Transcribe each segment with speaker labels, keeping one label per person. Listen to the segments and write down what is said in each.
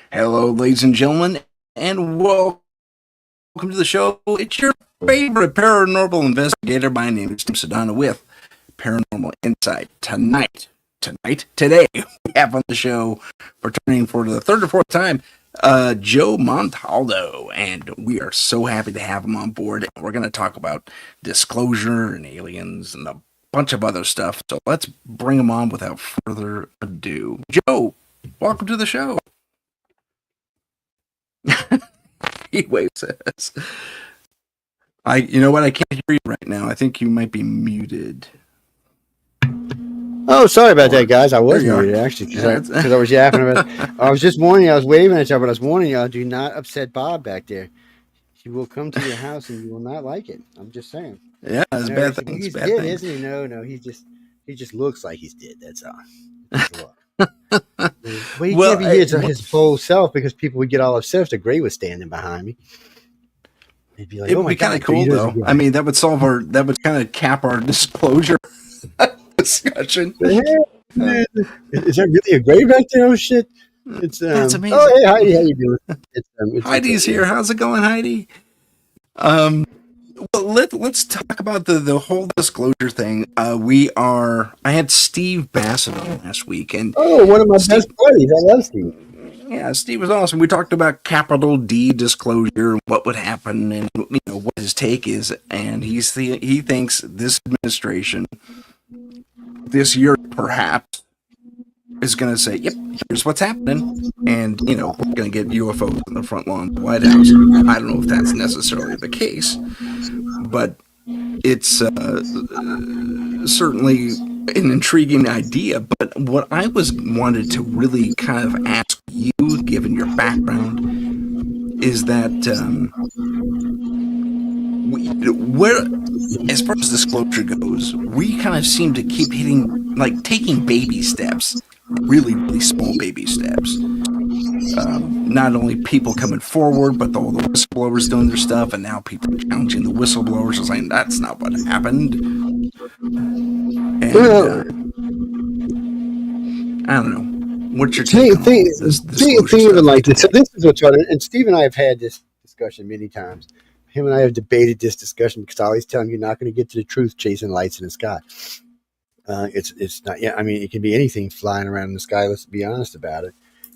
Speaker 1: Hello, ladies and gentlemen, and welcome to the show. It's your favorite paranormal investigator. My name is Tim Sudano with Paranormal Insight. Today, we have on the show, returning for the third or fourth time, Joe Montaldo, and we are so happy to have him on board. We're going to talk about disclosure and aliens and a bunch of other stuff. So let's bring him on without further ado. Joe, welcome to the show. He waves at us. You know what? I can't hear you right now. I think you might be muted.
Speaker 2: Oh, sorry about that, guys. I was muted actually because I was yapping about. I was just warning you. I was waving at you, but I was warning you. Do not upset Bob back there. She will come to your house and you will not like it. I'm just saying.
Speaker 1: Yeah, it's bad things.
Speaker 2: He's
Speaker 1: bad
Speaker 2: dead,
Speaker 1: things.
Speaker 2: isn't he? No. He just looks like he's dead. That's all. Well, he can't be his full self because people would get all upset if the gray was standing behind me.
Speaker 1: They'd be like, it would be kind of cool, though. I mean, that would kind of cap our disclosure discussion.
Speaker 2: Is that really a grave back there? Oh shit!
Speaker 1: That's amazing.
Speaker 2: Oh, hey Heidi, how you doing?
Speaker 1: Heidi's here. How's it going, Heidi? Well, let's talk about the whole disclosure thing. I had Steve Bassett on last week, and
Speaker 2: one of my best buddies. I love Steve.
Speaker 1: Yeah, Steve was awesome. We talked about capital D disclosure, what would happen, and what his take is. And he thinks this administration, this year perhaps, is going to say, "Yep, here's what's happening," and we're going to get UFOs in the front lawn of the White House. I don't know if that's necessarily the case, but it's certainly an intriguing idea. But what I wanted to really kind of ask you, given your background, is that where, as far as disclosure goes, we kind of seem to keep taking baby steps, really, really small baby steps. Not only people coming forward, but all the whistleblowers doing their stuff, and now people are challenging the whistleblowers and saying that's not what happened. And I don't know. What's your take on this disclosure stuff?
Speaker 2: Like this. So this is what's hard. And Steve and I have had this discussion many times. Him and I have debated this discussion because I always tell him you're not going to get to the truth chasing lights in the sky. It's not. Yeah, I mean, it can be anything flying around in the sky. Let's be honest about it.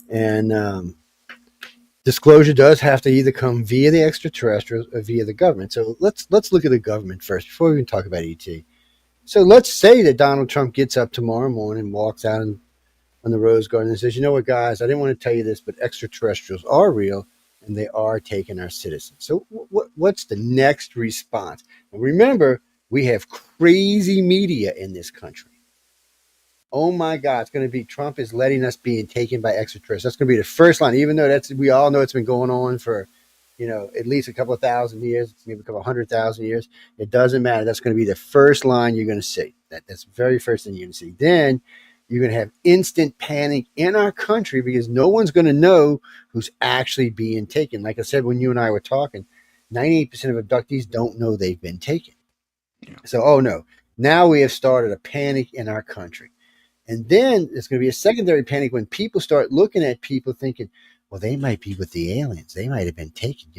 Speaker 2: And disclosure does have to either come via the extraterrestrials or via the government. So let's look at the government first before we even talk about ET. So let's say that Donald Trump gets up tomorrow morning, walks out on the Rose Garden and says, "You know what, guys? I didn't want to tell you this, but extraterrestrials are real and they are taking our citizens." So what's the next response? Well, remember, we have crazy media in this country. Oh my God, it's going to be Trump is letting us being taken by extraterrestrials. That's going to be the first line, even though we all know it's been going on for, at least a couple of thousand years, maybe a couple of 100,000 years. It doesn't matter. That's going to be the first line you're going to see. That's the very first thing you're going to see. Then you're going to have instant panic in our country because no one's going to know who's actually being taken. Like I said, when you and I were talking, 98% of abductees don't know they've been taken. Yeah. So, oh no, now we have started a panic in our country. And then there's going to be a secondary panic when people start looking at people thinking, well, they might be with the aliens. They might have been taken,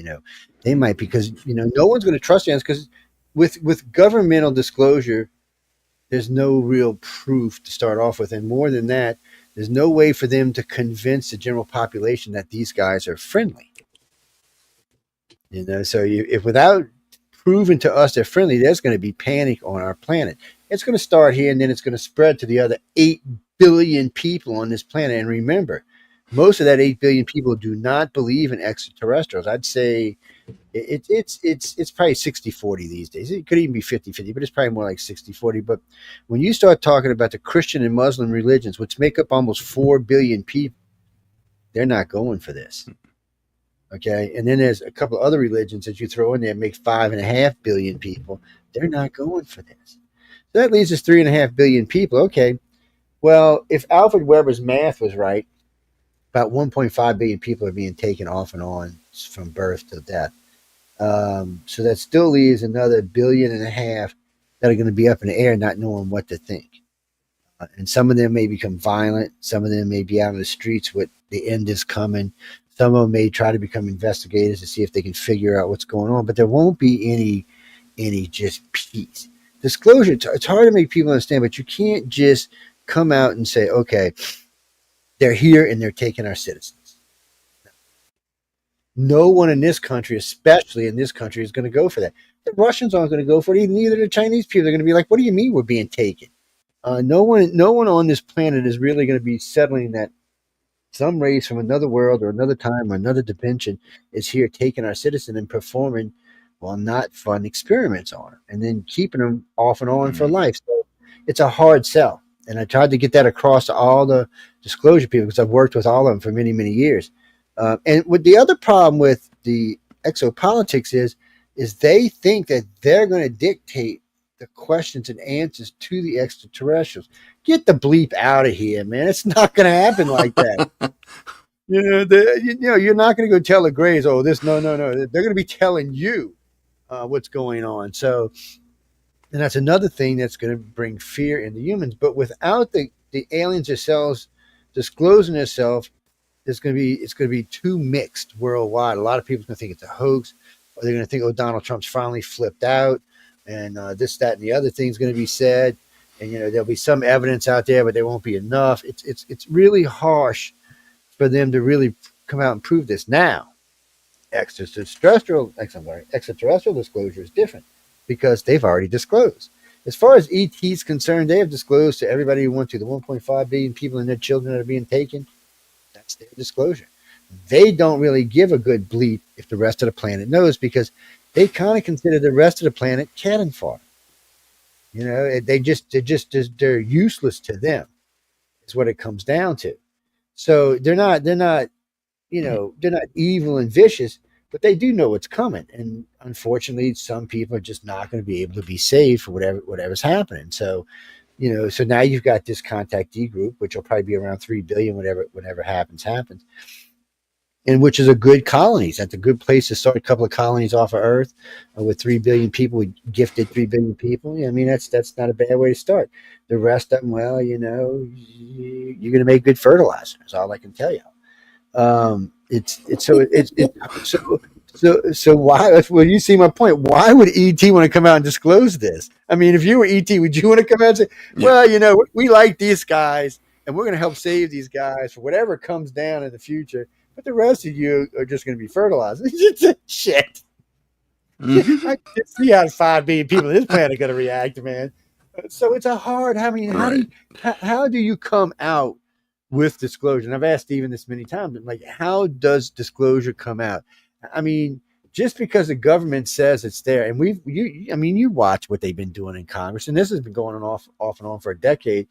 Speaker 2: They might, because, no one's going to trust aliens because with governmental disclosure, there's no real proof to start off with. And more than that, there's no way for them to convince the general population that these guys are friendly. So if without proving to us they're friendly, there's going to be panic on our planet. It's going to start here and then it's going to spread to the other 8 billion people on this planet. And remember, most of that 8 billion people do not believe in extraterrestrials. I'd say it's probably 60-40 these days. It could even be 50-50, but it's probably more like 60-40. But when you start talking about the Christian and Muslim religions, which make up almost 4 billion people, they're not going for this. Okay. And then there's a couple of other religions that you throw in there make 5.5 billion people. They're not going for this. So that leaves us 3.5 billion people. Okay. Well, if Alfred Weber's math was right, about 1.5 billion people are being taken off and on from birth to death. So that still leaves another 1.5 billion that are going to be up in the air not knowing what to think. And some of them may become violent. Some of them may be out in the streets with the end is coming. Some of them may try to become investigators to see if they can figure out what's going on, but there won't be any just peace. Disclosure, it's hard to make people understand, but you can't just come out and say, okay, they're here and they're taking our citizens. No one in this country, especially in this country, is going to go for that. The Russians aren't going to go for it. Neither the Chinese people. They're going to be like, what do you mean we're being taken? No one on this planet is really going to be settling that some race from another world or another time or another dimension is here taking our citizen and performing, well, not fun experiments on them and then keeping them off and on for life. So it's a hard sell. And I tried to get that across to all the disclosure people because I've worked with all of them for many, many years. And with the other problem with the exopolitics is they think that they're going to dictate the questions and answers to the extraterrestrials. Get the bleep out of here, man. It's not going to happen like that. You're not going to go tell the Greys, oh, this, no. They're going to be telling you what's going on. So, and that's another thing that's going to bring fear into humans. But without the aliens themselves disclosing themselves, it's going to be too mixed worldwide. A lot of people are going to think it's a hoax, or they're going to think, oh, Donald Trump's finally flipped out, and this, that, and the other thing's going to be said, and there'll be some evidence out there, but there won't be enough. It's really harsh for them to really come out and prove this. Now, extraterrestrial disclosure is different because they've already disclosed. As far as ET is concerned, they have disclosed to everybody who wants to, the 1.5 billion people and their children that are being taken. That's their disclosure. They don't really give a good bleep if the rest of the planet knows because they kind of consider the rest of the planet cannon fodder. They're useless to them. Is what it comes down to. So they're not evil and vicious, but they do know what's coming. And unfortunately, some people are just not going to be able to be saved for whatever's happening. So, so now you've got this contactee group, which will probably be around 3 billion, whatever happens. And which is a good colonies. That's a good place to start a couple of colonies off of Earth with 3 billion people. We gifted 3 billion people. I mean, that's not a bad way to start. The rest of them, well, you're going to make good fertilizer. That's all I can tell you. So why? Well, you see my point. Why would ET want to come out and disclose this? I mean, if you were ET, would you want to come out and say, well, we like these guys and we're going to help save these guys for whatever comes down in the future. But the rest of you are just going to be fertilized. Shit. Mm-hmm. I can see how 5 billion people on this planet are going to react, man. So it's a hard. I mean, how do you come out with disclosure? And I've asked Stephen this many times. Like, how does disclosure come out? I mean, just because the government says it's there, and you watch what they've been doing in Congress, and this has been going on off and on for a decade.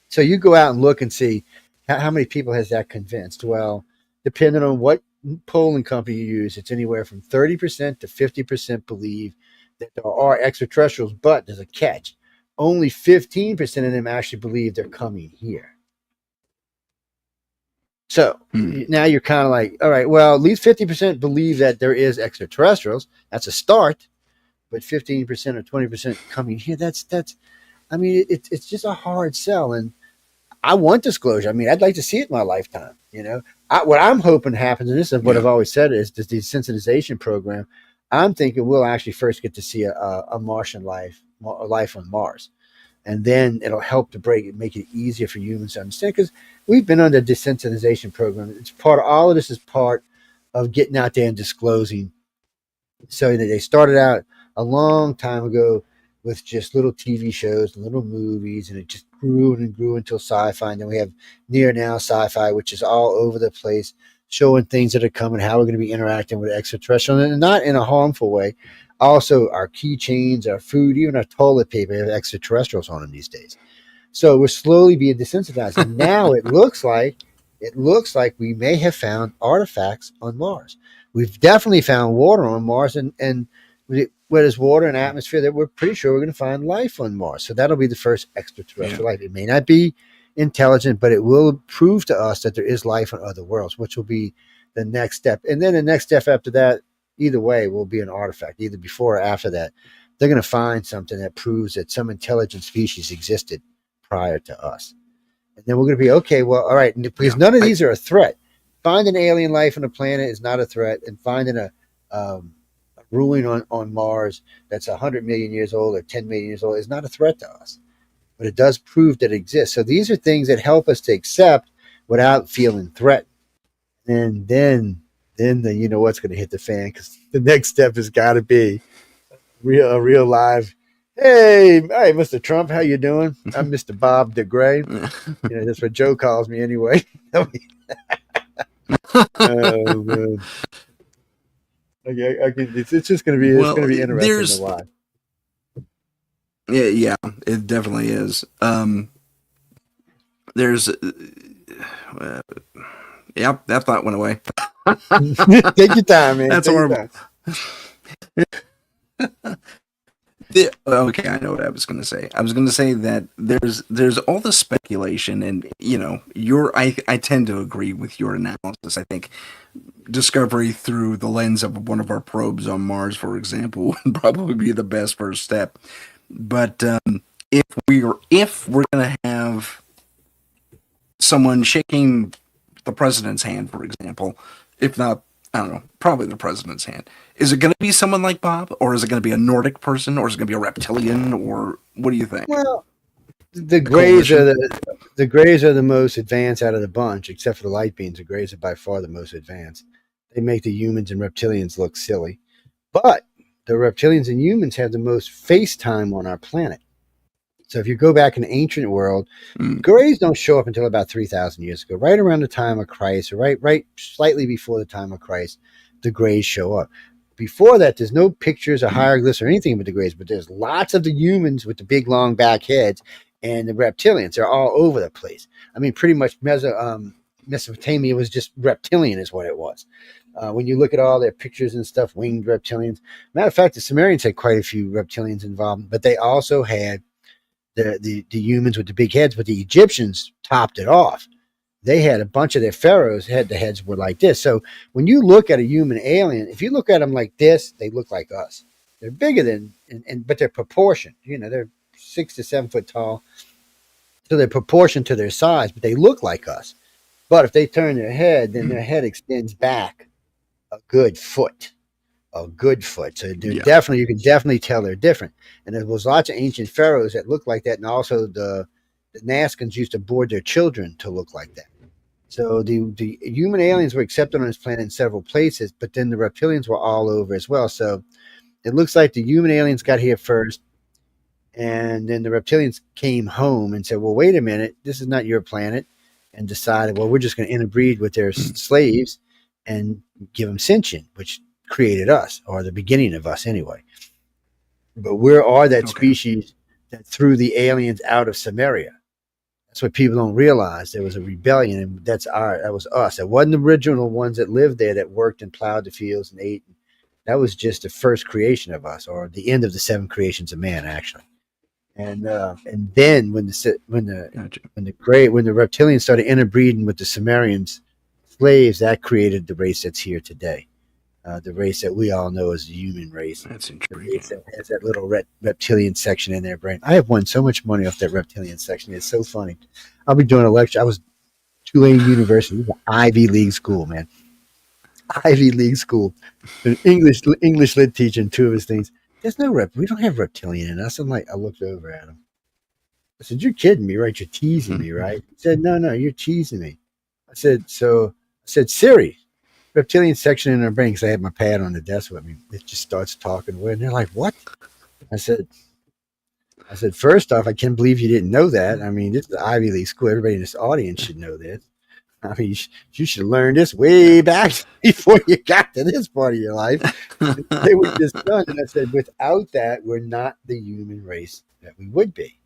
Speaker 2: So you go out and look and see how many people has that convinced. Well, depending on what polling company you use, it's anywhere from 30% to 50% believe that there are extraterrestrials, but there's a catch. Only 15% of them actually believe they're coming here. So now you're kind of like, all right, well, at least 50% believe that there is extraterrestrials. That's a start. But 15% or 20% coming here, it's just a hard sell. And I want disclosure. I mean, I'd like to see it in my lifetime. What I'm hoping happens, and this is what I've always said, is the desensitization program. I'm thinking we'll actually first get to see a Martian life on Mars. And then it'll help to make it easier for humans to understand, because we've been under a desensitization program. All of this is part of getting out there and disclosing. So they started out a long time ago with just little TV shows and little movies, and it just grew and grew until sci-fi. And then we have near now sci-fi, which is all over the place, showing things that are coming, how we're going to be interacting with extraterrestrial, and not in a harmful way. Also, our keychains, our food, even our toilet paper have extraterrestrials on them these days. So we're slowly being desensitized. And now it looks like we may have found artifacts on Mars. We've definitely found water on Mars, and where there's water and atmosphere, that we're pretty sure we're going to find life on Mars. So that'll be the first extraterrestrial life. It may not be intelligent, but it will prove to us that there is life on other worlds, which will be the next step. And then the next step after that, either way, will be an artifact. Either before or after that, they're going to find something that proves that some intelligent species existed prior to us. And then we're going to be, okay, well, all right, because none of these are a threat. finding alien life on a planet is not a threat, and finding a ruin on Mars that's 100 million years old or 10 million years old is not a threat to us. But it does prove that it exists. So these are things that help us to accept without feeling threatened. And then the, you know what's going to hit the fan, because the next step has got to be a real live. Hey, Mr. Trump, how you doing? I'm Mr. Bob DeGray. You know, that's what Joe calls me anyway. Oh, man. Okay, it's just going to be interesting to watch.
Speaker 1: Yeah, it definitely is. There's, yep, that thought went away.
Speaker 2: Take your time, man.
Speaker 1: That's horrible. Okay, I know what I was going to say. I was going to say that there's all the speculation, and you know, I tend to agree with your analysis. I think discovery through the lens of one of our probes on Mars, for example, would probably be the best first step. But if we're going to have someone shaking the president's hand, for example, if not, I don't know, probably the president's hand, is it going to be someone like Bob, or is it going to be a Nordic person, or is it going to be a reptilian, or what do you think?
Speaker 2: Well, the Greys are the Greys are the most advanced out of the bunch, except for the light beings. The Greys are by far the most advanced. They make the humans and reptilians look silly, but the reptilians and humans have the most face time on our planet. So if you go back in the ancient world, Greys don't show up until about 3,000 years ago, right around the time of Christ, or right slightly before the time of Christ, the Greys show up. Before that, there's no pictures or hieroglyphs or anything with the Greys, but there's lots of the humans with the big, long back heads, and the reptilians are all over the place. I mean, pretty much Mesopotamia was just reptilian is what it was. When you look at all their pictures and stuff, winged reptilians. Matter of fact, the Sumerians had quite a few reptilians involved, but they also had the humans with the big heads, but the Egyptians topped it off. They had a bunch of their pharaohs the heads were like this. So when you look at a human alien, if you look at them like this, they look like us. They're bigger than, but they're proportioned. You know, they're 6 to 7 foot tall, so they're proportioned to their size, but they look like us. But if they turn their head, then their head extends back a good foot. So definitely, you can definitely tell they're different. And there was lots of ancient pharaohs that looked like that, and also the Nazcans used to board their children to look like that. So the human aliens were accepted on this planet in several places, but then the reptilians were all over as well. So it looks like the human aliens got here first, and then the reptilians came home and said, well, wait a minute, this is not your planet, and decided, well, we're just going to interbreed with their slaves and give them sentient, which created us, or the beginning of us anyway. But we are that species that threw the aliens out of Samaria. That's what people don't realize. There was a rebellion, and that was us. It wasn't the original ones that lived there that worked and plowed the fields and ate. That was just the first creation of us, or the end of the 7 creations of man, actually. And then when the reptilians started interbreeding with the Sumerians slaves, that created the race that's here today. The race that we all know as the human race.
Speaker 1: That's intriguing.
Speaker 2: That has that little reptilian section in their brain. I have won so much money off that reptilian section. It's so funny. I'll be doing a lecture. I was Tulane University, an Ivy League school, man. Ivy League school. An English lit teacher and 2 of his things. There's no we don't have reptilian in us. I looked over at him. I said, you're kidding me, right? You're teasing me, right? He said, no, you're teasing me. I said, Siri, reptilian section in our brain, because I had my pad on the desk with me. It just starts talking away, and they're like, what? I said, first off, I can't believe you didn't know that. I mean, this is the Ivy League school. Everybody in this audience should know this. I mean, you should learn this way back before you got to this part of your life. They were just done. And I said, without that, we're not the human race that we would be.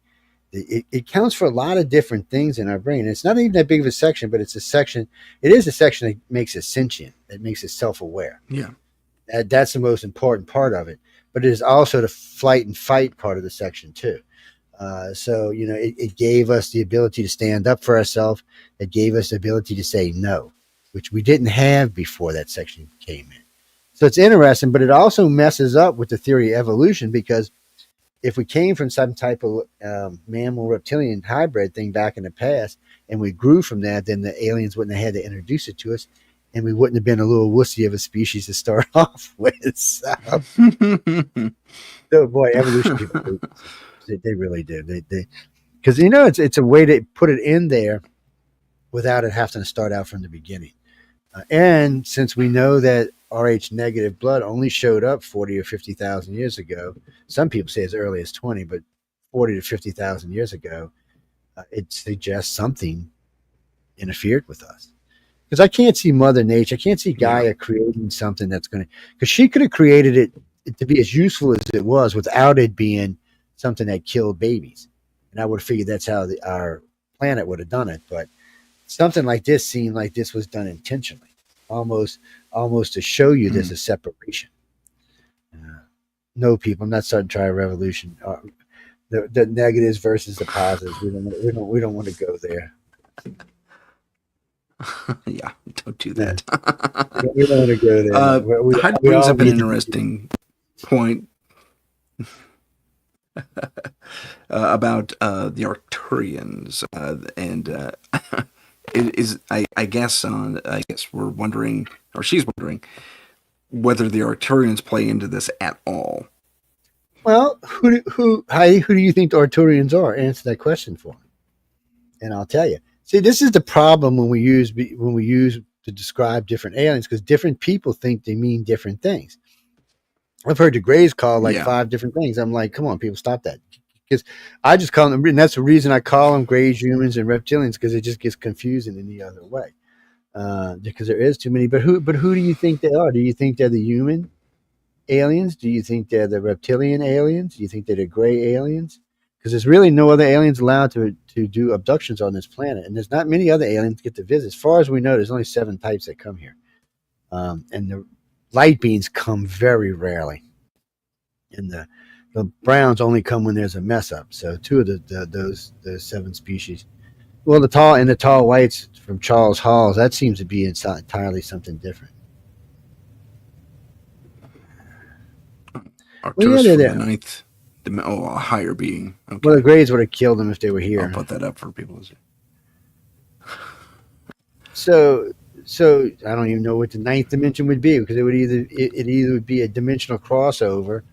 Speaker 2: It counts for a lot of different things in our brain. It's not even that big of a section, but it's a section. It is a section that makes us sentient, that makes us self-aware.
Speaker 1: Yeah.
Speaker 2: That's the most important part of it. But it is also the flight and fight part of the section too. So, you know, it gave us the ability to stand up for ourselves. It gave us the ability to say no, which we didn't have before that section came in. So it's interesting, but it also messes up with the theory of evolution, because if we came from some type of mammal reptilian hybrid thing back in the past, and we grew from that, then the aliens wouldn't have had to introduce it to us, and we wouldn't have been a little wussy of a species to start off with. So, boy, evolution people, they really do. They because it's a way to put it in there without it having to start out from the beginning. And since we know that Rh negative blood only showed up 40 or 50,000 years ago, some people say as early as 20, but 40 to 50,000 years ago, it suggests something interfered with us. Because I can't see Mother Nature, I can't see Gaia creating something that's going to, because she could have created it to be as useful as it was without it being something that killed babies. And I would have figured that's how our planet would have done it. But something like this seemed like this was done intentionally, almost to show you there's a separation. No, people, I'm not starting to try a revolution. The negatives versus the positives. We don't want to go there.
Speaker 1: Yeah, don't do that.
Speaker 2: We don't want to go there.
Speaker 1: Hyde brings up an interesting point about the Arcturians, and I guess we're wondering, or she's wondering, whether the Arcturians play into this at all.
Speaker 2: Well, who do you think the Arcturians are? Answer that question for me, and I'll tell you. See, this is the problem when we use to describe different aliens, because different people think they mean different things. I've heard the Greys call 5 different things. I'm like, come on, people, stop that. Because I just call them, and that's the reason I call them Greys, humans, and reptilians, because it just gets confusing in the other way. Because there is too many. But who do you think they are? Do you think they're the human aliens? Do you think they're the reptilian aliens? Do you think they're the Grey aliens? Because there's really no other aliens allowed to do abductions on this planet, and there's not many other aliens get to visit. As far as we know, there's only 7 types that come here, and the light beings come very rarely, and the browns only come when there's a mess up. So 2 of those 7 species. Well, the tall whites from Charles Halls, that seems to be entirely something different.
Speaker 1: Arcturus from the 9th. A higher being. Okay.
Speaker 2: Well, the Greys would have killed them if they were here.
Speaker 1: I'll put that up for people to see.
Speaker 2: So I don't even know what the 9th dimension would be, because it either be a dimensional crossover,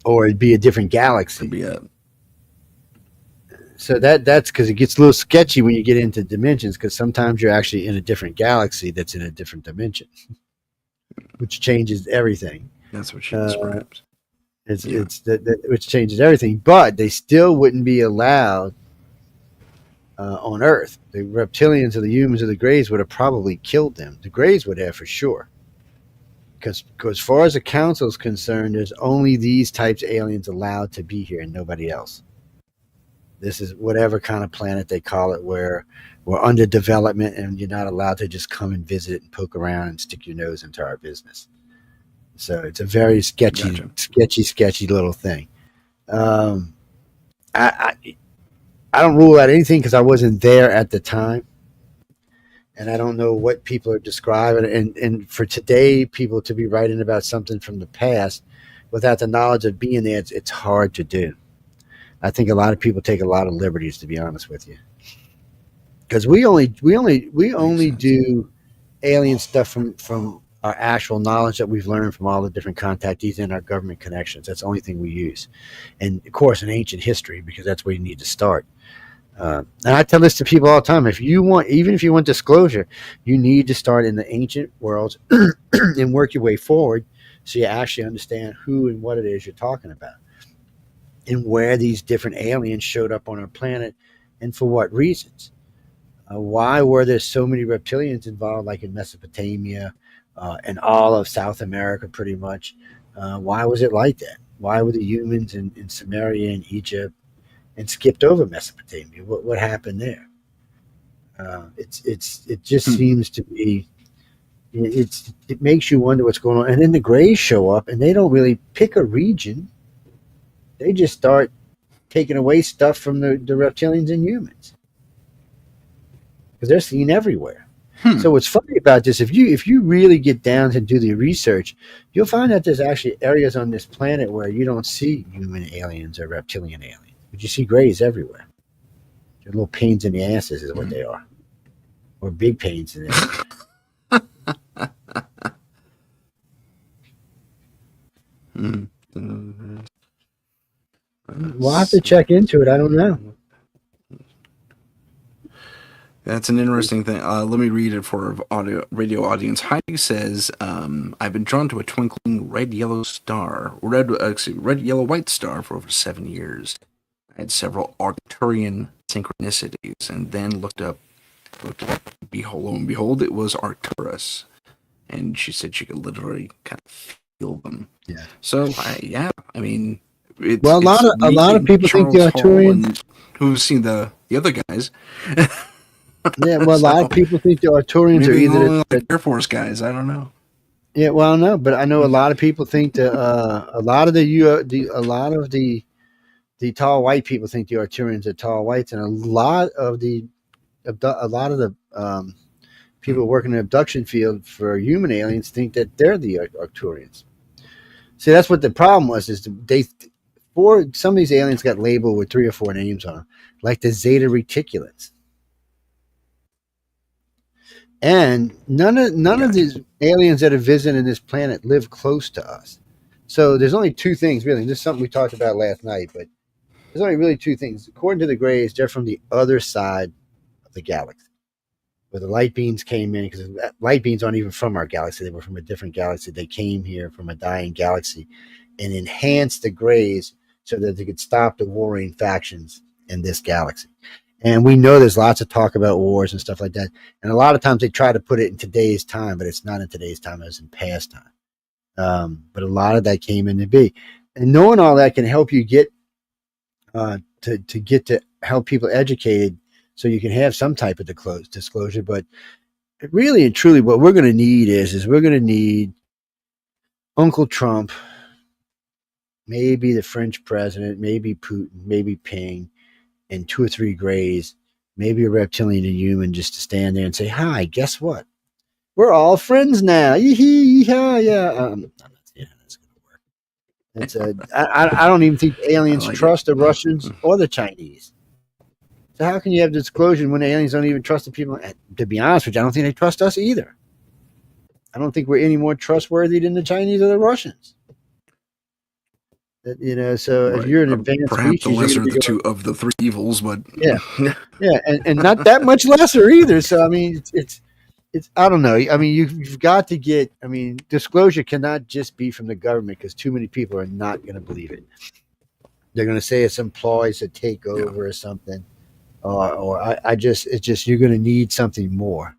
Speaker 2: or it'd be a different galaxy. So that's because it gets a little sketchy when you get into dimensions, because sometimes you're actually in a different galaxy that's in a different dimension, which changes everything.
Speaker 1: That's what she describes.
Speaker 2: Which changes everything, but they still wouldn't be allowed on Earth. The reptilians or the humans or the Greys would have probably killed them. The Greys would have for sure, because as far as the council is concerned, there's only these types of aliens allowed to be here and nobody else. This is whatever kind of planet they call it, where we're under development and you're not allowed to just come and visit and poke around and stick your nose into our business. So it's a very sketchy little thing. I don't rule out anything because I wasn't there at the time, and I don't know what people are describing. And for today, people to be writing about something from the past without the knowledge of being there, it's hard to do. I think a lot of people take a lot of liberties, to be honest with you, because we only do alien stuff from our actual knowledge that we've learned from all the different contactees and our government connections. That's the only thing we use. And of course, in ancient history, because that's where you need to start. And I tell this to people all the time. Even if you want disclosure, you need to start in the ancient worlds and work your way forward so you actually understand who and what it is you're talking about, and where these different aliens showed up on our planet and for what reasons. Why were there so many reptilians involved, like in Mesopotamia, and all of South America, pretty much? Why was it like that? Why were the humans in Samaria and Egypt and skipped over Mesopotamia? What happened there? It just seems to be. It makes you wonder what's going on. And then the Greys show up, and they don't really pick a region. They just start taking away stuff from the reptilians and humans, because they're seen everywhere. So what's funny about this, if you really get down to do the research, you'll find that there's actually areas on this planet where you don't see human aliens or reptilian aliens, but you see Greys everywhere. They're little pains in the asses is what they are. or big pains in it. We'll have to check into it. I don't know.
Speaker 1: That's an interesting thing. Let me read it for our radio audience. Heidi says, "I've been drawn to a twinkling red yellow white star for over 7 years. I had several Arcturian synchronicities, and then looked up. Behold, lo and behold, it was Arcturus, and she said she could literally kind of feel them.
Speaker 2: Yeah.
Speaker 1: So, I mean, a
Speaker 2: lot of people think the Arcturians.
Speaker 1: Who's seen the other guys?
Speaker 2: Yeah, well, a lot of people think the Arcturians are either
Speaker 1: like Air Force guys. I don't know.
Speaker 2: Yeah, well, no, but I know a lot of people think that a lot of the tall white people think the Arcturians are tall whites, and a lot of the people working in the abduction field for human aliens think that they're the Arcturians. See, that's what the problem was. Is some of these aliens got labeled with 3 or 4 names on them, like the Zeta Reticulans. And none of these aliens that are visiting this planet live close to us. So there's only 2 things, really. This is something we talked about last night, but there's only really 2 things. According to the Greys, they're from the other side of the galaxy, where the light beams came in, because light beams aren't even from our galaxy. They were from a different galaxy. They came here from a dying galaxy and enhanced the Greys so that they could stop the warring factions in this galaxy. And we know there's lots of talk about wars and stuff like that. And a lot of times they try to put it in today's time, but it's not in today's time, it was in past time. But a lot of that came into be. And knowing all that can help you get to help people educated so you can have some type of disclosure. But really and truly what we're going to need is we're going to need Uncle Trump, maybe the French president, maybe Putin, maybe Ping, and 2 or 3 Greys, maybe a reptilian and human, just to stand there and say, "Hi, guess what? We're all friends now." Yeah. I'm not saying how that's going to work. I don't even think aliens trust the Russians or the Chinese. So how can you have disclosure when the aliens don't even trust the people? And to be honest with you, I don't think they trust us either. I don't think we're any more trustworthy than the Chinese or the Russians. So right. If you're an advanced
Speaker 1: perhaps
Speaker 2: species,
Speaker 1: the lesser of the 3 evils, but
Speaker 2: yeah, and not that much lesser either. So I mean, it's I don't know. I mean, you've got to get. I mean, disclosure cannot just be from the government, because too many people are not going to believe it. They're going to say it's employees that take over or something, or it's just you're going to need something more.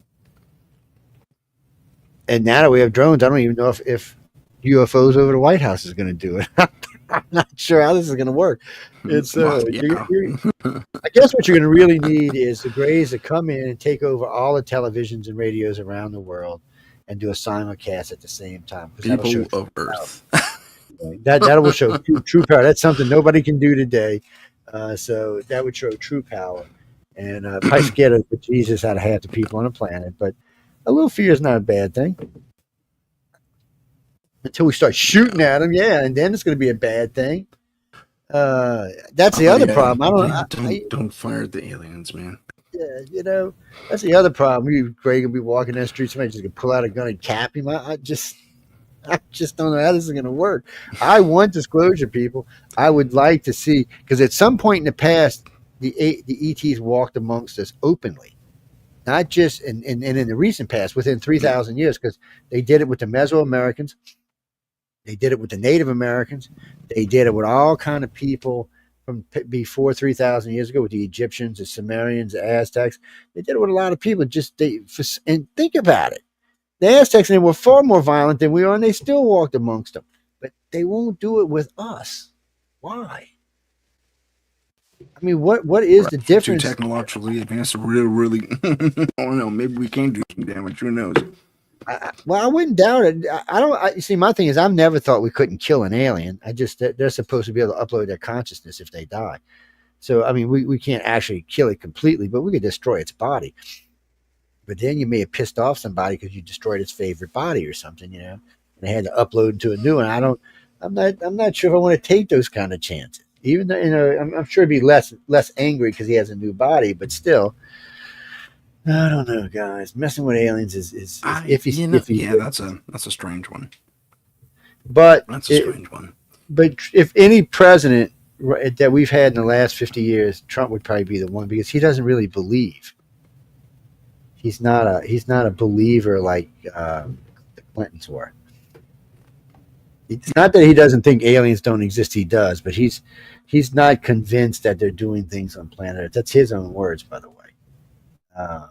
Speaker 2: And now that we have drones, I don't even know if UFOs over the White House is going to do it. I'm not sure how this is going to work. It's I guess what you're going to really need is the Greys to come in and take over all the televisions and radios around the world and do a simulcast at the same time.
Speaker 1: People of Earth.
Speaker 2: That will show true power. That's something nobody can do today. So that would show true power. And probably scared of Jesus out of half the people on the planet. But a little fear is not a bad thing. Until we start shooting at them, and then it's going to be a bad thing. That's the other problem.
Speaker 1: Don't fire at the aliens, man.
Speaker 2: Yeah, that's the other problem. You, Greg, will be walking down the street, somebody just going to pull out a gun and cap him. I just don't know how this is going to work. I want disclosure, people. I would like to see, because at some point in the past, the ETs walked amongst us openly. Not just in the recent past, within 3,000 years, because they did it with the Mesoamericans. They did it with the Native Americans. They did it with all kind of people from before 3,000 years ago, with the Egyptians, the Sumerians, the Aztecs. They did it with a lot of people. And think about it. The Aztecs, they were far more violent than we are, and they still walked amongst them. But they won't do it with us. Why? I mean, what is the difference?
Speaker 1: Too technologically advanced, really. I don't know. Maybe we can do some damage. Who knows?
Speaker 2: I wouldn't doubt it. See, my thing is, I've never thought we couldn't kill an alien. They're supposed to be able to upload their consciousness if they die. So, I mean, we can't actually kill it completely, but we could destroy its body. But then you may have pissed off somebody because you destroyed its favorite body or something, and they had to upload into a new one. I'm not sure if I want to take those kind of chances. Even though, I'm sure he'd be less angry because he has a new body, but still, I don't know, guys. Messing with aliens is iffy.
Speaker 1: Yeah, that's a strange one.
Speaker 2: But
Speaker 1: That's a strange one.
Speaker 2: But if any president that we've had in the last 50 years, Trump would probably be the one because he doesn't really believe. He's not a believer like the Clintons were. It's not that he doesn't think aliens don't exist. He does, but he's not convinced that they're doing things on planet Earth. That's his own words, by the way.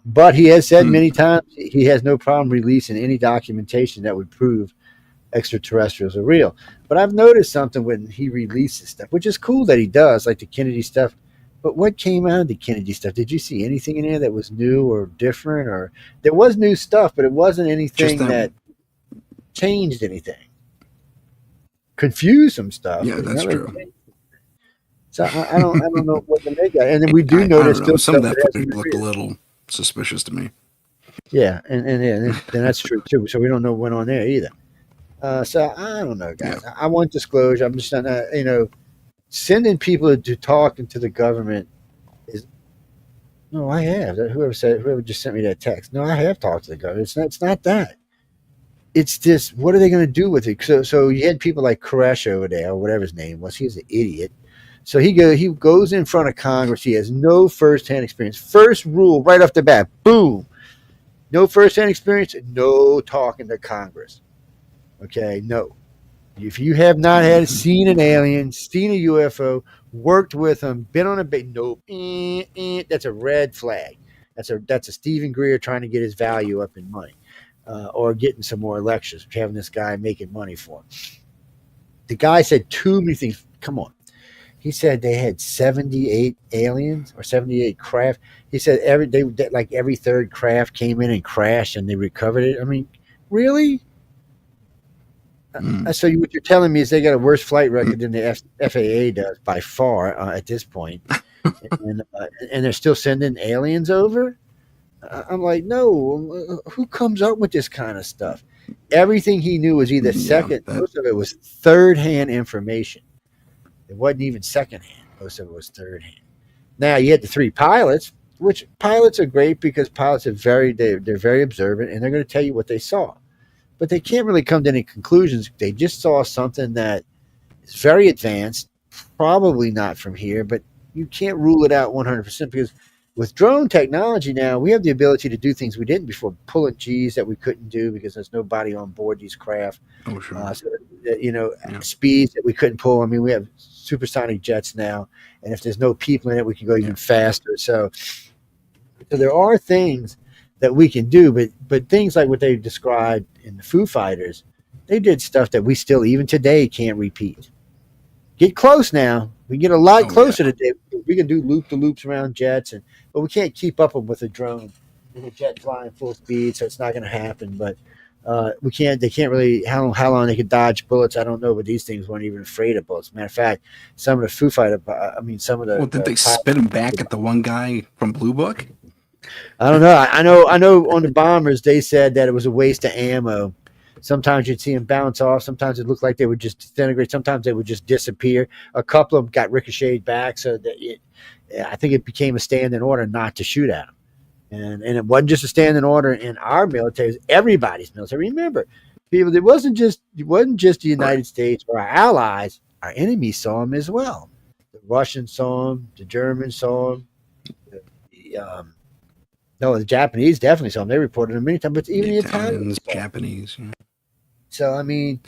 Speaker 2: But he has said many times he has no problem releasing any documentation that would prove extraterrestrials are real. But I've noticed something when he releases stuff, which is cool that he does, like the Kennedy stuff. But what came out of the Kennedy stuff? Did you see anything in there that was new or different? Or there was new stuff, but it wasn't anything that changed anything. Confused some stuff.
Speaker 1: Yeah, that's true.
Speaker 2: So I don't know what to make of it. And then we do notice still
Speaker 1: some of that footage looked a little suspicious to me.
Speaker 2: Yeah, and that's true too. So we don't know what went on there either. So I don't know, guys. Yeah. I want disclosure. I'm just not, sending people to talk into the government is. No, I have. Whoever just sent me that text. No, I have talked to the government. It's not that. It's just, what are they going to do with it? So you had people like Koresh over there, or whatever his name was. He's an idiot. So he goes in front of Congress. He has no firsthand experience. First rule right off the bat, boom. No firsthand experience, no talking to Congress. Okay, no. If you have not seen an alien, seen a UFO, worked with them, been on a bait, nope, that's a red flag. That's a Stephen Greer trying to get his value up in money, or getting some more elections, having this guy making money for him. The guy said too many things. Come on. He said they had 78 aliens or 78 craft. He said every third craft came in and crashed and they recovered it. I mean, really? So what you're telling me is they got a worse flight record than the FAA does by far at this point, and they're still sending aliens over? I'm like, no. Who comes up with this kind of stuff? Everything he knew was either most of it was third-hand information. It wasn't even secondhand. Most of it was third-hand. Now you had the three pilots, which pilots are great because pilots are they're very observant and they're going to tell you what they saw. But they can't really come to any conclusions. They just saw something that is very advanced, probably not from here, but you can't rule it out 100% because with drone technology now, we have the ability to do things we didn't before, pulling G's that we couldn't do because there's nobody on board these craft.
Speaker 1: Oh, sure.
Speaker 2: Speeds that we couldn't pull. I mean, we have supersonic jets now, and if there's no people in it, we can go even faster. So there are things that we can do, but things like what they described in the Foo Fighters, they did stuff that we still even today can't repeat. Get close now. We get a lot closer today. We can do loop-to-loops around jets, but we can't keep up with a drone and a jet flying full speed, so it's not going to happen. But we can't. They can't really how long they could dodge bullets. I don't know, but these things weren't even afraid of bullets. Matter of fact, some of the Foo Fighter, some of the.
Speaker 1: Well, did they spit them back at the one guy from Blue Book?
Speaker 2: I don't know. I know. On the bombers, they said that it was a waste of ammo. Sometimes you'd see them bounce off. Sometimes it looked like they would just disintegrate. Sometimes they would just disappear. A couple of them got ricocheted back, so that I think it became a standing order not to shoot at them. And it wasn't just a standing order in our military; it was everybody's military. Remember, people, it wasn't just the United States or our allies. Our enemies saw them as well. The Russians saw them. The Germans saw them. The Japanese definitely saw them. They reported them many times, but even the Italians,
Speaker 1: Japanese. Yeah.
Speaker 2: So I mean,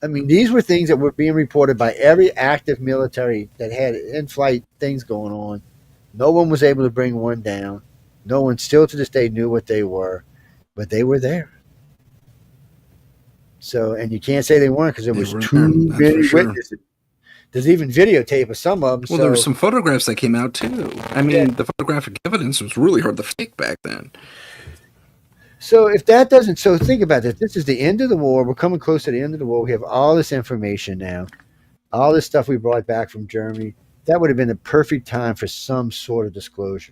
Speaker 2: these were things that were being reported by every active military that had in-flight things going on. No one was able to bring one down. No one still to this day knew what they were, but they were there. So, and you can't say they weren't because there was too many witnesses. There's even videotape of some of them.
Speaker 1: Well, there were some photographs that came out too. I mean, the photographic evidence was really hard to fake back then.
Speaker 2: So if that doesn't, so think about this. This is the end of the war. We're coming close to the end of the war. We have all this information now, all this stuff we brought back from Germany. That would have been the perfect time for some sort of disclosure.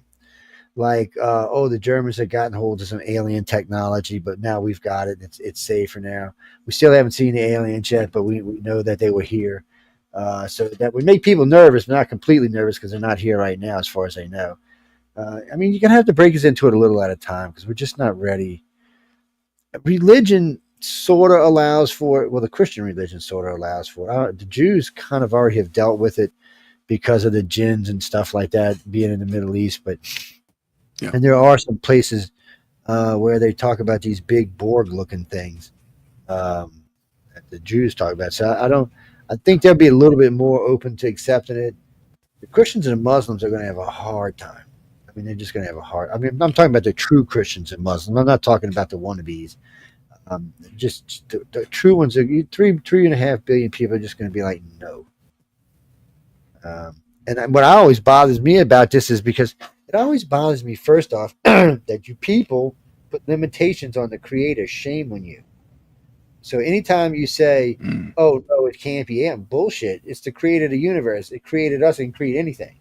Speaker 2: Like, the Germans had gotten hold of some alien technology, but now we've got it. It's safer now. We still haven't seen the aliens yet, but we know that they were here. So that would make people nervous, but not completely nervous because they're not here right now, as far as I know. I mean, you're gonna have to break us into it a little at a time because we're just not ready. Religion sort of allows for it. Well, the Christian religion sort of allows for it. The Jews kind of already have dealt with it because of the jinns and stuff like that being in the Middle East. But
Speaker 1: Yeah.
Speaker 2: and there are some places where they talk about these big Borg-looking things that the Jews talk about. So I don't. I think they'll be a little bit more open to accepting it. The Christians and the Muslims are going to have a hard time. I mean, they're just going to have a hard. I mean, I'm talking about the true Christians and Muslims. I'm not talking about the wannabes. Just the true ones. Are 3.5 billion people are just going to be like, no. And what always bothers me about this is because it always bothers me, first off, that you people put limitations on the creator. Shame on you. So anytime you say,
Speaker 1: Mm.
Speaker 2: oh, no, it can't be, bullshit. It's the creator of the universe. It created us and create anything.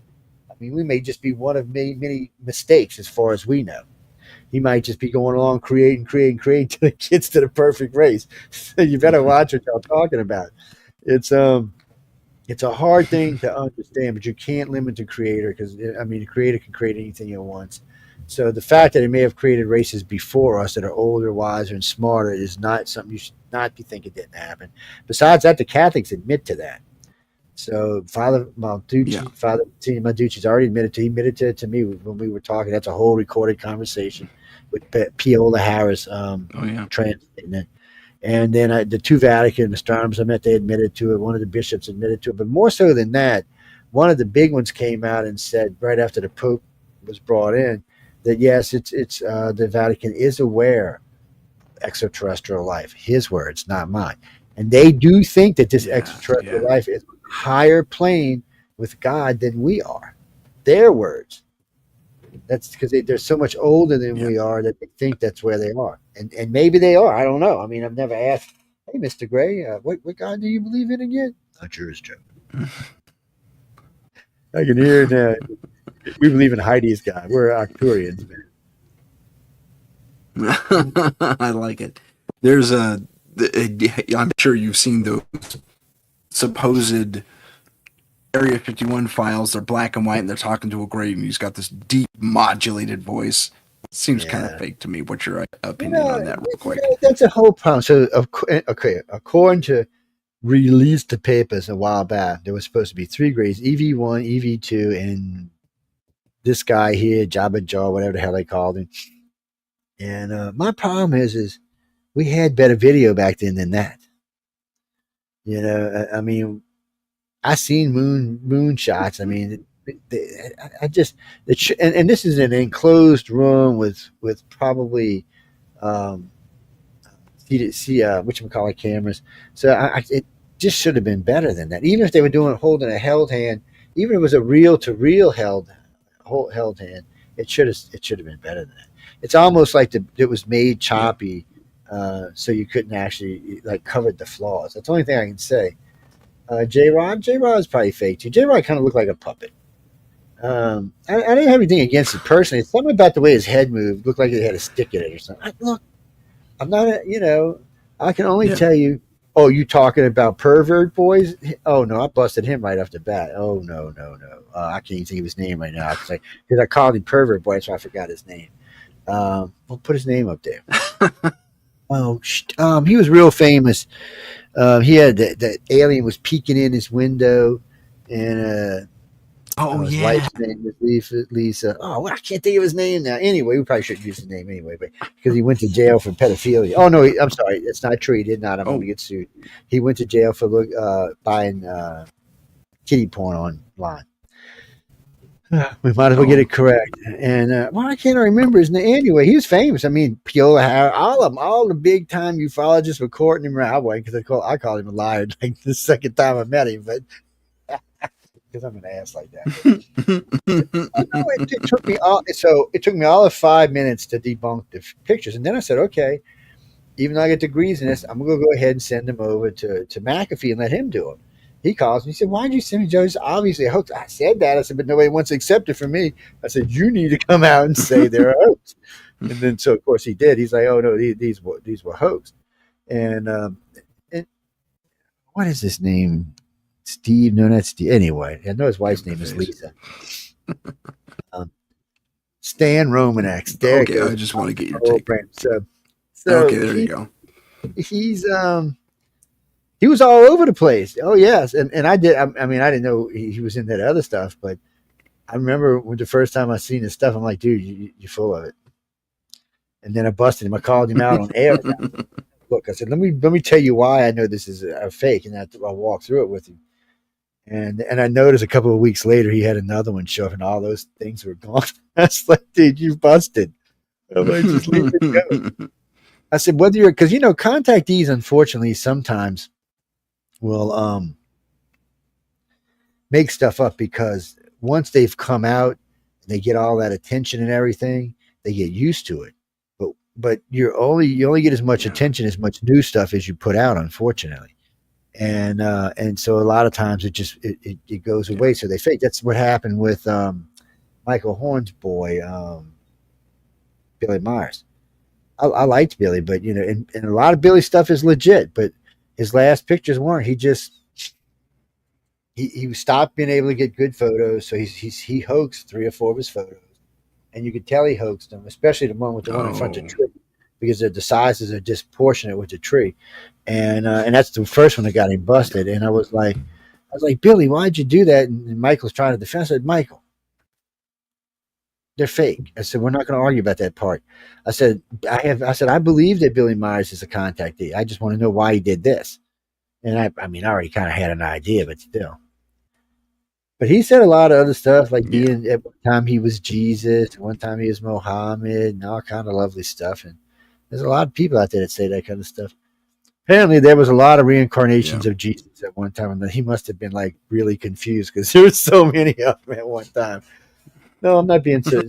Speaker 2: I mean, we may just be one of many, many mistakes as far as we know. He might just be going along creating until it gets to the perfect race. So you better watch what y'all talking about. It's a hard thing to understand, but you can't limit the creator because I mean the creator can create anything he wants. So the fact that he may have created races before us that are older, wiser, and smarter is not something you should not be thinking didn't happen. Besides that, the Catholics admit to that. So Father Malducci, Father Malducci's already admitted to me when we were talking. That's a whole recorded conversation with Piola Harris translating it. And then the two Vatican astronomers I met, they admitted to it. One of the bishops admitted to it. But more so than that, one of the big ones came out and said right after the Pope was brought in that yes, it's the Vatican is aware of extraterrestrial life. His words, not mine. And they do think that this extraterrestrial life is higher plane with God than we are. Their words. That's because they're so much older than we are that they think that's where they are. And maybe they are. I don't know. I mean, I've never asked, hey, Mr. Gray, what God do you believe in again? Not yours, Joe. I can hear it now. We believe in Heidi's God. We're Arcturians,
Speaker 1: man. I like it. There's I'm sure you've seen those supposed Area 51 files. They're black and white, and they're talking to a grave, and he's got this deep modulated voice. Seems kind of fake to me. What's your opinion on that, real quick?
Speaker 2: That's a whole problem. So, okay, according to released papers a while back, there was supposed to be 3 grades: EV1, EV2, and this guy here, Jabba Jaw, whatever the hell they called him. And my problem is we had better video back then than that. You know, I mean, I seen moon shots. I mean, I just and this is an enclosed room with probably whatchamacallit cameras. So it just should have been better than that. Even if they were holding a held hand, even if it was a reel to reel held hand, it should have been better than that. It's almost like it was made choppy, so you couldn't actually like covered the flaws. That's the only thing I can say. J-Rod is probably fake too. J-Rod kind of looked like a puppet. I didn't have anything against it personally. It's something about the way his head moved. Looked like he had a stick in it or something. Look, I'm not I can only tell you, oh, you talking about pervert boys? Oh, no, I busted him right off the bat. Oh, no. I can't even think of his name right now because I called him pervert boy, so I forgot his name. We'll put his name up there. He was real famous. He had that alien was peeking in his window, and his wife's name was Lisa. Oh, well, I can't think of his name now. Anyway, we probably shouldn't use his name anyway, but because he went to jail for pedophilia. Oh no, I'm sorry, it's not true. He did not. I'm going to get sued. He went to jail for buying kitty porn online. We might as well get it correct. And I can't remember his name. Anyway, he was famous. I mean, Piola Harris, all of them, all the big time ufologists were courting him around. Because I called him a liar like the second time I met him, but because I'm an ass like that. It took me all of 5 minutes to debunk the pictures, and then I said, okay, even though I get degrees in this, I'm gonna go ahead and send them over to McAfee and let him do it. He calls me. He said, "Why'd you send me, Joe? It's obviously a hoax." I said that. I said, "But nobody wants to accept it from me." I said, "You need to come out and say they're a hoax." And then, so of course he did. He's like, "Oh no, these were hoax." And what is his name? Steve? No, not Steve. Anyway, I know his wife's name is Lisa. Stan Romanek. There
Speaker 1: Okay,
Speaker 2: it goes.
Speaker 1: I just want to get your
Speaker 2: Oh,
Speaker 1: take.
Speaker 2: brand. So
Speaker 1: Okay, there you go.
Speaker 2: he's he was all over the place. Oh yes, and I did. I mean, I didn't know he was in that other stuff, but I remember when the first time I seen his stuff, I'm like, dude, you're full of it. And then I busted him. I called him out on air. Look, I said, let me tell you why I know this is a fake, and I walked through it with him. And I noticed a couple of weeks later he had another one show up, and all those things were gone. I was like, dude, you busted. I'm like, just leave it go. I said, whether you're, because contactees, unfortunately, sometimes will make stuff up because once they've come out, they get all that attention and everything, they get used to it. But you only get as much attention, as much new stuff as you put out, unfortunately. And so a lot of times it goes away. So they fake. That's what happened with Michael Horn's boy, Billy Myers. I liked Billy, but and a lot of Billy's stuff is legit, but his last pictures weren't. He stopped being able to get good photos, so he hoaxed 3 or 4 of his photos, and you could tell he hoaxed them, especially the one in front of the tree, because the sizes are disproportionate with the tree, and that's the first one that got him busted. And I was like, Billy, why'd you do that? And Michael's trying to defend. I said, Michael, they're fake. I said, we're not going to argue about that part. I said, I believe that Billy Myers is a contactee. I just want to know why he did this. And I mean, I already kind of had an idea, but still. But he said a lot of other stuff, like being at one time he was Jesus, one time he was Mohammed, and all kind of lovely stuff. And there's a lot of people out there that say that kind of stuff. Apparently, there was a lot of reincarnations of Jesus at one time, and he must have been like really confused because there were so many of them at one time. No, I'm not being so.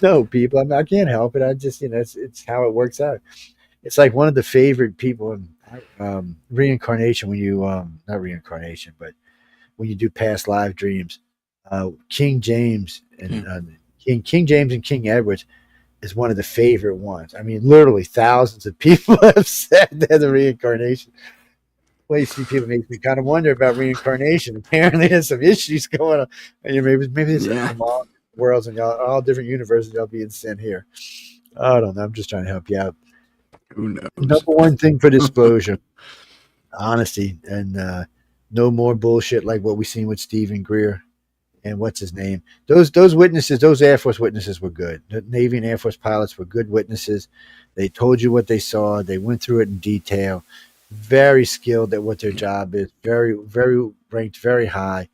Speaker 2: No, people, I can't help it. I just, it's how it works out. It's like one of the favorite people in reincarnation when you not reincarnation, but when you do past live dreams. King James and King James and King Edwards is one of the favorite ones. I mean, literally thousands of people have said that the reincarnation. Well, you see, people makes me kind of wonder about reincarnation. Apparently, there's some issues going on. And maybe it's from all worlds and all different universes y'all being sent here. I don't know. I'm just trying to help you out.
Speaker 1: Who knows?
Speaker 2: Number one thing for disclosure, honesty, and no more bullshit like what we seen with Stephen Greer and what's his name. Those witnesses, those Air Force witnesses were good. The Navy and Air Force pilots were good witnesses. They told you what they saw. They went through it in detail. Very skilled at what their job is. Very, very ranked, very high.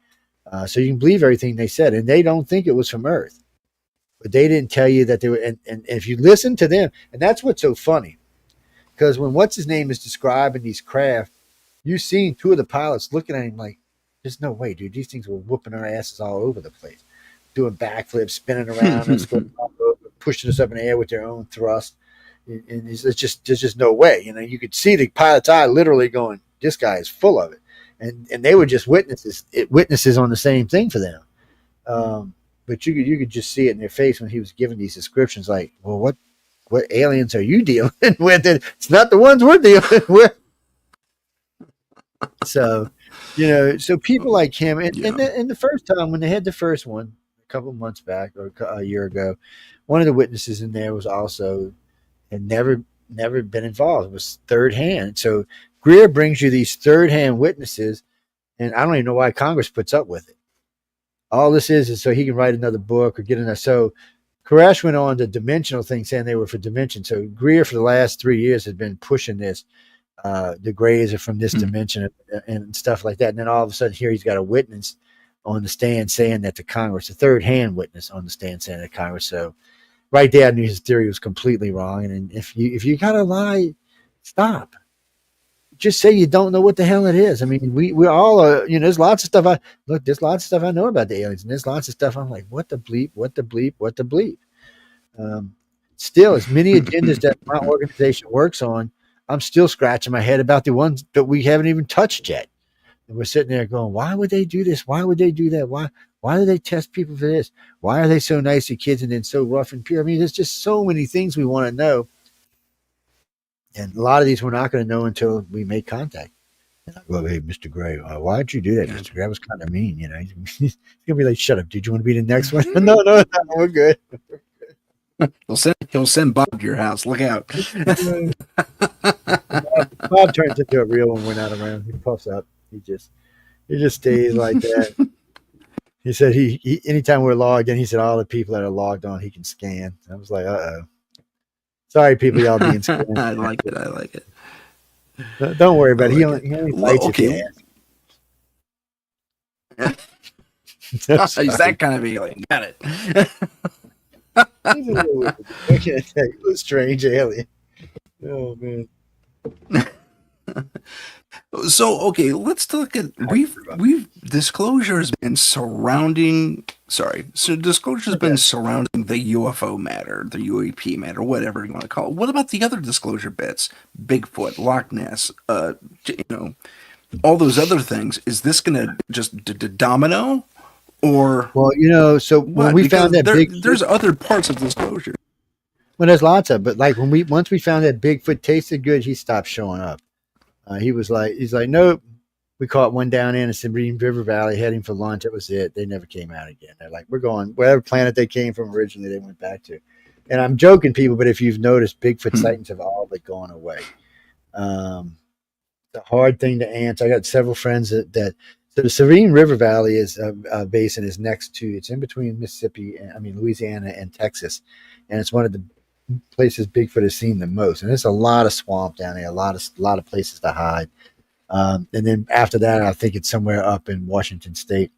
Speaker 2: So you can believe everything they said, and they don't think it was from Earth, but they didn't tell you that they were. And if you listen to them, and that's what's so funny, because when what's his name is describing these craft, you've seen 2 of the pilots looking at him like, "There's no way, dude. These things were whooping our asses all over the place, doing backflips, spinning around, us going up, pushing us up in the air with their own thrust." And there's just no way. You could see the pilot's eye literally going, "This guy is full of it," and they were just witnesses on the same thing for them. But you could just see it in their face when he was giving these descriptions, like, "Well, what aliens are you dealing with? It's not the ones we're dealing with." So, so people like him, and the first time when they had the first one a couple of months back or a year ago, one of the witnesses in there was also had never been involved. It was third hand. So Greer brings you these third hand witnesses, and I don't even know why Congress puts up with it. All this is so he can write another book or get another. So Koresh went on the dimensional thing, saying they were for dimension. So Greer for the last 3 years has been pushing this. The grays are from this dimension and stuff like that. And then all of a sudden here he's got a witness on the stand saying that to Congress, a third hand witness on the stand saying to Congress. So right there, I knew his theory was completely wrong. And if you gotta lie, stop. Just say you don't know what the hell it is. I mean, we're all there's lots of stuff. There's lots of stuff I know about the aliens, and there's lots of stuff I'm like, what the bleep, what the bleep, what the bleep. Still, as many agendas that my organization works on, I'm still scratching my head about the ones that we haven't even touched yet. And we're sitting there going, why would they do this? Why would they do that? Why do they test people for this? Why are they so nice to kids and then so rough and pure? I mean, there's just so many things we want to know. And a lot of these we're not going to know until we make contact. And I go, hey, Mr. Gray, why'd you do that,
Speaker 1: Yeah.
Speaker 2: Mr. Gray? That was kind of mean, you know. He's gonna be like, shut up, dude. You want to be the next one? No, no, no, we're good.
Speaker 1: He'll send Bob to your house. Look out.
Speaker 2: Bob turns into a real one when we're not around. He puffs up. He just stays like that. He said he anytime we're logged in, he said all the people that are logged on he can scan. I was like, sorry, people, y'all being scanned.
Speaker 1: I like it. I like it.
Speaker 2: Don't worry about it.
Speaker 1: Like
Speaker 2: He only bites if you
Speaker 1: okay.
Speaker 2: ask.
Speaker 1: He's that kind of alien. Got it.
Speaker 2: He's a little weird. I can't tell you. A strange alien. Oh man.
Speaker 1: So okay, let's look at we've disclosure has been surrounding. Sorry, so disclosure has been surrounding the UFO matter, the UAP matter, whatever you want to call it. What about the other disclosure bits? Bigfoot, Loch Ness, all those other things. Is this going to just domino, or
Speaker 2: Well, so
Speaker 1: what?
Speaker 2: when we
Speaker 1: Because
Speaker 2: found that
Speaker 1: there's other parts of disclosure.
Speaker 2: well, there's lots of, but like once we found that Bigfoot tasted good, he stopped showing up. He's like, nope. We caught one down in Sabine River Valley heading for lunch. That was it. They never came out again. They're like, we're going whatever planet they came from originally. They went back to. And I'm joking, people, but if you've noticed, Bigfoot sightings have all but gone away. The hard thing to answer. I got several friends that so the Sabine River Valley is basin is next to. It's in between Louisiana and Texas, and it's one of the places Bigfoot has seen the most. And there's a lot of swamp down there, a lot of places to hide. And then after that, I think it's somewhere up in Washington State.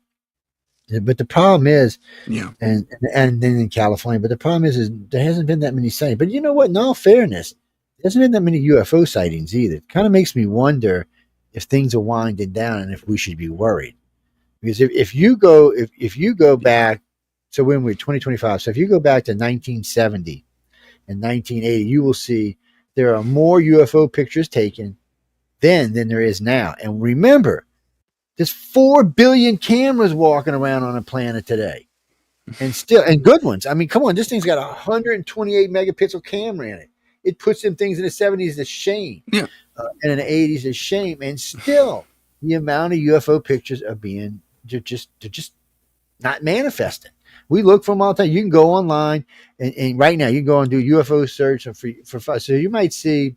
Speaker 2: But the problem is, and then in California. But the problem is there hasn't been that many sightings. But you know what? In all fairness, there hasn't been that many UFO sightings either. It kind of makes me wonder if things are winding down and if we should be worried. Because if you go back, so when we're 2025, so if you go back to 1970 and 1980, you will see there are more UFO pictures taken then than there is now. And remember, there's 4 billion cameras walking around on the planet today, and good ones. I mean, come on, this thing's got a 128 megapixel camera in it. It puts them things in the 70s to shame, and in the 80s to shame, and still the amount of UFO pictures are being they're just not manifesting. We look for them all the time. You can go online and right now you can go and do UFO search for so you might see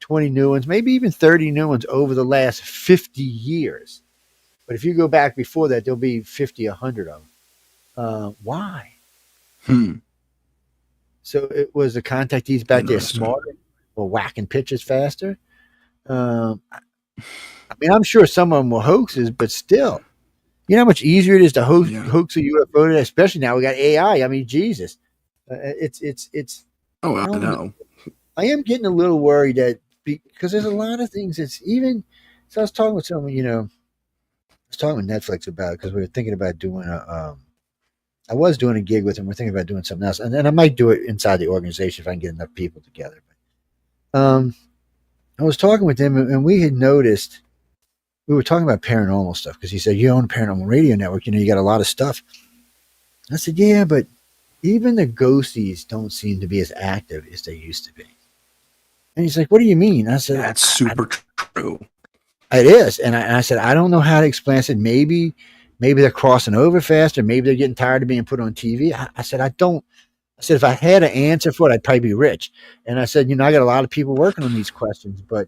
Speaker 2: 20 new ones, maybe even 30 new ones over the last 50 years. But if you go back before that, there'll be 50, 100 of them. Why? So it was the contactees back there smarter or whacking pitches faster. I mean, I'm sure some of them were hoaxes, but still, you know how much easier it is to hoax a UFO today, especially now we got AI. I mean, Jesus, it's.
Speaker 1: Oh, I know.
Speaker 2: I am getting a little worried that because there's a lot of things that's even. So I was talking with someone, I was talking with Netflix about it because we were thinking about doing I was doing a gig with them. We're thinking about doing something else, and then I might do it inside the organization if I can get enough people together. But, I was talking with them, and we had noticed we were talking about paranormal stuff because he said, "You own a paranormal radio network. You got a lot of stuff." I said, "Yeah, but even the ghosties don't seem to be as active as they used to be." And he's like, "What do you mean?" I said,
Speaker 1: "That's super true.
Speaker 2: It is." And I said, "I don't know how to explain." I said, maybe they're crossing over faster. Maybe they're getting tired of being put on TV. I said, I said, if I had an answer for it, I'd probably be rich. And I said, I got a lot of people working on these questions, but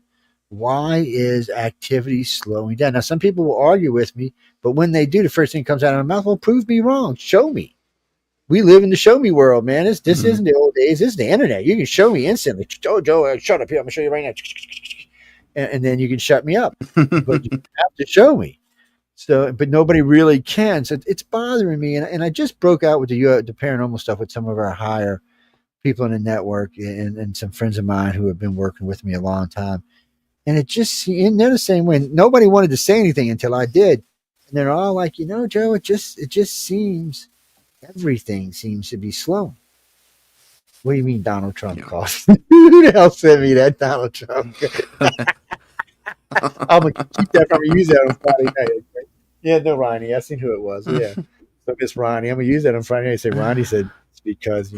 Speaker 2: why is activity slowing down? Now, some people will argue with me, but when they do, the first thing that comes out of my mouth, well, prove me wrong. Show me. We live in the show me world, man. This isn't the old days. This is the internet. You can show me instantly. Oh, Joe, shut up here. I'm going to show you right now. And then you can shut me up. But you have to show me. So, but nobody really can. So it's bothering me. And I just broke out with the paranormal stuff with some of our higher people in the network and some friends of mine who have been working with me a long time. And it just, and they're the same way. Nobody wanted to say anything until I did. And they're all like, Joe, it just seems, everything seems to be slow. What do you mean Donald Trump cost? Who the hell sent me that Donald Trump? I'm going to keep that from use that on Friday night. Okay? Yeah, no, Ronnie. I seen who it was. Yeah. So Miss Ronnie. I'm going to use that on Friday night. Say, Ronnie said, it's because,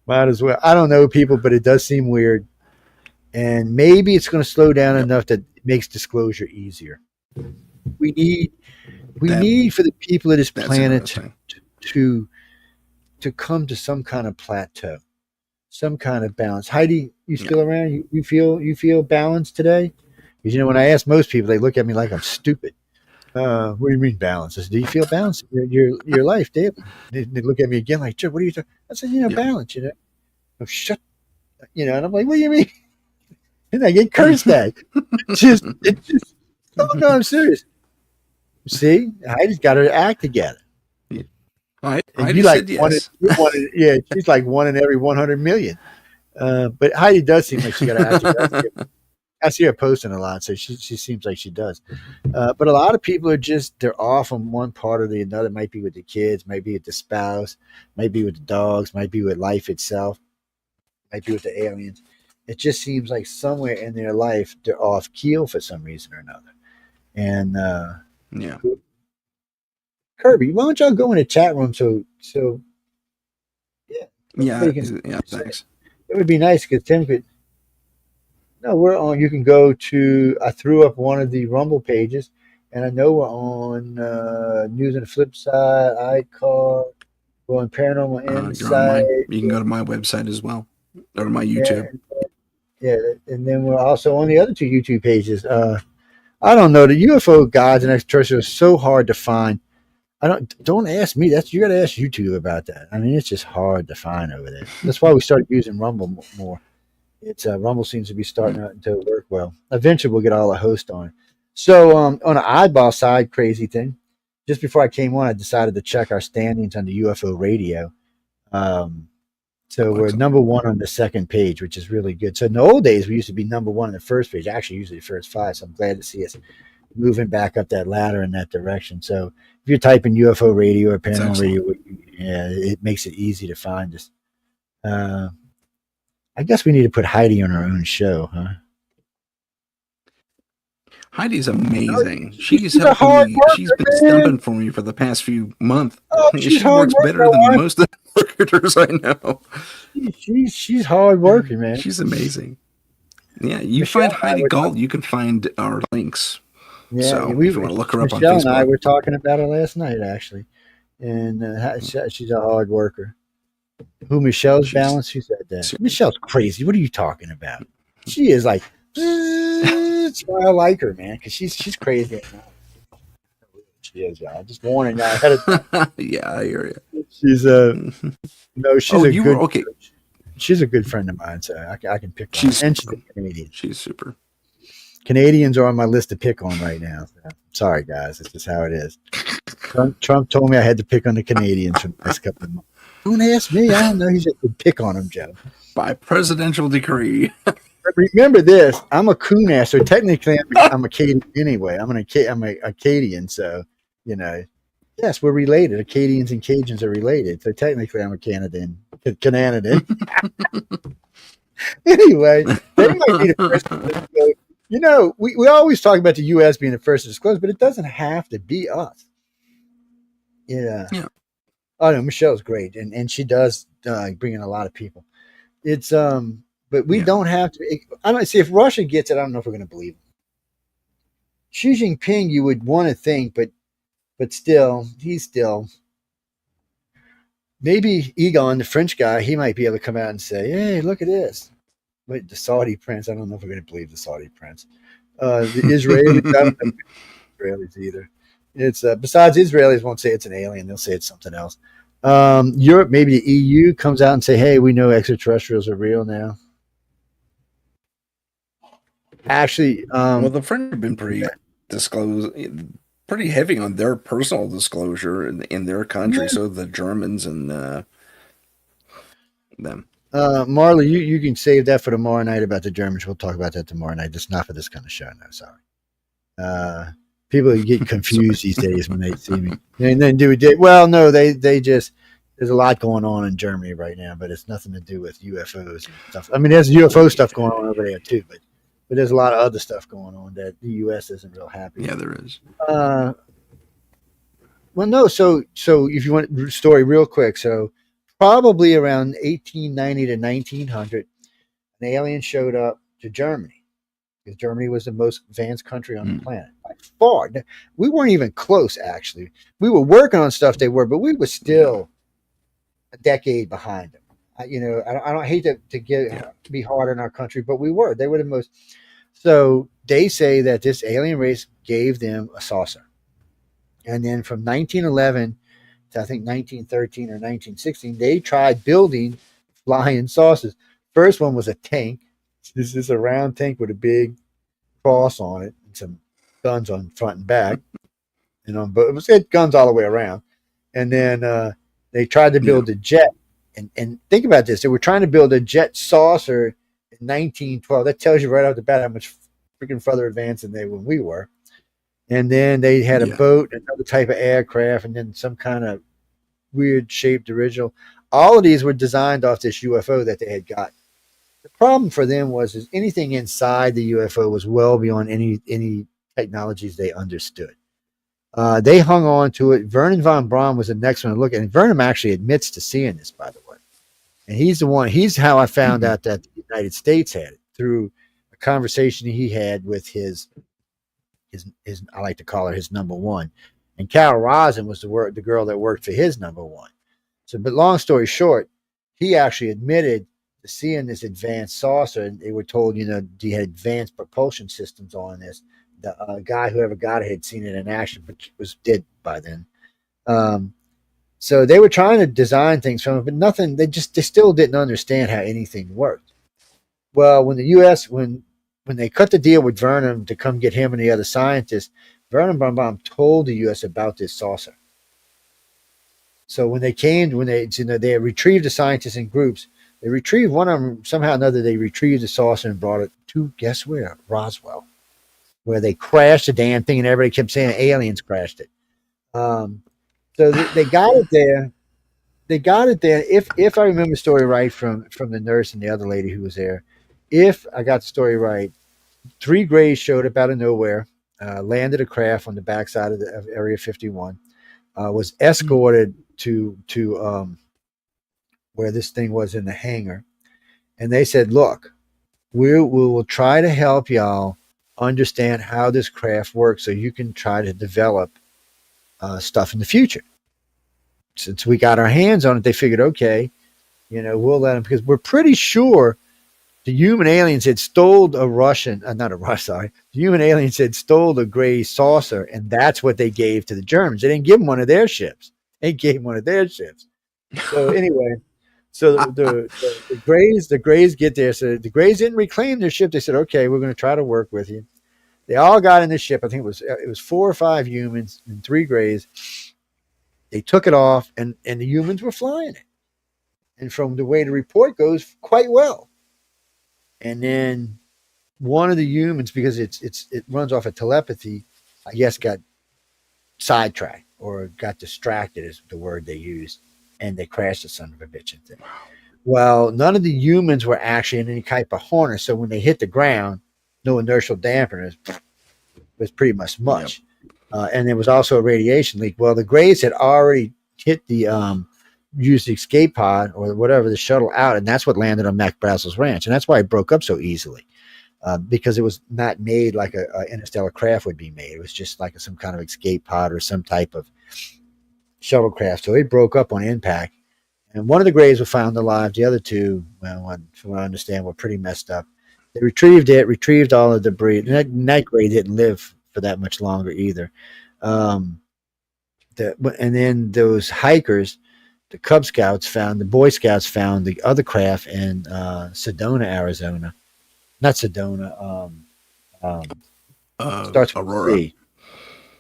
Speaker 2: might as well. I don't know people, but it does seem weird. And maybe it's going to slow down enough that makes disclosure easier. We need for the people of this planet to come to some kind of plateau, some kind of balance. Heidi, you still around? You feel balanced today? Because when I ask most people, they look at me like I'm stupid. What do you mean balance? I said, do you feel balanced in your life daily? They look at me again like, Joe, what are you talking? I said, balance. Oh, shut. And I'm like, what do you mean? And I get cursed at. It's just. No, I'm serious. See, I just got her act together.
Speaker 1: I
Speaker 2: you like said yes. Yeah, she's like one in every 100 million. But Heidi does seem like she got to act together. I see her posting a lot, so she seems like she does. But a lot of people are they're off on one part or the another. Might be with the kids, might be with the spouse, might be with the dogs, might be with life itself, might be with the aliens. It just seems like somewhere in their life they're off keel for some reason or another. And Kirby, why don't y'all go in the chat room so
Speaker 1: thanks.
Speaker 2: It would be nice because Tim could. No, we're on. You can go to. I threw up one of the Rumble pages, and I know we're on News on the Flip Side, iCar. We're on Paranormal Insight.
Speaker 1: You can go to my website as well, or to my YouTube.
Speaker 2: Yeah, and then we're also on the other two YouTube pages. I don't know. The UFO gods and extraterrestrials are so hard to find. Don't ask me. You got to ask YouTube about that. I mean, it's just hard to find over there. That's why we started using Rumble more. It's Rumble seems to be starting to work well. Eventually, we'll get all the hosts on. So on the eyeball side, crazy thing. Just before I came on, I decided to check our standings on the UFO radio. So we're number one on the second page, which is really good. So in the old days, we used to be number one on the first page. Actually, usually the first 5. So I'm glad to see us moving back up that ladder in that direction. So if you're typing UFO radio or paranormal radio, it makes it easy to find us. I guess we need to put Heidi on our own show, huh?
Speaker 1: Heidi's amazing. She's helping me. She's been stumping for me for the past few months. She works better than most of the marketers I know.
Speaker 2: She's hard working, man.
Speaker 1: She's amazing. Yeah, you find Heidi Galt, you can find our links. Yeah, so if you want to look her up on Facebook.
Speaker 2: Michelle and I were talking about her last night, actually, and she's a hard worker. Who Michelle's balanced? She said that. Michelle's crazy. What are you talking about? She is like, that's why I like her, man, because she's crazy. She is, y'all. Just warning y'all ahead of time.
Speaker 1: Yeah, I hear you.
Speaker 2: She's she's a good friend of mine, so I can pick on her. And she's a Canadian.
Speaker 1: She's super.
Speaker 2: Canadians are on my list to pick on right now. So, sorry, guys. It's just how it is. Trump told me I had to pick on the Canadians for the next couple of months. Don't ask me. I don't know. He just would pick on them, Joe.
Speaker 1: By presidential decree.
Speaker 2: Remember this. I'm a coon-ass, so technically I'm a Acadian anyway. I'm a Acadian, so, yes, we're related. Acadians and Cajuns are related. So technically I'm a Canadian. Anyway, they might be the first to disclose. We always talk about the U.S. being the first to disclose, but it doesn't have to be us. Yeah. Oh no, Michelle's great, and she does bring in a lot of people. It's but we don't have to. I don't see if Russia gets it. I don't know if we're going to believe it. Xi Jinping, you would want to think, but still, he's still. Maybe Egon, the French guy, he might be able to come out and say, "Hey, look at this." But the Saudi prince, I don't know if we're going to believe the Saudi prince. The Israelis, I don't know Israelis either. It's besides Israelis won't say it's an alien; they'll say it's something else. Europe, maybe the EU comes out and say, "Hey, we know extraterrestrials are real now." Actually,
Speaker 1: well, the French have been pretty heavy on their personal disclosure in their country. So the Germans and them.
Speaker 2: Marley, you can save that for tomorrow night about the Germans. We'll talk about that tomorrow night. Just not for this kind of show. No, sorry. People get confused these days when they see me. And then they just there's a lot going on in Germany right now, but it's nothing to do with UFOs and stuff. I mean, there's UFO stuff going on over there too, but there's a lot of other stuff going on that the U.S. isn't real happy with.
Speaker 1: Yeah, there is.
Speaker 2: Well, no. So if you want the story real quick, so probably around 1890 to 1900, an alien showed up to Germany. because Germany was the most advanced country on the
Speaker 1: Mm.
Speaker 2: planet by far. We weren't even close, actually. We were working on stuff they were, but we were still a decade behind them. I don't hate
Speaker 1: Yeah.
Speaker 2: to be hard on our country, but we were. They were the most. So they say that this alien race gave them a saucer, and then from 1911 to I think 1913 or 1916, they tried building flying saucers. First one was a tank. This is a round tank with a big cross on it and some guns on front and back, but it had guns all the way around. And then they tried to
Speaker 1: Yeah.
Speaker 2: build a jet. And think about this: they were trying to build a jet saucer in 1912. That tells you right off the bat how much freaking further advanced than when we were. And then they had a
Speaker 1: Yeah.
Speaker 2: boat, another type of aircraft, and then some kind of weird shaped original. All of these were designed off this UFO that they had got. The problem for them was is anything inside the UFO was well beyond any technologies they understood. They hung on to it. Vernon von Braun was the next one to look at, and Vernon actually admits to seeing this, by the way. And he's the one. He's how I found out that the United States had it through a conversation he had with his I like to call her his number one, and Carol Rosin was the girl that worked for his number one. So, but long story short, he actually admitted to seeing this advanced saucer, and they were told, he had advanced propulsion systems on this. The guy, whoever got it, had seen it in action, but was dead by then. So they were trying to design things from it, but nothing. They still didn't understand how anything worked. Well, when the U.S. when they cut the deal with Vernon to come get him and the other scientists, Vernon von Braun told the U.S. about this saucer. So when they retrieved the scientists in groups, they retrieved one of them somehow or another. They retrieved the saucer and brought it to guess where? Roswell, where they crashed the damn thing, and everybody kept saying aliens crashed it. So they got it there. They got it there. If I remember the story right from the nurse and the other lady who was there, if I got the story right, 3 Greys showed up out of nowhere, landed a craft on the backside of Area 51, was escorted to where this thing was in the hangar, and they said, "Look, we will try to help y'all understand how this craft works, so you can try to develop stuff in the future." Since we got our hands on it, they figured, okay, we'll let them, because we're pretty sure the human aliens had stole a Russian, not a Russian, sorry. The human aliens had stole a gray saucer, and that's what they gave to the Germans. They didn't give them one of their ships. They gave them one of their ships. So anyway, so the Greys get there. So the Greys didn't reclaim their ship. They said, okay, we're going to try to work with you. They all got in the ship. I think it was 4 or 5 humans and 3 Greys. They took it off, and the humans were flying it. And from the way the report goes, quite well. And then one of the humans, because it runs off of telepathy, I guess got sidetracked or got distracted is the word they used, and they crashed the son of a bitch into it. Well, none of the humans were actually in any type of harness, so when they hit the ground, no inertial dampeners, was pretty much much. Yep. And there was also a radiation leak. Well, the Greys had already hit used the escape pod or whatever, the shuttle out, and that's what landed on Mac Brazel's ranch. And that's why it broke up so easily, because it was not made like a interstellar craft would be made. It was just like some kind of escape pod or some type of shuttlecraft. So it broke up on impact. And one of the Greys was found alive. The other 2, well, from what I understand, were pretty messed up. They retrieved all the debris. And that Grey didn't live for that much longer either. And then those hikers, the Boy Scouts found the other craft in Sedona, Arizona. Not Sedona. Starts with
Speaker 1: Aurora.
Speaker 2: C.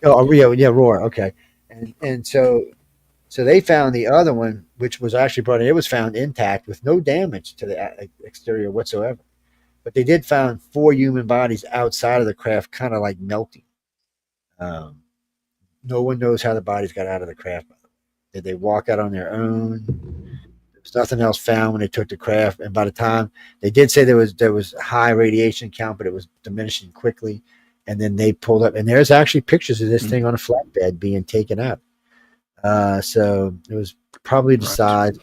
Speaker 2: Oh, yeah, Aurora. Okay, and so they found the other one, which was actually brought in. It was found intact with no damage to the exterior whatsoever. But they did find 4 human bodies outside of the craft, kind of like melting. No one knows how the bodies got out of the craft. Did they walk out on their own? There was nothing else found when they took the craft, and by the time they did say there was high radiation count, but it was diminishing quickly. And then they pulled up, and there's actually pictures of this thing on a flatbed being taken out. So it was probably the size.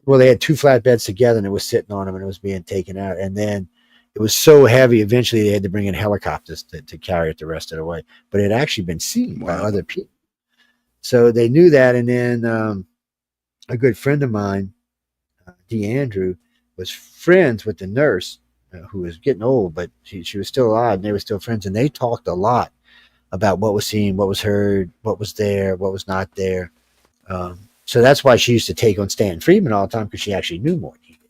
Speaker 2: Well, they had 2 flatbeds together, and it was sitting on them, and it was being taken out. And then It was so heavy, eventually they had to bring in helicopters to carry it the rest of the way. But it had actually been seen by other people. So they knew that. And then a good friend of mine, DeAndrew, was friends with the nurse who was getting old, but she was still alive, and they were still friends. And they talked a lot about what was seen, what was heard, what was there, what was not there. So that's why she used to take on Stan Friedman all the time, because she actually knew more than he did.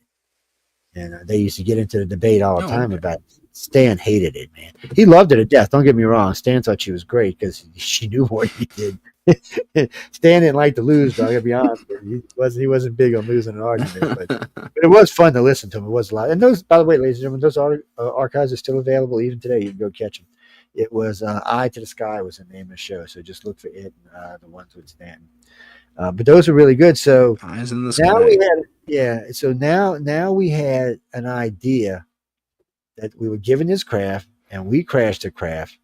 Speaker 2: And they used to get into the debate all the time about it. Stan hated it, man. He loved it to death. Don't get me wrong. Stan thought she was great because she knew more than he did. Stan didn't like to lose, but I gotta be honest, he wasn't big on losing an argument. But it was fun to listen to him. It was a lot. And those, by the way, ladies and gentlemen, those archives are still available even today. You can go catch them. It was Eye to the Sky was the name of the show. So just look for it, and the ones with Stanton. But those are really good. So
Speaker 1: Eyes in the
Speaker 2: now
Speaker 1: Sky.
Speaker 2: So now we had an idea that we were given this craft, and we crashed the craft,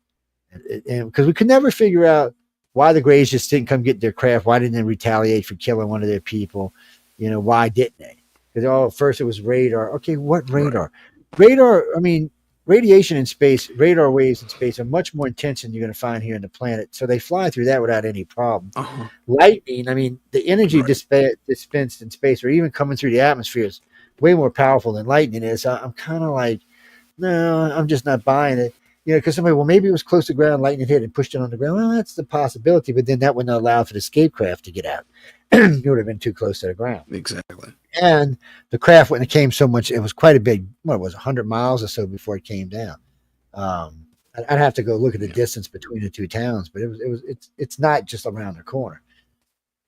Speaker 2: and because we could never figure out why the Greys just didn't come get their craft. Why didn't they retaliate for killing one of their people? Why didn't they? Because first it was radar. Okay, what radar? Right. Radar. I mean, radiation in space, radar waves in space are much more intense than you're going to find here on the planet. So they fly through that without any problem. Uh-huh. Lightning. I mean, the energy dispensed in space, or even coming through the atmosphere, is way more powerful than lightning is. I'm kind of like, no, I'm just not buying it. Because somebody, well, maybe it was close to ground, lightning hit and pushed it on the ground. Well, that's the possibility, but then that wouldn't allow for the escape craft to get out. It would have been too close to the ground.
Speaker 1: Exactly.
Speaker 2: And the craft, when it came so much, it was quite a big, 100 miles or so before it came down. I'd have to go look at the distance between the two towns, but it's not just around the corner.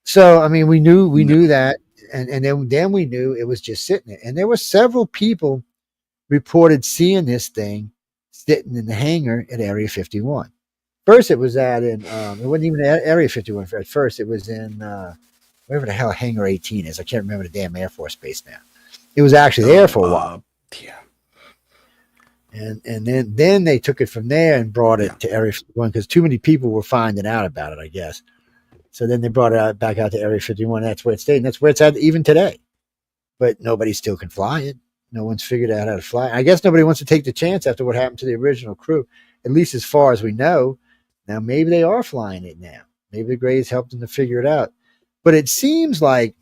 Speaker 2: So, I mean, we knew that, and then we knew it was just sitting there. And there were several people reported seeing this thing sitting in the hangar at Area 51. First, it was it wasn't even at Area 51 at first. It was in wherever the hell Hangar 18 is. I can't remember the damn Air Force Base now. It was actually there for a while.
Speaker 1: Yeah.
Speaker 2: And then they took it from there and brought it to Area 51 because too many people were finding out about it, I guess. So then they brought it back out to Area 51. That's where it stayed, and that's where it's at even today. But nobody still can fly it. No one's figured out how to fly. I guess nobody wants to take the chance after what happened to the original crew, at least as far as we know. Now, maybe they are flying it now. Maybe the Greys helped them to figure it out. But it seems like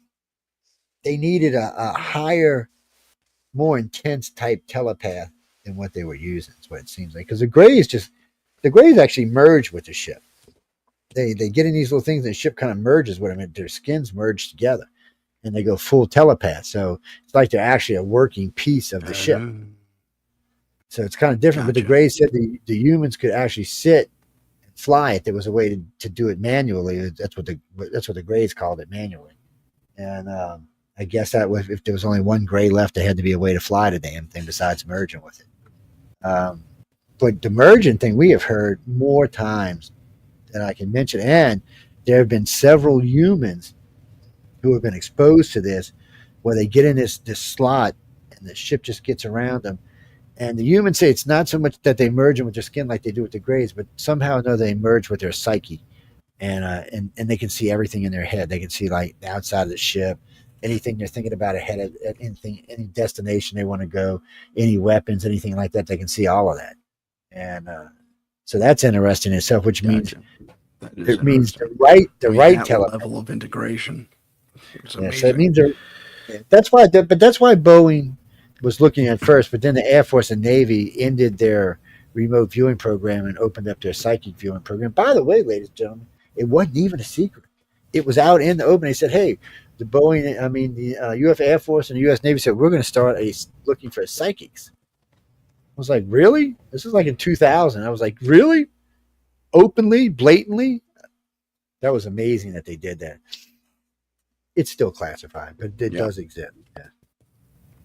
Speaker 2: they needed a higher, more intense type telepath than what they were using. That's what it seems like. Because the Greys actually merge with the ship. They get in these little things, and the ship kind of merges with them, and their skins merge together. And they go full telepath. So it's like they're actually a working piece of the ship. So it's kind of different. Gotcha. But the Greys said the humans could actually sit and fly it. There was a way to do it manually. That's what the Greys called it, manually. And I guess that was, if there was only one Grey left, there had to be a way to fly the damn thing besides merging with it. But the merging thing we have heard more times than I can mention. And there have been several humans who have been exposed to this, where they get in this slot and the ship just gets around them. And the humans say it's not so much that they merge in with their skin like they do with the Greys, but somehow or another they merge with their psyche. And they can see everything in their head. They can see like the outside of the ship, anything they're thinking about ahead of anything, any destination they want to go, any weapons, anything like that. They can see all of that. And so that's interesting in itself, which means it means the right
Speaker 1: level of integration.
Speaker 2: So it means that's why Boeing was looking at first, but then the Air Force and Navy ended their remote viewing program and opened up their psychic viewing program. By the way, ladies and gentlemen, it wasn't even a secret. It was out in the open. They said, hey, the U.S. Air Force and the U.S. Navy said, we're going to start looking for psychics. I was like, really? This is like in 2000. I was like, really? Openly, blatantly? That was amazing that they did that. It's still classified, but it does exist. Yeah.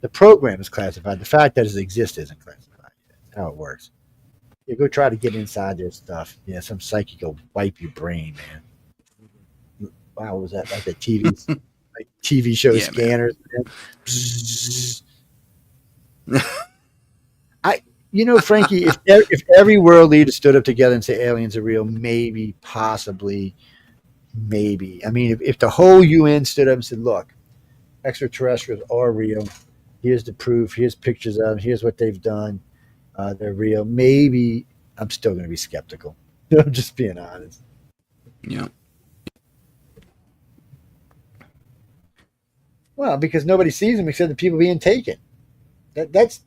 Speaker 2: The program is classified. The fact that it exists isn't classified. That's how it works. You go try to get inside their stuff. Yeah, some psychic will wipe your brain, man. Wow, what was that? Like the TV show scanners. Frankie, if every world leader stood up together and said aliens are real, maybe, possibly. Maybe. I mean, if the whole UN stood up and said, look, extraterrestrials are real. Here's the proof. Here's pictures of them. Here's what they've done. they're real. Maybe I'm still going to be skeptical. I'm just being honest.
Speaker 1: Yeah.
Speaker 2: Well, because nobody sees them except the people being taken. That's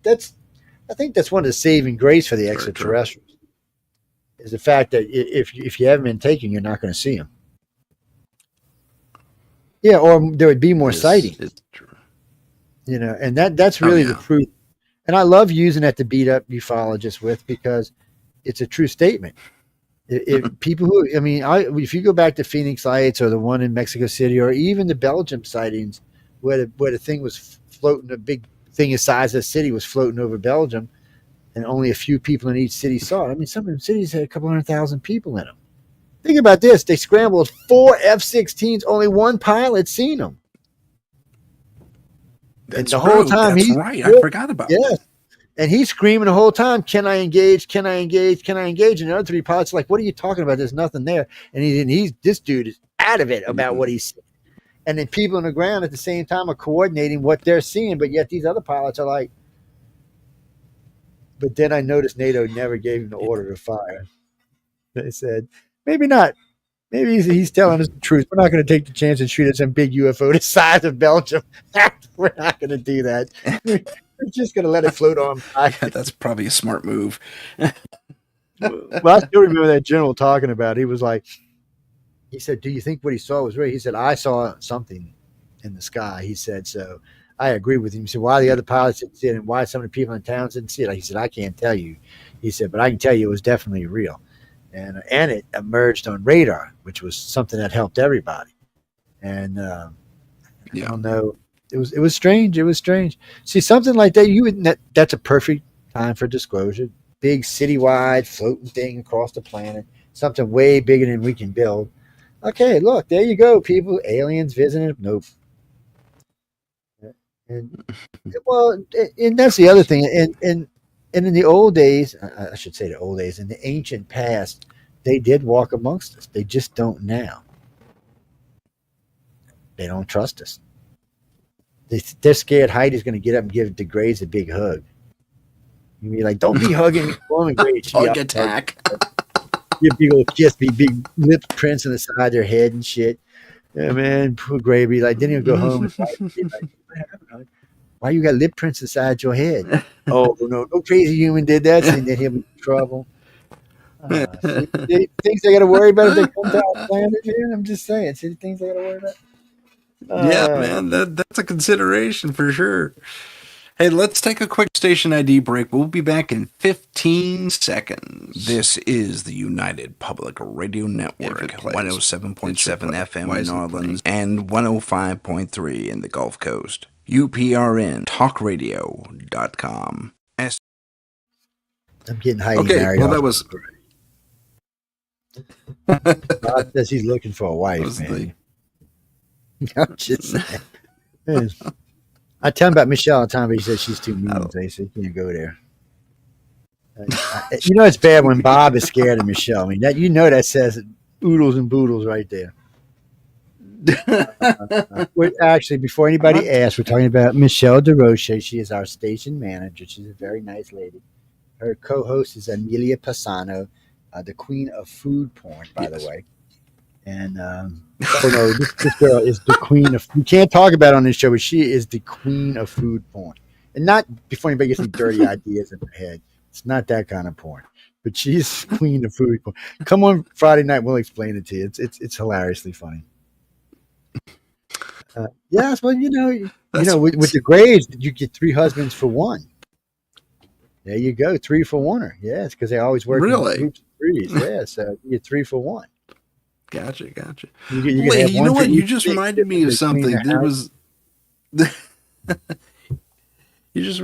Speaker 2: I think that's one of the saving grace for the
Speaker 1: Very
Speaker 2: extraterrestrials is the fact that if you haven't been taken, you're not going to see them. Yeah, or there would be more sightings.
Speaker 1: It's true.
Speaker 2: And that's really the proof. And I love using that to beat up ufologists with because it's a true statement. If people who, I mean, if you go back to Phoenix Lights or the one in Mexico City or even the Belgium sightings where the thing was floating, a big thing the size of the city was floating over Belgium and only a few people in each city saw it. I mean, some of the cities had a couple 100,000 people in them. Think about this. They scrambled 4 F-16s. Only one pilot seen them.
Speaker 1: That's
Speaker 2: and the whole time
Speaker 1: That's right. I forgot about that.
Speaker 2: And he's screaming the whole time, can I engage? Can I engage? Can I engage? And the other 3 pilots are like, what are you talking about? There's nothing there. And he's this dude is out of it about what he's seeing. And then people on the ground at the same time are coordinating what they're seeing, but yet these other pilots are like, but then I noticed NATO never gave him the order to fire. They said, maybe not. Maybe he's telling us the truth. We're not going to take the chance and shoot at some big UFO the size of Belgium. We're not going to do that. We're just going to let it float on by.
Speaker 1: Yeah, that's probably a smart move.
Speaker 2: Well, I still remember that general talking about it. He was like, he said, do you think what he saw was real? He said, I saw something in the sky. He said, so I agree with him. He said, why the other pilots didn't see it and why some of the people in town didn't see it? He said, I can't tell you. He said, but I can tell you it was definitely real. And it emerged on radar, which was something that helped everybody. And I don't know, it was strange. It was strange. See, something like that, that's a perfect time for disclosure. Big citywide floating thing across the planet, something way bigger than we can build. Okay, look, there you go, people. Aliens visiting. Nope. And that's the other thing. And in the old days, I should say the old days, in the ancient past, they did walk amongst us. They just don't now. They don't trust us. They're scared Heidi's going to get up and give the Grays a big hug. You'd be like, don't be hugging me.
Speaker 1: Hug attack.
Speaker 2: Give a big old kiss, big lip prints on the side of their head and shit. Yeah, man, poor Gray be like, didn't even go home. And like, what happened? Why you got lip prints inside your head? Oh, no crazy human did that. And then he'll be in trouble. Things they got to worry about if they come to our planet, man. I'm just saying. See the things they got to worry about?
Speaker 1: Yeah, man, that's a consideration for sure. Hey, let's take a quick station ID break. We'll be back in 15 seconds. This is the United Public Radio Network, 107.7 FM in New Orleans and 105.3 in the Gulf Coast. UPRN talkradio.com.
Speaker 2: I'm getting Heidi married.
Speaker 1: Well, that was...
Speaker 2: Bob says he's looking for a wife, man. I'm just saying. I tell him about Michelle all the time, but he says she's too mean. So he said, you can't go there. It's bad when Bob is scared of Michelle. I mean, that says oodles and boodles right there. Actually, before anybody asks, we're talking about Michelle DeRoche. She is our station manager. She's a very nice lady. Her co-host is Amelia Pisano, the queen of food porn, by the way. And this girl is the queen of. We can't talk about it on this show, but she is the queen of food porn. And not before anybody gets any dirty ideas in her head. It's not that kind of porn, but she's queen of food porn. Come on Friday night, we'll explain it to you. It's hilariously funny. Yes, well, with the Grays, you get 3 husbands for 1. There you go, 3 for 1. Yes, because they always work in groups of 3s. Yeah, so you get 3 for 1
Speaker 1: Gotcha.
Speaker 2: You
Speaker 1: know what? You just reminded me of something. There was. You just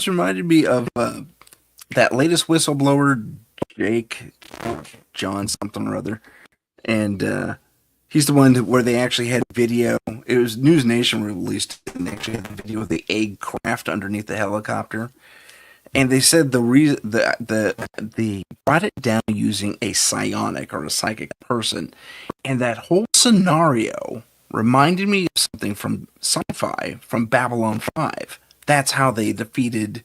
Speaker 1: reminded me of that latest whistleblower, Jake John something or other, and he's the one where they actually had video. It was News Nation released, and they actually had the video of the egg craft underneath the helicopter. And they said the reason they brought it down using a psionic or a psychic person, and that whole scenario reminded me of something from sci-fi, from Babylon 5. That's how they defeated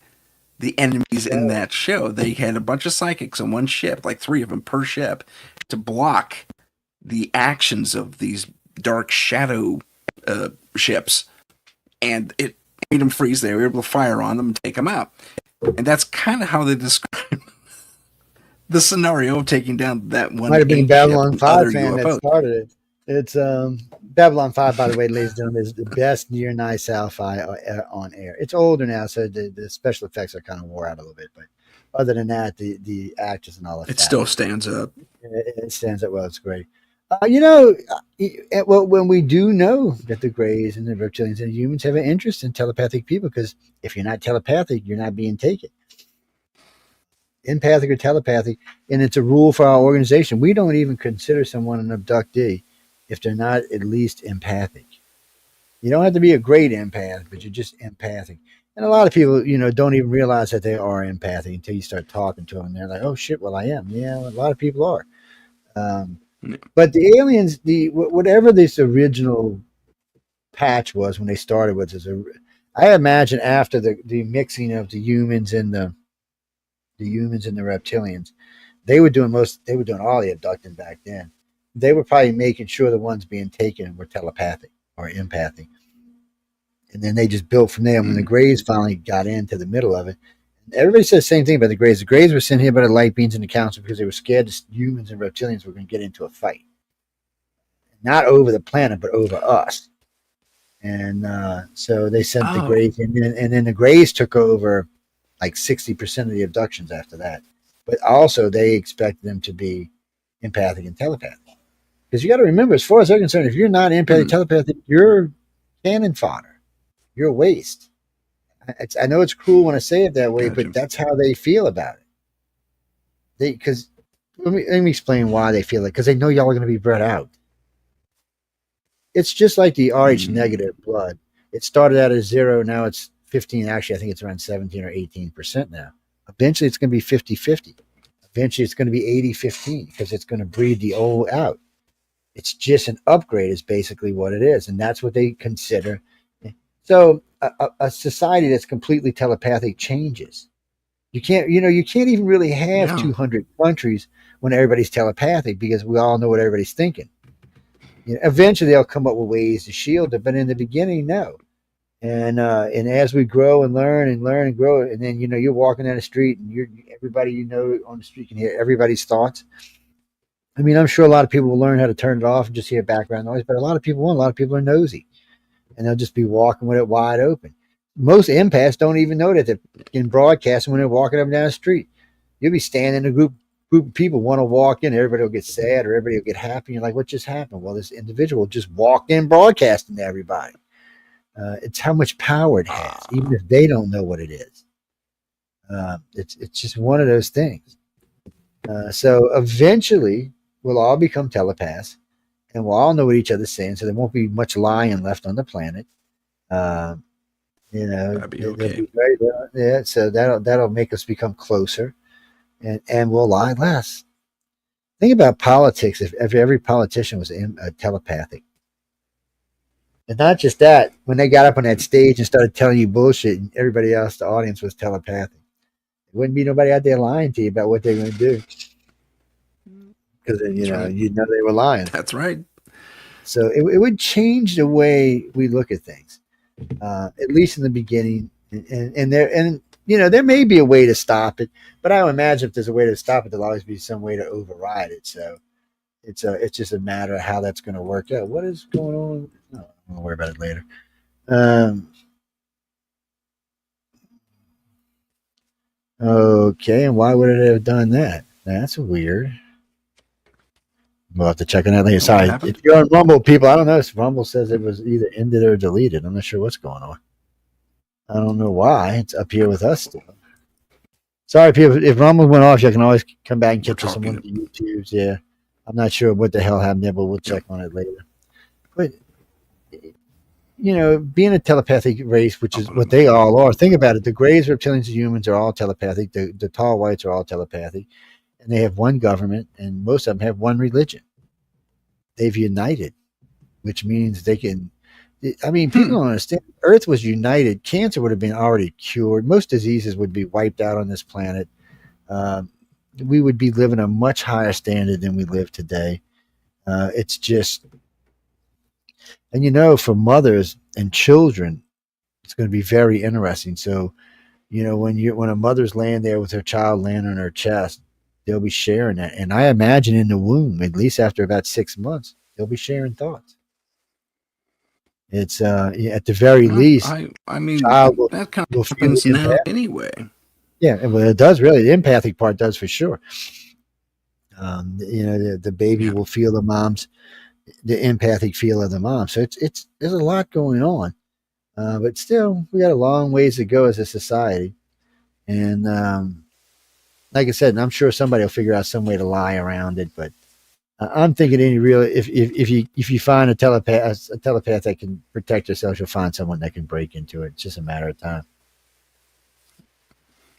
Speaker 1: the enemies in that show. They had a bunch of psychics on one ship, like 3 of them per ship, to block the actions of these dark shadow ships, and it made them freeze. They were able to fire on them and take them out. And that's kind of how they describe the scenario of taking down that one.
Speaker 2: Might have been Babylon 5 fan
Speaker 1: UFOs.
Speaker 2: that started it. It's Babylon 5, by the way, ladies and gentlemen, is the best near-night sci-fi on air. It's older now, so the special effects are kind of wore out a little bit. But other than that, the actors and all that,
Speaker 1: it still stands up.
Speaker 2: It stands up well. It's great. Well, when we do know that the Greys and the reptilians and the humans have an interest in telepathic people, because if you're not telepathic, you're not being taken. Empathic or telepathic, and it's a rule for our organization. We don't even consider someone an abductee if they're not at least empathic. You don't have to be a great empath, but you're just empathic. And a lot of people, don't even realize that they are empathic until you start talking to them. And they're like, "Oh shit, well I am." Yeah, a lot of people are. But the aliens, whatever this original patch was when they started with, I imagine after the mixing of the humans and the reptilians, they were doing all the abducting back then. They were probably making sure the ones being taken were telepathic or empathic. And then they just built from there. When the Greys finally got into the middle of it, everybody says the same thing about the Greys. The Greys were sent here by the light beings in the council because they were scared humans and reptilians were going to get into a fight. Not over the planet, but over us. And so they sent the Greys, and then the Greys took over like 60% of the abductions after that. But also they expected them to be empathic and telepathic. Because you got to remember, as far as they're concerned, if you're not empathic, telepathic, you're cannon fodder. You're a waste. I know it's cruel when I say it that way, but that's how they feel about it. Because let me explain why they feel it. Because they know y'all are going to be bred out. It's just like the Rh negative blood. It started out at 0, now it's 15. Actually, I think it's around 17 or 18% now. Eventually, it's going to be 50-50. Eventually, it's going to be 80-15 because it's going to breed the old out. It's just an upgrade is basically what it is. And that's what they consider. So a society that's completely telepathic changes. You can't even really have 200 countries when everybody's telepathic because we all know what everybody's thinking. Eventually they'll come up with ways to shield it, but in the beginning, no. And as we grow and learn and grow, and then you're walking down the street and everybody on the street can hear everybody's thoughts. I mean, I'm sure a lot of people will learn how to turn it off and just hear background noise, but a lot of people won't. A lot of people are nosy, and they'll just be walking with it wide open. Most empaths don't even know that they're in broadcasting when they're walking up and down the street. You'll be standing in a group of people, want to walk in, everybody will get sad or everybody will get happy. You're like, what just happened? Well, this individual just walked in broadcasting to everybody. It's how much power it has, even if they don't know what it is. It's just one of those things. So eventually we'll all become telepaths and we'll all know what each other's saying. So there won't be much lying left on the planet.
Speaker 1: That'd be okay.
Speaker 2: Yeah. So that'll make us become closer and we'll lie less. Think about politics. If every politician was telepathic. And not just that, when they got up on that stage and started telling you bullshit and everybody else, the audience was telepathic. There wouldn't be nobody out there lying to you about what they're going to do. Because, you know they were lying.
Speaker 1: That's right.
Speaker 2: So it would change the way we look at things, at least in the beginning. And there may be a way to stop it, but I would imagine if there's a way to stop it, there'll always be some way to override it. So it's just a matter of how that's going to work out. What is going on? No, I'll worry about it later. Okay, and why would it have done that? That's weird. We'll have to check on that later. Sorry, if you're on Rumble, people, I don't know if Rumble says it was either ended or deleted. I'm not sure what's going on. I don't know why. It's up here with us still. Sorry, people. If Rumble went off, you can always come back and catch us on one of the YouTubes. Yeah, I'm not sure what the hell happened there, but we'll check on it later. But being a telepathic race, which is what they all are. Think about it. The Greys, reptilians, and humans are all telepathic. The tall whites are all telepathic. And they have one government, and most of them have one religion. They've united, which means they can I mean, people don't understand. Earth was united. Cancer would have been already cured. Most diseases would be wiped out on this planet. Um, we would be living a much higher standard than we live today. It's just, and for mothers and children, it's going to be very interesting. So, when a mother's laying there with her child laying on her chest, they'll be sharing that. And I imagine in the womb, at least after about 6 months, they'll be sharing thoughts. It's at the very least,
Speaker 1: I mean,
Speaker 2: child
Speaker 1: that kind
Speaker 2: will
Speaker 1: of
Speaker 2: feel
Speaker 1: happens
Speaker 2: the
Speaker 1: now
Speaker 2: impact.
Speaker 1: anyway.
Speaker 2: Yeah, well, it does really. The empathic part does for sure. The baby
Speaker 1: Yeah.
Speaker 2: will feel the empathic feel of the mom. So it's there's a lot going on, but still, we got a long ways to go as a society. And like I said, and I'm sure somebody will figure out some way to lie around it. But I'm thinking if you find a telepath that can protect yourself, you'll find someone that can break into it. It's just a matter of time.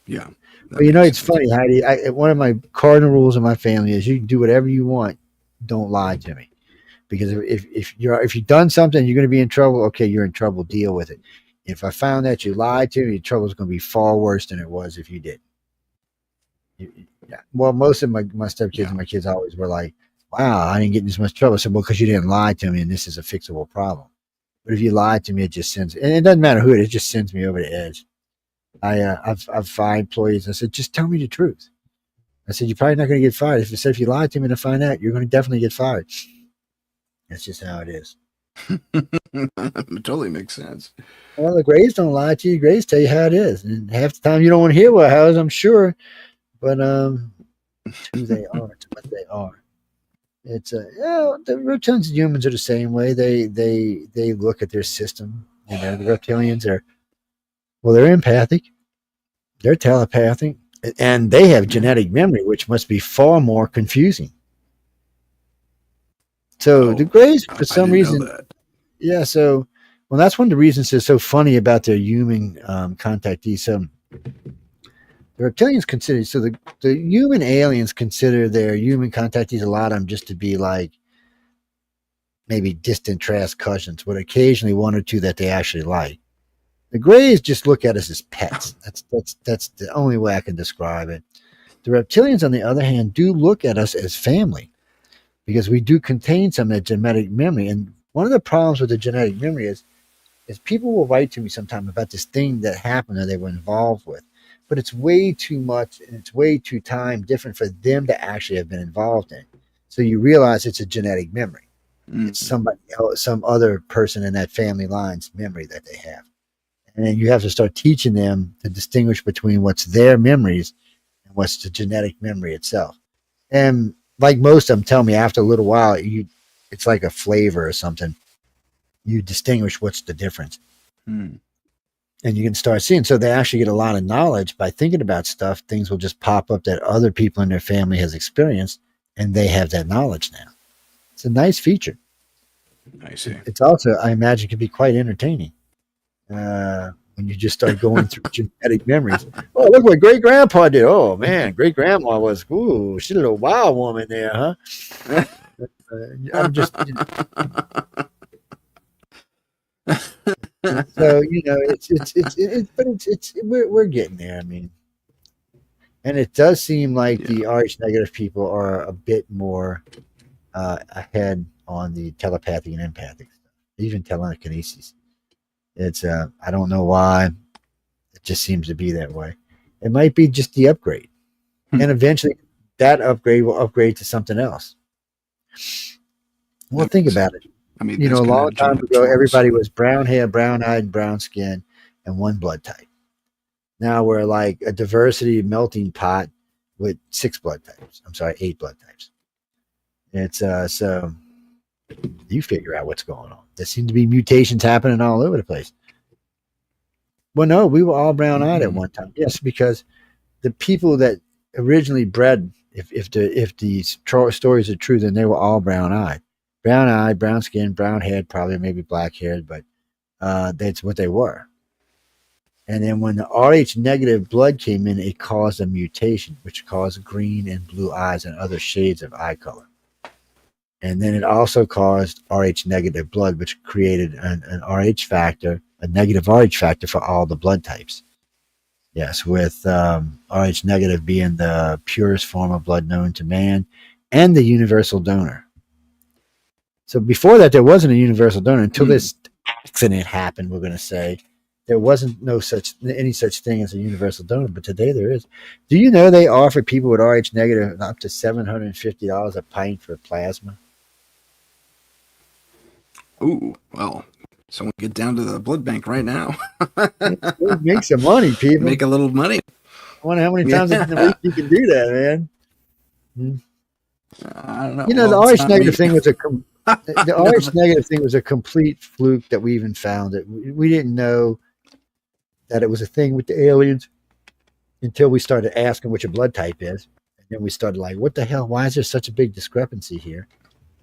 Speaker 1: Yeah.
Speaker 2: But it's funny, Heidi. One of my cardinal rules in my family is you can do whatever you want. Don't lie to me, because if you've done something, you're going to be in trouble. Okay, you're in trouble. Deal with it. If I found that you lied to me, your trouble is going to be far worse than it was if you did. Yeah. Well, most of my stepkids and my kids always were like, "Wow, I didn't get in this much trouble." I said, "Well, because you didn't lie to me, and this is a fixable problem. But if you lied to me, it just sends, and it doesn't matter who it is, it just sends me over the edge." I've fired employees. I said, just tell me the truth. I said, you're probably not going to get fired. If you lie to me to find out, you're going to definitely get fired. That's just how it is.
Speaker 1: It totally makes sense.
Speaker 2: Well, the Grays don't lie to you. The Grays tell you how it is. And half the time you don't want to hear how it is, I'm sure. But it's who they are. It's what they are. It's the reptilians and humans are the same way. They look at their system. The reptilians they're empathic. They're telepathic. And they have genetic memory, which must be far more confusing. So the Greys, for
Speaker 1: I
Speaker 2: some
Speaker 1: didn't know
Speaker 2: reason,
Speaker 1: that.
Speaker 2: yeah. So, that's one of the reasons it's so funny about their human contactees. So the reptilians consider, so the human aliens consider their human contactees, a lot of them, just to be like maybe distant trash cousins, with occasionally one or two that they actually like. The Greys just look at us as pets. That's the only way I can describe it. The reptilians, on the other hand, do look at us as family, because we do contain some of that genetic memory. And one of the problems with the genetic memory is people will write to me sometime about this thing that happened or they were involved with, but it's way too much and it's way too time different for them to actually have been involved in. So you realize it's a genetic memory. It's somebody else, some other person in that family line's memory that they have. And then you have to start teaching them to distinguish between what's their memories and what's the genetic memory itself. And like most of them tell me, after a little while, it's like a flavor or something. You distinguish what's the difference. And you can start seeing. So they actually get a lot of knowledge by thinking about stuff. Things will just pop up that other people in their family has experienced, and they have that knowledge now. It's a nice feature.
Speaker 1: I see.
Speaker 2: It's also, I imagine, can be quite entertaining. When you just start going through genetic memories. Oh, look what great grandpa did. Oh man, great grandma was, she's a little wild woman there, huh? I'm just, so it's we're getting there. I mean, and it does seem like the arch negative people are a bit more ahead on the telepathy and empathic stuff, even telekinesis. It's I don't know why. It just seems to be that way. It might be just the upgrade. And eventually that upgrade will upgrade to something else. Well, think about it.
Speaker 1: I mean,
Speaker 2: A long time ago, everybody was brown hair, brown eyed, and brown skin, and one blood type. Now we're like a diversity melting pot with 8 blood types. It's so you figure out what's going on. There seem to be mutations happening all over the place. Well, no, we were all brown eyed at one time. Yes, because the people that originally bred, if the stories are true, then they were all brown eyed, brown skin, brown haired, probably maybe black haired, but that's what they were. And then when the Rh negative blood came in, it caused a mutation, which caused green and blue eyes and other shades of eye color. And then it also caused Rh negative blood, which created an Rh factor, a negative Rh factor for all the blood types. Yes, with Rh negative being the purest form of blood known to man and the universal donor. So before that, there wasn't a universal donor until this accident happened. We're going to say there wasn't any such thing as a universal donor, but today there is. Do you know they offer people with Rh negative up to $750 a pint for plasma?
Speaker 1: Ooh, well, someone get down to the blood bank right now.
Speaker 2: Make some money, people.
Speaker 1: Make a little money.
Speaker 2: I wonder how many times in the week you can do that, man.
Speaker 1: I don't know.
Speaker 2: You know,
Speaker 1: well,
Speaker 2: the Rh negative thing was the Rh negative thing was a complete fluke that we even found it. We didn't know that it was a thing with the aliens until we started asking what your blood type is. And then we started like, what the hell? Why is there such a big discrepancy here?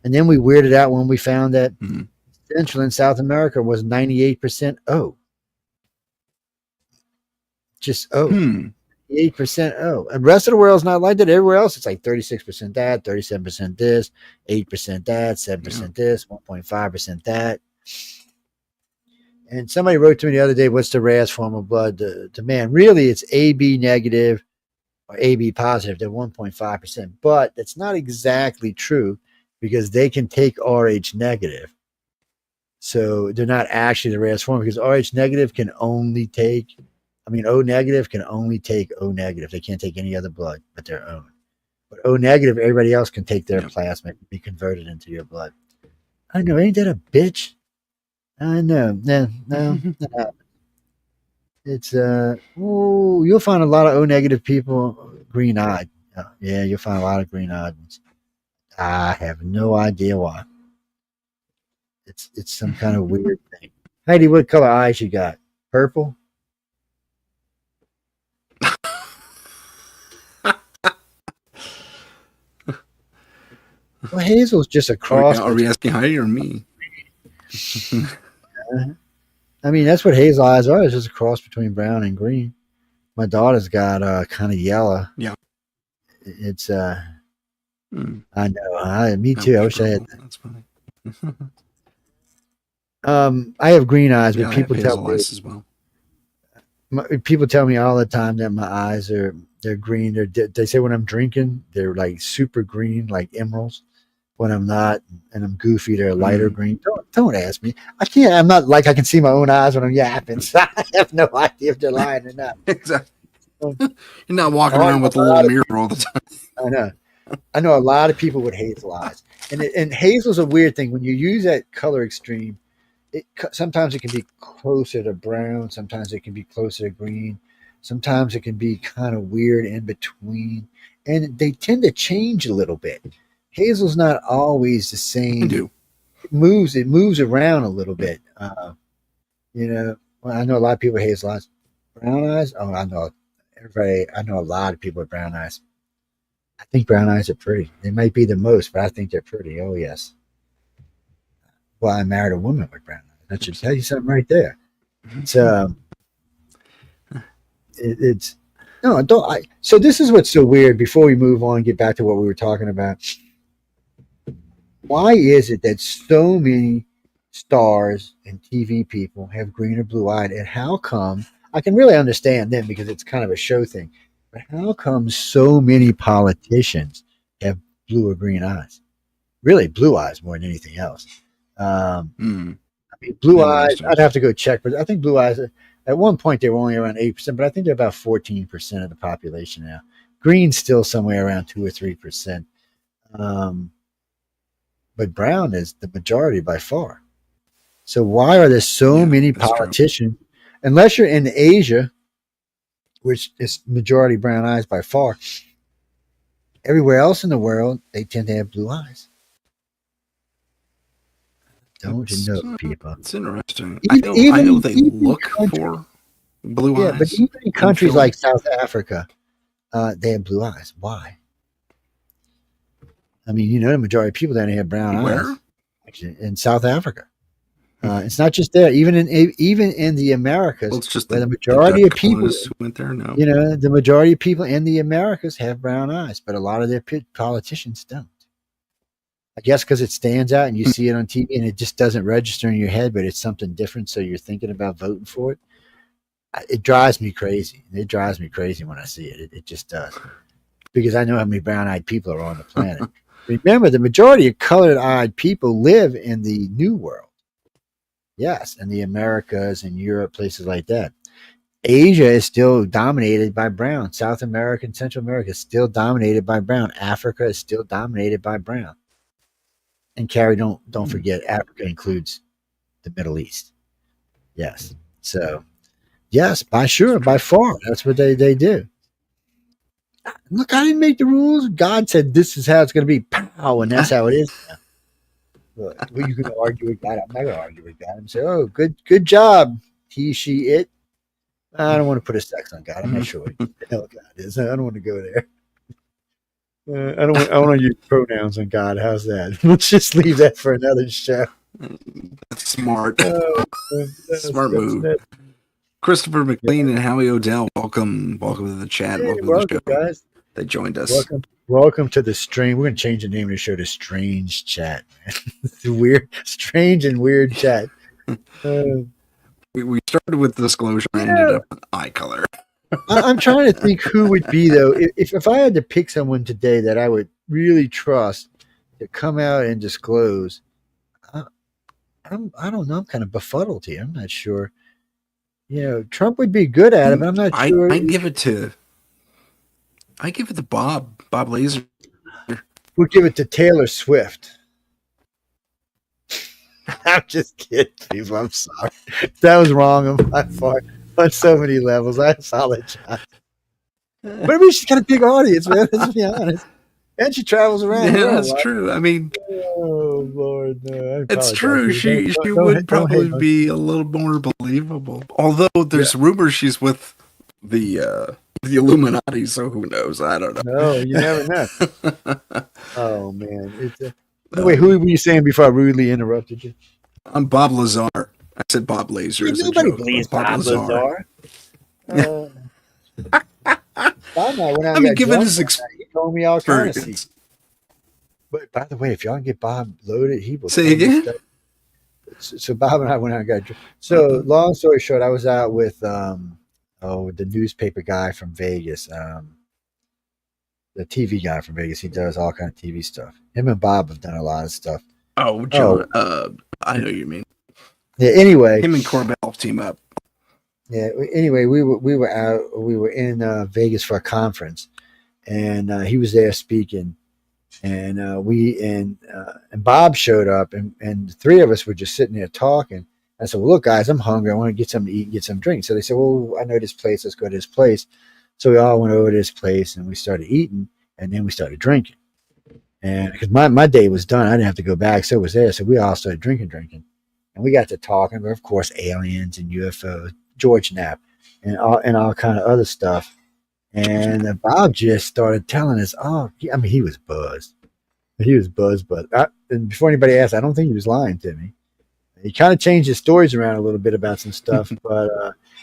Speaker 2: And then we weirded out when we found that Central and South America was 98% O. Just O. 8% O. And the rest of the world's not like that. Everywhere else, it's like 36% that, 37% this, 8% that, 7% this, 1.5% that. And somebody wrote to me the other day, what's the rarest form of blood to man? Really, it's AB negative or AB positive. They're 1.5%. But that's not exactly true because they can take Rh negative. So they're not actually the rarest form because Rh negative can only take, O negative can only take O negative. They can't take any other blood but their own. But O negative, everybody else can take their plasma and be converted into your blood. I know, ain't that a bitch? I know. No. It's you'll find a lot of O negative people green eyed. Yeah, you'll find a lot of green eyed ones. I have no idea why. It's some kind of weird thing. Heidi, what color eyes you got? Purple? Well, Hazel's just a cross.
Speaker 1: Are we asking Heidi or me?
Speaker 2: That's what hazel eyes are. It's just a cross between brown and green. My daughter's got kind of yellow.
Speaker 1: Yeah.
Speaker 2: It's I know. Me too. I wish I had.
Speaker 1: That's funny.
Speaker 2: I have green eyes, but people tell me
Speaker 1: as well.
Speaker 2: People tell me all the time that my eyes they're green. They say when I'm drinking, they're like super green, like emeralds. When I'm not and I'm goofy, they're lighter green. Don't ask me. I can't. I'm not like I can see my own eyes when I'm yapping. So I have no idea if they're lying or not.
Speaker 1: Exactly. You're not walking around with a little mirror all the time.
Speaker 2: I know a lot of people with hazel eyes, and hazel's a weird thing. When you use that color extreme, sometimes it can be closer to brown, sometimes it can be closer to green, sometimes it can be kind of weird in between, and they tend to change a little bit. Hazel's not always the same. It moves around a little bit. Well, I know a lot of people with hazel eyes. Brown eyes? Oh, I know everybody. I know a lot of people with brown eyes. I think brown eyes are pretty. They might be the most, but I think they're pretty. Oh, yes. Well, I married a woman with brown eyes. That should tell you something right there. So this is what's so weird. Before we move on, get back to what we were talking about. Why is it that so many stars and TV people have green or blue eyed? And how come? I can really understand them because it's kind of a show thing. But how come so many politicians have blue or green eyes? Really, blue eyes more than anything else. Blue eyes, I'd have to go check, but I think blue eyes, at one point they were only around 8%, but I think they're about 14% of the population now. Green's still somewhere around 2 or 3%. But brown is the majority by far. So why are there so many politicians? Unless you're in Asia, which is majority brown eyes by far, everywhere else in the world, they tend to have blue eyes. Don't you know, people?
Speaker 1: It's interesting. I know they look for blue eyes.
Speaker 2: Yeah, but even in countries like South Africa, they have blue eyes. Why? The majority of people down here have brown eyes.
Speaker 1: Where?
Speaker 2: Actually, in South Africa. It's not just there. Even in the Americas,
Speaker 1: well, it's just
Speaker 2: where the majority of people
Speaker 1: who went there. No,
Speaker 2: the majority of people in the Americas have brown eyes, but a lot of their politicians don't. I guess because it stands out and you see it on TV and it just doesn't register in your head, but it's something different. So you're thinking about voting for it. It drives me crazy. It drives me crazy when I see it. It just does. Because I know how many brown-eyed people are on the planet. Remember, the majority of colored-eyed people live in the New World. Yes, in the Americas and Europe, places like that. Asia is still dominated by brown. South America and Central America is still dominated by brown. Africa is still dominated by brown. And Carrie, don't forget, Africa includes the Middle East. Yes. So, yes, by far, that's what they do. Look, I didn't make the rules. God said this is how it's going to be. Pow, and that's how it is. Well, you can argue with God. I'm not going to argue with God and say, "Oh, good job, he, she, it." I don't want to put a sex on God. I'm not sure what the hell God is. I don't want to go there. I don't want to use pronouns on God. How's that? Let's just leave that for another show.
Speaker 1: That's smart. Smart move. Christopher McLean and Howie Odell, welcome to the chat.
Speaker 2: Hey,
Speaker 1: welcome to the show,
Speaker 2: guys.
Speaker 1: They joined us.
Speaker 2: Welcome to the stream. We're going to change the name of the show to Strange Chat. Weird, strange and weird chat.
Speaker 1: We started with disclosure and ended up with eye color.
Speaker 2: I'm trying to think who would be, though, if I had to pick someone today that I would really trust to come out and disclose. I don't know. I'm kind of befuddled here. I'm not sure. Trump would be good at it, but I'm not sure.
Speaker 1: I give it to Bob Laser.
Speaker 2: We'll give it to Taylor Swift. I'm just kidding, people. I'm sorry. That was wrong on my part on so many levels. I apologize. But I mean, she's got a big audience, man. Let's be honest. And she travels around.
Speaker 1: Yeah, that's true. I mean,
Speaker 2: oh Lord, no!
Speaker 1: It's true. She would probably be a little more believable. Although there's rumors she's with the Illuminati, so who knows? I don't know.
Speaker 2: No, you never know. Oh man! Wait, who were you saying before I rudely interrupted you?
Speaker 1: I'm Bob Lazar. I said Bob Laser.
Speaker 2: Nobody believes Bob Lazar. I mean, given his he told me all kinds of things. But by the way, if y'all can get Bob loaded, he will
Speaker 1: say again.
Speaker 2: So Bob and I went out and got drunk. So long story short, I was out with the newspaper guy from Vegas, the TV guy from Vegas. He does all kind of TV stuff. Him and Bob have done a lot of stuff.
Speaker 1: Oh, John. I know you mean.
Speaker 2: Yeah. Anyway,
Speaker 1: him and Corbell team up.
Speaker 2: Yeah. Anyway, we were out. We were in Vegas for a conference, and he was there speaking, and and Bob showed up, and the three of us were just sitting there talking. I said, "Well, look, guys, I'm hungry. I want to get something to eat and get some drinks." So they said, "Well, I know this place. Let's go to this place." So we all went over to this place, and we started eating, and then we started drinking. And because my day was done, I didn't have to go back, so it was there. So we all started drinking, and we got to talking. But of course, aliens and UFOs. George Knapp and all kind of other stuff. And Bob just started telling us, he was buzzed. And before anybody asked, I don't think he was lying to me. He kind of changed his stories around a little bit about some stuff, but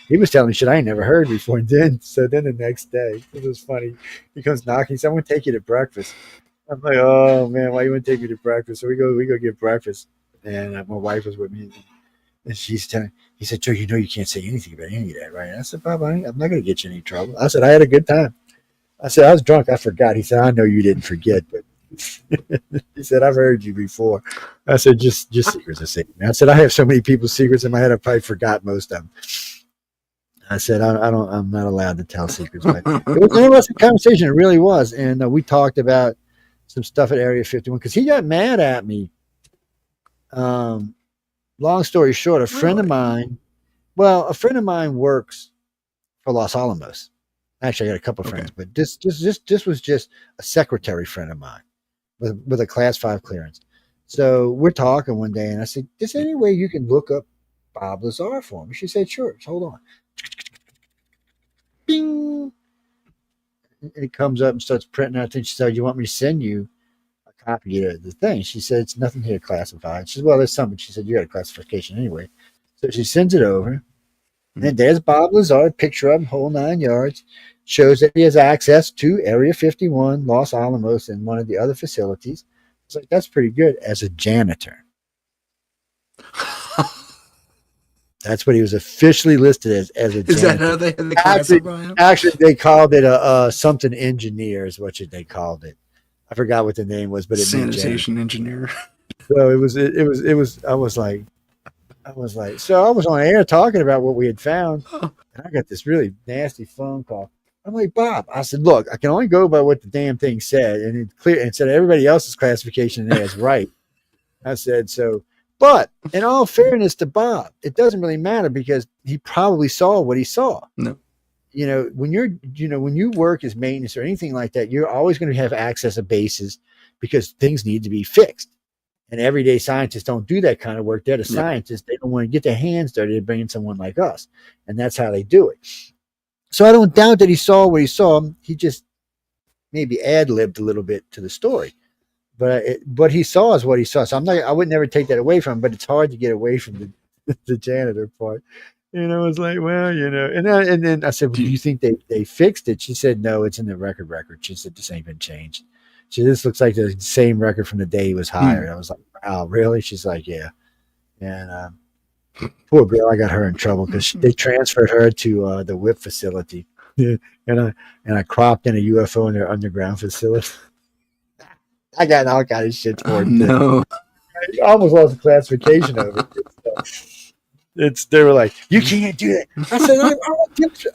Speaker 2: he was telling me shit I ain't never heard before. And then the next day, it was funny. He comes knocking. He said, "I'm going to take you to breakfast." I'm like, "Oh man, why you want to take me to breakfast?" So we go get breakfast. And my wife was with me. And he said, "Joe, you know you can't say anything about any of that, right?" And I said, "Bob, I'm not going to get you in any trouble." I said, "I had a good time." I said, "I was drunk. I forgot." He said, "I know you didn't forget, but," he said, "I've heard you before." I said, just secrets are secrets. I said, "I have so many people's secrets in my head, I probably forgot most of them." I said, I'm not allowed to tell secrets. But it was an interesting conversation. It really was. And we talked about some stuff at Area 51 because he got mad at me. Long story short, a friend of mine works for Los Alamos. Actually, I got a couple of friends, but this was just a secretary friend of mine with a Class 5 clearance. So we're talking one day, and I said, "Is there any way you can look up Bob Lazar for me?" She said, "Sure. Just hold on." Bing. And it comes up and starts printing out things. She said, "You want me to send you a copy of the thing?" She said, "It's nothing here classified." She said, "Well, there's something." She said, "You got a classification anyway." So she sends it over. And there's Bob Lazar, picture of him, whole 9 yards, shows that he has access to Area 51, Los Alamos, and one of the other facilities. was like, that's pretty good as a janitor. That's what he was officially listed as a janitor.
Speaker 1: Is that how they had to classify him?
Speaker 2: Actually, they called it a something engineer is what they called it. I forgot what the name was, but it
Speaker 1: sanitation engineer.
Speaker 2: So it was. I was like, so I was on air talking about what we had found, and I got this really nasty phone call. I'm like, Bob, I said, look, I can only go by what the damn thing said, and it clear and said everybody else's classification in there is right. I said so. But in all fairness to Bob, it doesn't really matter because he probably saw what he saw.
Speaker 1: No.
Speaker 2: When you work as maintenance or anything like that, you're always going to have access to bases because things need to be fixed. And everyday scientists don't do that kind of work. They're the scientists. They don't want to get their hands dirty to bring in someone like us. And that's how they do it. So I don't doubt that he saw what he saw. He just maybe ad-libbed a little bit to the story. But what he saw is what he saw. So I would never take that away from him, but it's hard to get away from the janitor part. It's like, well, and then I said, well, do you think they fixed it? She said, no, it's in the record. She said, this ain't been changed. She said, this looks like the same record from the day he was hired. I was like, wow, really? She's like, yeah. And poor girl, I got her in trouble because they transferred her to the WIP facility. and I cropped in a UFO in their underground facility. I got all kind of shit for it.
Speaker 1: No.
Speaker 2: I almost lost the classification of it. They were like, you can't do that. I said, I want picture.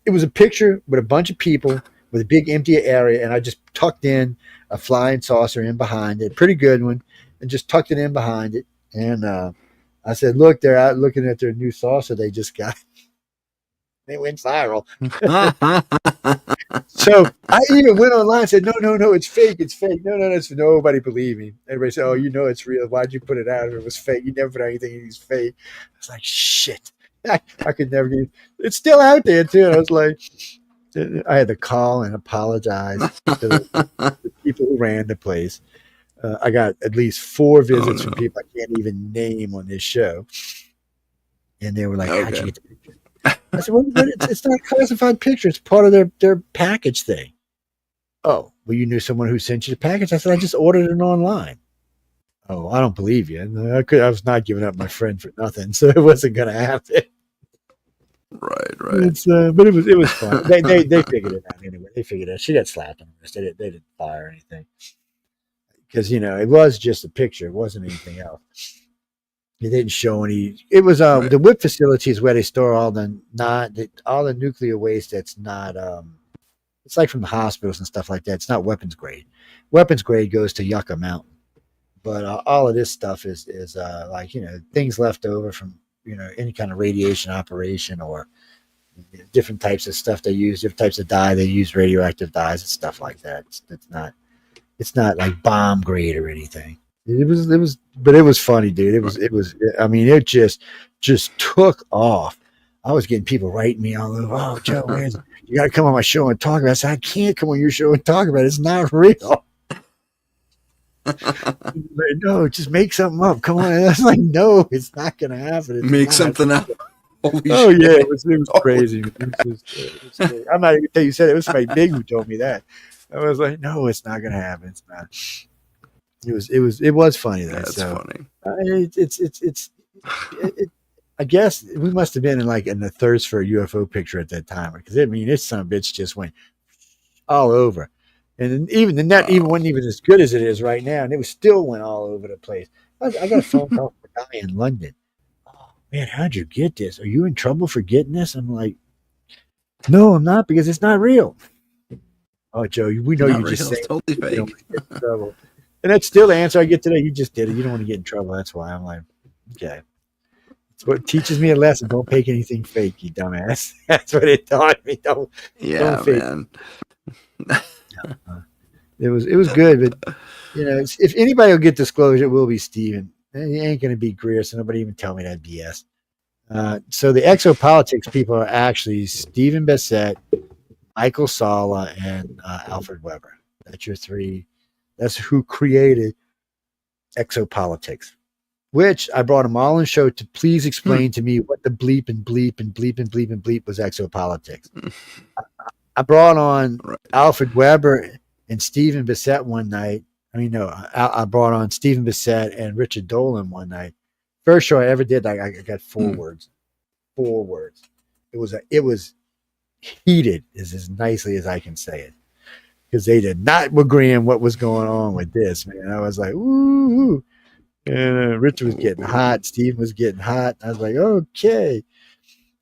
Speaker 2: It was a picture with a bunch of people with a big empty area, and I just tucked in a flying saucer in behind it, pretty good one, and just tucked it in behind it. And I said, look, they're out looking at their new saucer they just got. They went viral. So I even went online and said, no, it's fake. It's fake. No, it's nobody believed me. Everybody said, oh, it's real. Why'd you put it out if it was fake? You never put anything in these fake. I was like, shit. I could never get it. It's still out there too. And I was like, I had to call and apologize to the people who ran the place. I got at least 4 visits from people I can't even name on this show. And they were like, how'd you get the picture? I said, well, it's not a classified picture. It's part of their package thing. Oh, well, you knew someone who sent you the package? I said, I just ordered it online. Oh, I don't believe you. And I was not giving up my friend for nothing, so it wasn't going to happen.
Speaker 1: Right.
Speaker 2: But it was fun. They figured it out anyway. They figured it out. She got slapped on the wrist. They didn't fire or anything. Because, it was just a picture. It wasn't anything else. It didn't show any. It was the WIP facility is where they store all the nuclear waste that's not. It's like from the hospitals and stuff like that. It's not weapons grade. Weapons grade goes to Yucca Mountain, but all of this stuff is like things left over from any kind of radiation operation or different types of stuff they use, different types of dye they use, radioactive dyes and stuff like that. It's not like bomb grade or anything. It was funny, dude. It was. I mean, it just took off. I was getting people writing me all over. Oh, Joe, you got to come on my show and talk about it. I said, I can't come on your show and talk about it. It's not real. Like, no, just make something up. Come on. I was like, no, it's not going to happen.
Speaker 1: Make something up.
Speaker 2: Holy shit. Yeah, it was crazy. I'm not even tell you said it. It was my big who told me that. I was like, no, it's not going to happen. It's not. It was funny though.
Speaker 1: That's funny.
Speaker 2: I guess we must have been in the thirst for a UFO picture at that time because this son of a bitch just went all over, and even the net wasn't even as good as it is right now, and it was still went all over the place. I got a phone call from a guy in London. Oh man, how'd you get this? Are you in trouble for getting this? I'm like, no, I'm not because it's not real. Oh, Joe, we know you just said
Speaker 1: totally fake.
Speaker 2: And that's still the answer I get today. You just did it. You don't want to get in trouble. That's why I'm like, okay. It's what teaches me a lesson. Don't fake anything fake, you dumbass. That's what it taught me. Don't fake.
Speaker 1: Man.
Speaker 2: It was good, but if anybody will get disclosure, it will be Steven. It ain't going to be Greer, so nobody even tell me that BS. So the exopolitics people are actually Stephen Bessette, Michael Sala, and Alfred Weber. That's your 3. That's who created exopolitics, which I brought them all on show to please explain to me what the bleep and bleep and bleep and bleep and bleep was exopolitics. I brought on Alfred Weber and Stephen Bessette one night I mean, no, I brought on Stephen Bissett and Richard Dolan one night. First show I ever did, I got four words. 4 words. It was heated, is as nicely as I can say it, because they did not agree on what was going on with this, man. I was like, ooh. And Richard was getting hot. Steve was getting hot. I was like, okay.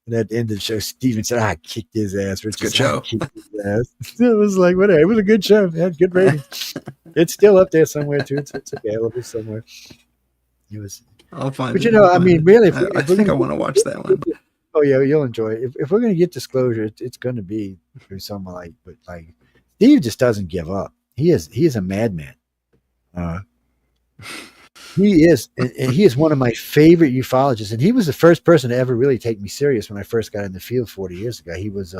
Speaker 2: And at the end of the show, Steven said, I kicked his ass. Richard
Speaker 1: Good
Speaker 2: said, I
Speaker 1: show.
Speaker 2: kicked his ass. It was like, whatever. It was a good show. It had good ratings. It's still up there somewhere, too. It's available somewhere. It was.
Speaker 1: I'll find
Speaker 2: But,
Speaker 1: it.
Speaker 2: I mean, really,
Speaker 1: I think I want to watch that one.
Speaker 2: Oh, yeah, you'll enjoy it. If we're going to get disclosure, it's going to be through someone like Steve just doesn't give up. He is a madman. He is, and he is one of my favorite ufologists. And he was the first person to ever really take me serious when I first got in the field 40 years ago. He was,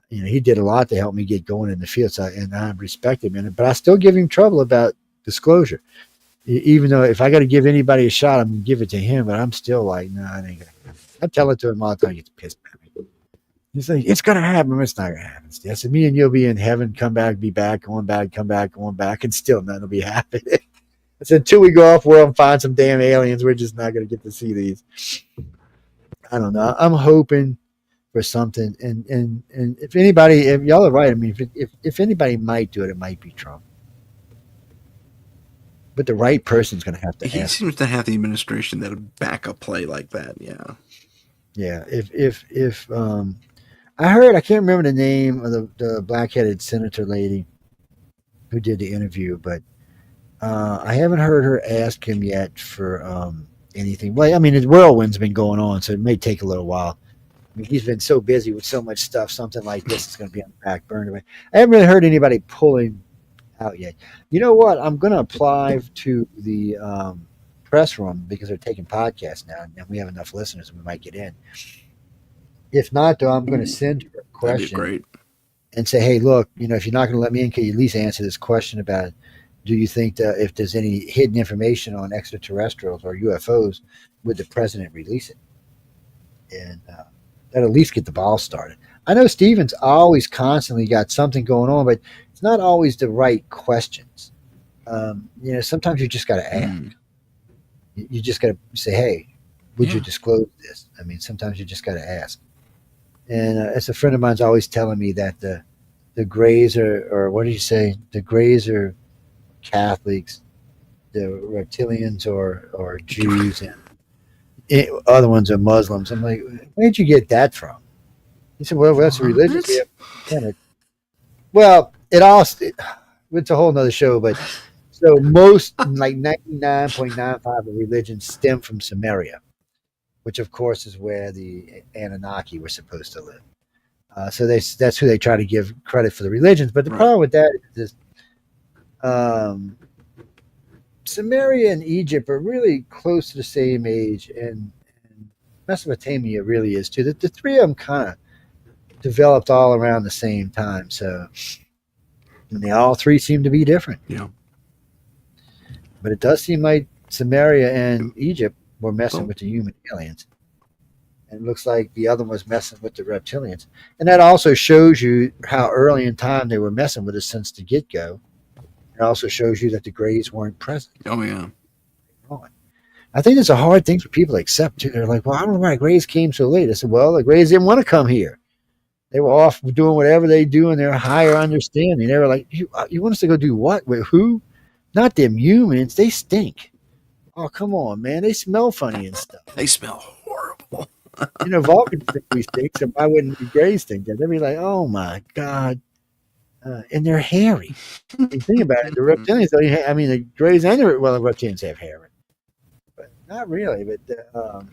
Speaker 2: he did a lot to help me get going in the field. So, and I respect him in it, but I still give him trouble about disclosure. Even though if I got to give anybody a shot, I'm going to give it to him. But I'm still like, no, I ain't gonna. I tell it to him all the time. He gets pissed at me. He's like, it's going to happen. It's not going to happen. I said, me and you'll be in heaven, come back, be back, going back, come back, going back, and still nothing will be happening. I said, until we go off world and find some damn aliens, we're just not going to get to see these. I don't know. I'm hoping for something. And if anybody, if y'all are right, I mean, if anybody might do it, it might be Trump. But the right person's going to have to ask.
Speaker 1: He seems to have the administration that'll back a play like that. Yeah.
Speaker 2: Yeah. If I heard, I can't remember the name of the black-headed senator lady who did the interview, but I haven't heard her ask him yet for anything. Well, I mean, the whirlwind's been going on, so it may take a little while. I mean, he's been so busy with so much stuff. Something like this is going to be on the back burner. I haven't really heard anybody pulling out yet. You know what? I'm going to apply to the press room because they're taking podcasts now, and we have enough listeners, and we might get in. If not, though, I'm going to send her a question.
Speaker 1: That'd be great.
Speaker 2: And say, hey, look, if you're not going to let me in, can you at least answer this question about do you think that if there's any hidden information on extraterrestrials or UFOs, would the president release it? And that at least get the ball started. I know Steven's always constantly got something going on, but it's not always the right questions. Sometimes you just got to ask. You just got to say, hey, would you disclose this? I mean, sometimes you just got to ask. And as a friend of mine's always telling me that the Greys or what did you say? The Greys are Catholics, the reptilians or Jews, and other ones are Muslims. I'm like, where'd you get that from? He said, well, that's religious. Well, it's a whole nother show, but so most, like 99.95 of religions stem from Sumeria, which of course is where the Anunnaki were supposed to live. So that's who they try to give credit for the religions. But the problem with that is Sumeria and Egypt are really close to the same age, and Mesopotamia really is too. The three of them kind of developed all around the same time, so they all three seem to be different.
Speaker 1: Yeah.
Speaker 2: But it does seem like Sumeria and Egypt were messing with the human aliens. And it looks like the other one was messing with the reptilians. And that also shows you how early in time they were messing with us since the get-go. It also shows you that the Greys weren't present.
Speaker 1: Oh, yeah.
Speaker 2: I think it's a hard thing for people to accept, too. They're like, well, I don't know why the Greys came so late. I said, well, the Greys didn't want to come here. They were off doing whatever they do in their higher understanding. They were like, you want us to go do what? With who? Not them humans. They stink. Oh, come on, man. They smell funny and stuff.
Speaker 1: They smell horrible.
Speaker 2: Vulcans think we stink, so why wouldn't the Greys think that? They'd be like, oh, my God. And they're hairy. You think about it, the reptilians, the Greys and the reptilians have hair. But not really. But no,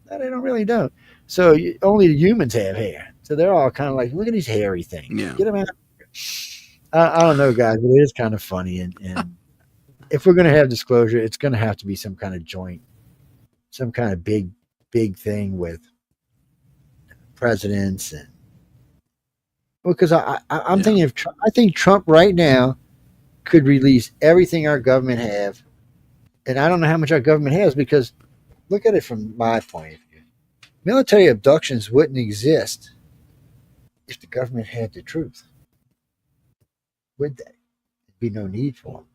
Speaker 2: they don't really don't. So only the humans have hair. So they're all kind of like, look at these hairy things.
Speaker 1: Yeah.
Speaker 2: Get them out. I don't know, guys, but it is kind of funny. And if we're going to have disclosure, it's going to have to be some kind of joint, some kind of big thing with presidents and because I'm thinking I think Trump right now could release everything our government have, and I don't know how much our government has because look at it from my point of view. Military abductions wouldn't exist if the government had the truth, would they? be no need for them.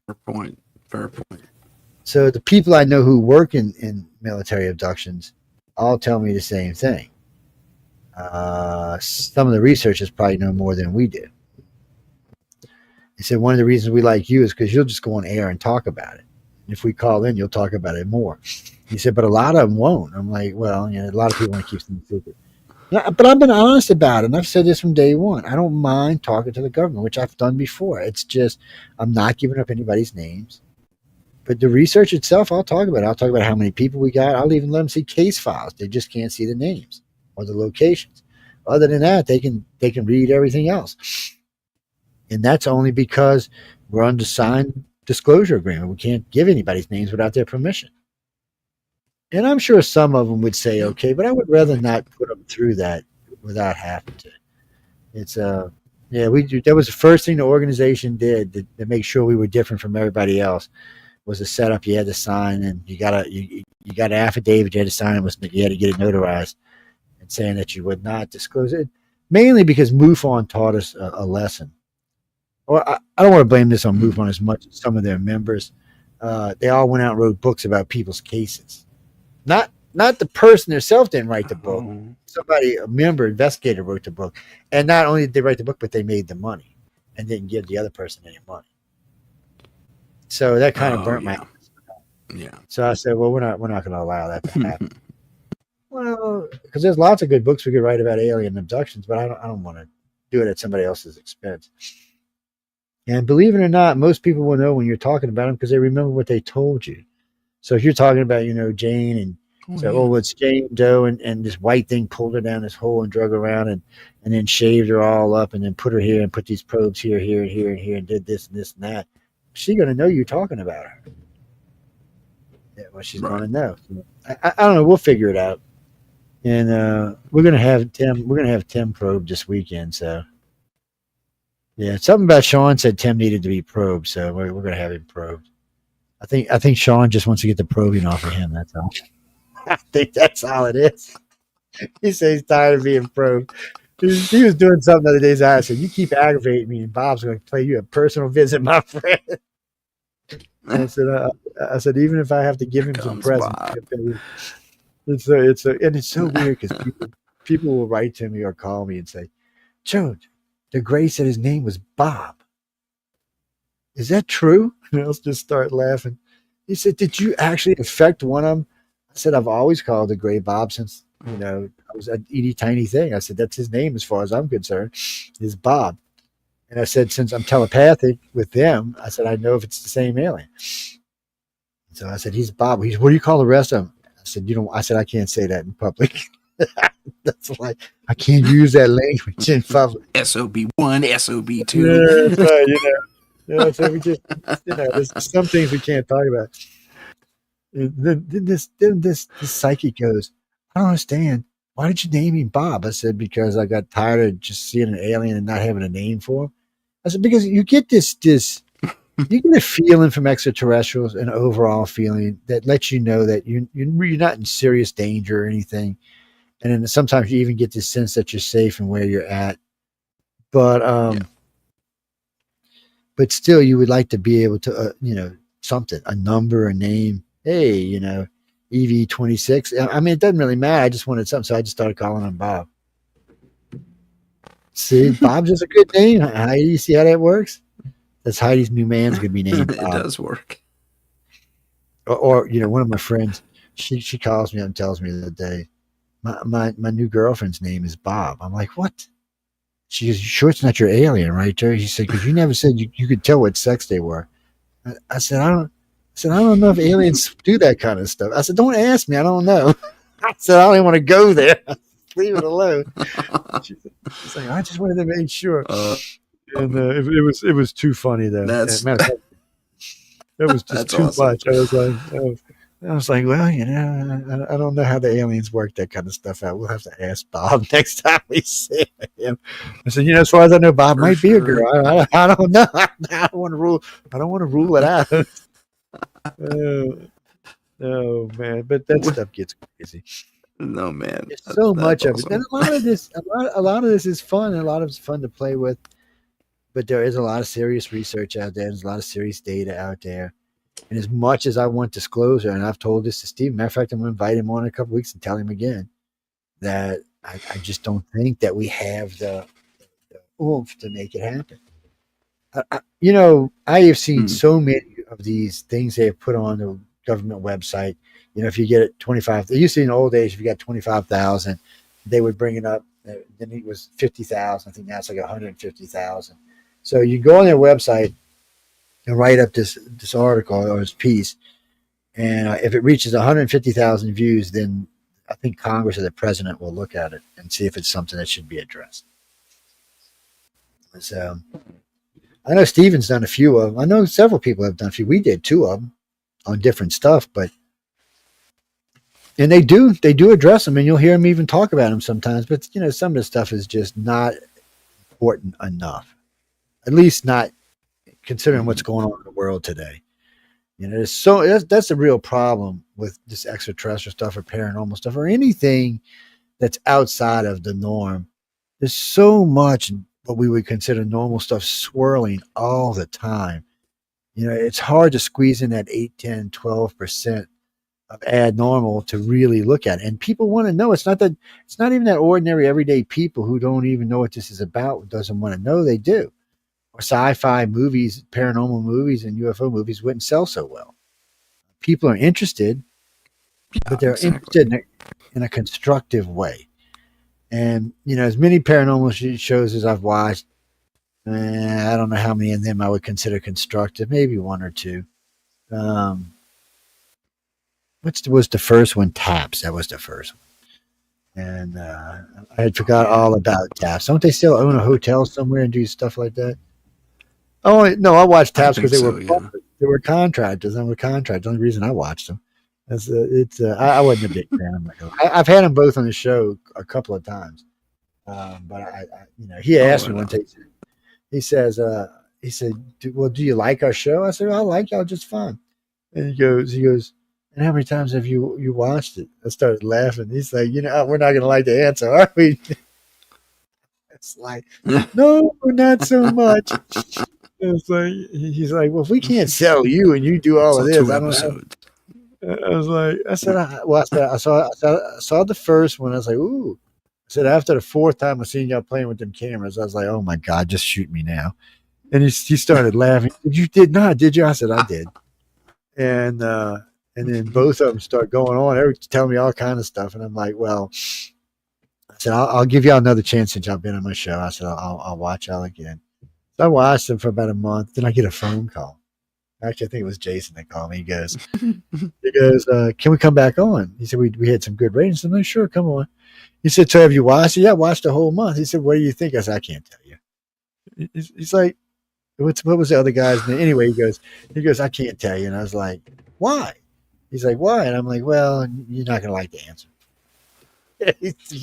Speaker 1: Fair point. Fair point.
Speaker 2: So the people I know who work in military abductions all tell me the same thing. Some of the researchers probably know more than we do. He said one of the reasons we like you is because you'll just go on air and talk about it. And if we call in, you'll talk about it more. He said, but a lot of them won't. I'm like, well, you know, a lot of people want to keep things secret. But I've been honest about it, and I've said this from day one. I don't mind talking to the government, which I've done before. It's just I'm not giving up anybody's names. But the research itself, I'll talk about it. I'll talk about how many people we got. I'll even let them see case files. They just can't see the names or the locations. Other than that, they can read everything else. And that's only because we're under signed disclosure agreement. We can't give anybody's names without their permission. And I'm sure some of them would say, okay, but I would rather not put them through that without having to. It's yeah, we do. That was the first thing the organization did to make sure we were different from everybody else. Was a setup you had to sign, and you got an affidavit you had to sign. You had to get it notarized, and saying that you would not disclose it. Mainly because MUFON taught us a lesson. Or I don't want to blame this on MUFON as much as some of their members. They all went out and wrote books about people's cases. Not the person themselves didn't write the book. Somebody, a member, investigator wrote the book. And not only did they write the book, but they made the money and didn't give the other person any money. So that kind of burnt my house.
Speaker 1: Yeah.
Speaker 2: So I said, well, we're not going to allow that to happen. Well, because there's lots of good books we could write about alien abductions, but I don't want to do it at somebody else's expense. And believe it or not, most people will know when you're talking about them because they remember what they told you. So if you're talking about, Jane and it's Jane Doe and this white thing pulled her down this hole and drug her around and then shaved her all up and then put her here and put these probes here, here, and here, and here and did this and this and that. She's going to know you're talking about her. Yeah, well, she's going to know. I don't know. We'll figure it out. And we're going to have Tim probed this weekend. So yeah, something about Sean said Tim needed to be probed. So we're going to have him probed. I think Sean just wants to get the probing off of him. That's all. I think that's all it is. He says he's tired of being probed. He was doing something the other day. I said, "You keep aggravating me, and Bob's going to play you a personal visit, my friend." I said, even if I have to give him some presents, it's so weird because people will write to me or call me and say, "Joe, the Gray said his name was Bob. Is that true?" And I'll just start laughing. He said, "Did you actually affect one of them?" I said, "I've always called the Gray Bob since, I was an itty tiny thing." I said, "That's his name as far as I'm concerned, is Bob." And I said, "Since I'm telepathic with them," I said, "I know if it's the same alien." So I said, "He's Bob. What do you call the rest of them?" I said, I said, "I can't say that in public." That's like, I can't use that language in public.
Speaker 1: SOB1, SOB2.
Speaker 2: Yeah, that's right, so we just, there's some things we can't talk about. Then this psychic goes, "I don't understand. Why did you name him Bob?" I said, "Because I got tired of just seeing an alien and not having a name for him." I said, "Because you get this you get a feeling from extraterrestrials, an overall feeling that lets you know that you're not in serious danger or anything. And then sometimes you even get this sense that you're safe and where you're at. But but still, you would like to be able to, something, a number, a name. Hey, EV26. I mean, it doesn't really matter. I just wanted something, so I just started calling him Bob. See, Bob's just a good name. Heidi, you see how that works? That's Heidi's new man's going to be named Bob.
Speaker 1: It does work.
Speaker 2: Or one of my friends, she calls me and tells me the other day, my new girlfriend's name is Bob. I'm like, what? She goes, "You sure it's not your alien, right, Joe?" She said, "Because you never said you could tell what sex they were." I said, I don't know if aliens do that kind of stuff. I said, "Don't ask me. I don't know." I said, "I don't even want to go there. Leave it alone." She's like, "I just wanted to make sure." And it was too funny though. It was just too awesome. Much. I was like, well, I don't know how the aliens work that kind of stuff out. We'll have to ask Bob next time we see him. I said, as far as I know, Bob might be a girl. I don't know. I don't want to rule it out. Oh man, but that stuff gets crazy.
Speaker 1: No man,
Speaker 2: there's so much of it. And a lot of this is fun. And a lot of it's fun to play with. but there is a lot of serious research out there. There's a lot of serious data out there. And as much as I want disclosure, and I've told this to Steve, matter of fact, I'm going to invite him on in a couple of weeks and tell him again that I just don't think that we have the oomph to make it happen. I have seen so many of these things they have put on the government website. If you get it 25, they used to in the old days, if you got 25,000, they would bring it up. Then it was 50,000. I think now it's like 150,000. So you go on their website and write up this article or this piece, and if it reaches 150,000 views, then I think Congress or the president will look at it and see if it's something that should be addressed. So I know Steven's done a few of them. I know several people have done a few. We did 2 of them on different stuff, and they do address them, and you'll hear them even talk about them sometimes. But some of the stuff is just not important enough, at least not considering what's going on in the world today. That's the real problem with this extraterrestrial stuff or paranormal stuff or anything that's outside of the norm. There's so much what we would consider normal stuff swirling all the time. It's hard to squeeze in that 8, 10, 12% of abnormal to really look at it. And people want to know. It's not even that ordinary everyday people who don't even know what this is about, doesn't want to know. They do. Or sci-fi movies, paranormal movies, and UFO movies wouldn't sell so well. People are interested, but they're interested in a constructive way. And, as many paranormal shows as I've watched, I don't know how many of them I would consider constructive, maybe 1 or 2. What was the first one? Taps. That was the first one. And I had forgot all about Taps. Don't they still own a hotel somewhere and do stuff like that? Oh, no, I watched Taps because they were contractors. I'm a contractor. The only reason I watched them. I wasn't a big fan of them. I've had them both on the show a couple of times. But he asked me one day, he said, well, do you like our show? I said, well, I like y'all just fine. And he goes, and how many times have you watched it? I started laughing. He's like, we're not going to like the answer, are we? It's like, no, not so much. It's like, he's like, well, if we can't sell you and you do all of this, I don't know. I was like, I saw the first one. I was like, ooh. I said, after the 4th time I seen y'all playing with them cameras, I was like, oh my God, just shoot me now. And he started laughing. You did not, did you? I said, I did. And then both of them start going on, telling me all kind of stuff. And I'm like, well, I said, I'll give y'all another chance since y'all been on my show. I said, I'll watch y'all again. So I watched them for about a month. Then I get a phone call. Actually, I think it was Jason that called me. He goes, can we come back on? He said, we had some good ratings. I'm like, sure, come on. He said, so have you watched it? Yeah, I watched the whole month. He said, what do you think? I said, I can't tell you. He's like, what was the other guy's name? Anyway, he goes, I can't tell you. And I was like, why? He's like, why? And I'm like, well, you're not going to like the answer.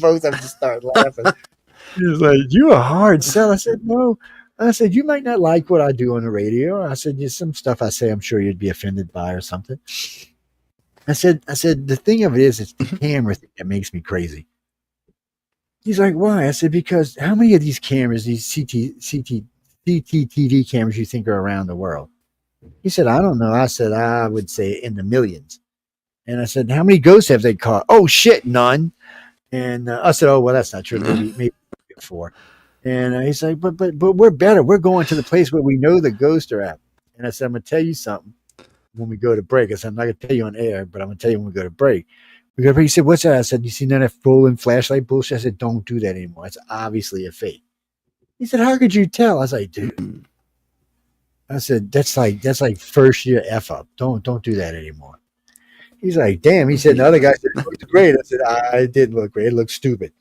Speaker 2: Both of them just started laughing. He was like, you're a hard sell. I said, no. I said, you might not like what I do on the radio. I said, some stuff I say I'm sure you'd be offended by or something. I said, the thing of it is, it's the camera thing that makes me crazy. He's like, why? I said, because how many of these cameras, these CCTV cameras you think are around the world? He said, I don't know. I said, I would say in the millions. And I said, how many ghosts have they caught? Oh, shit, none. And I said, oh, well, that's not true. Maybe 4. And he's like, but we're better. We're going to the place where we know the ghosts are at. And I said, I'm going to tell you something when we go to break. I said, I'm not going to tell you on air, but I'm going to tell you when we go to break. We go to break. He said, what's that? I said, you see none of that rolling flashlight bullshit? I said, don't do that anymore. It's obviously a fake. He said, how could you tell? I was like, dude. I said, that's like first year F up. Don't do that anymore. He's like, damn. He said, the other guy said, it looked great. I said, I didn't look great. It looked stupid.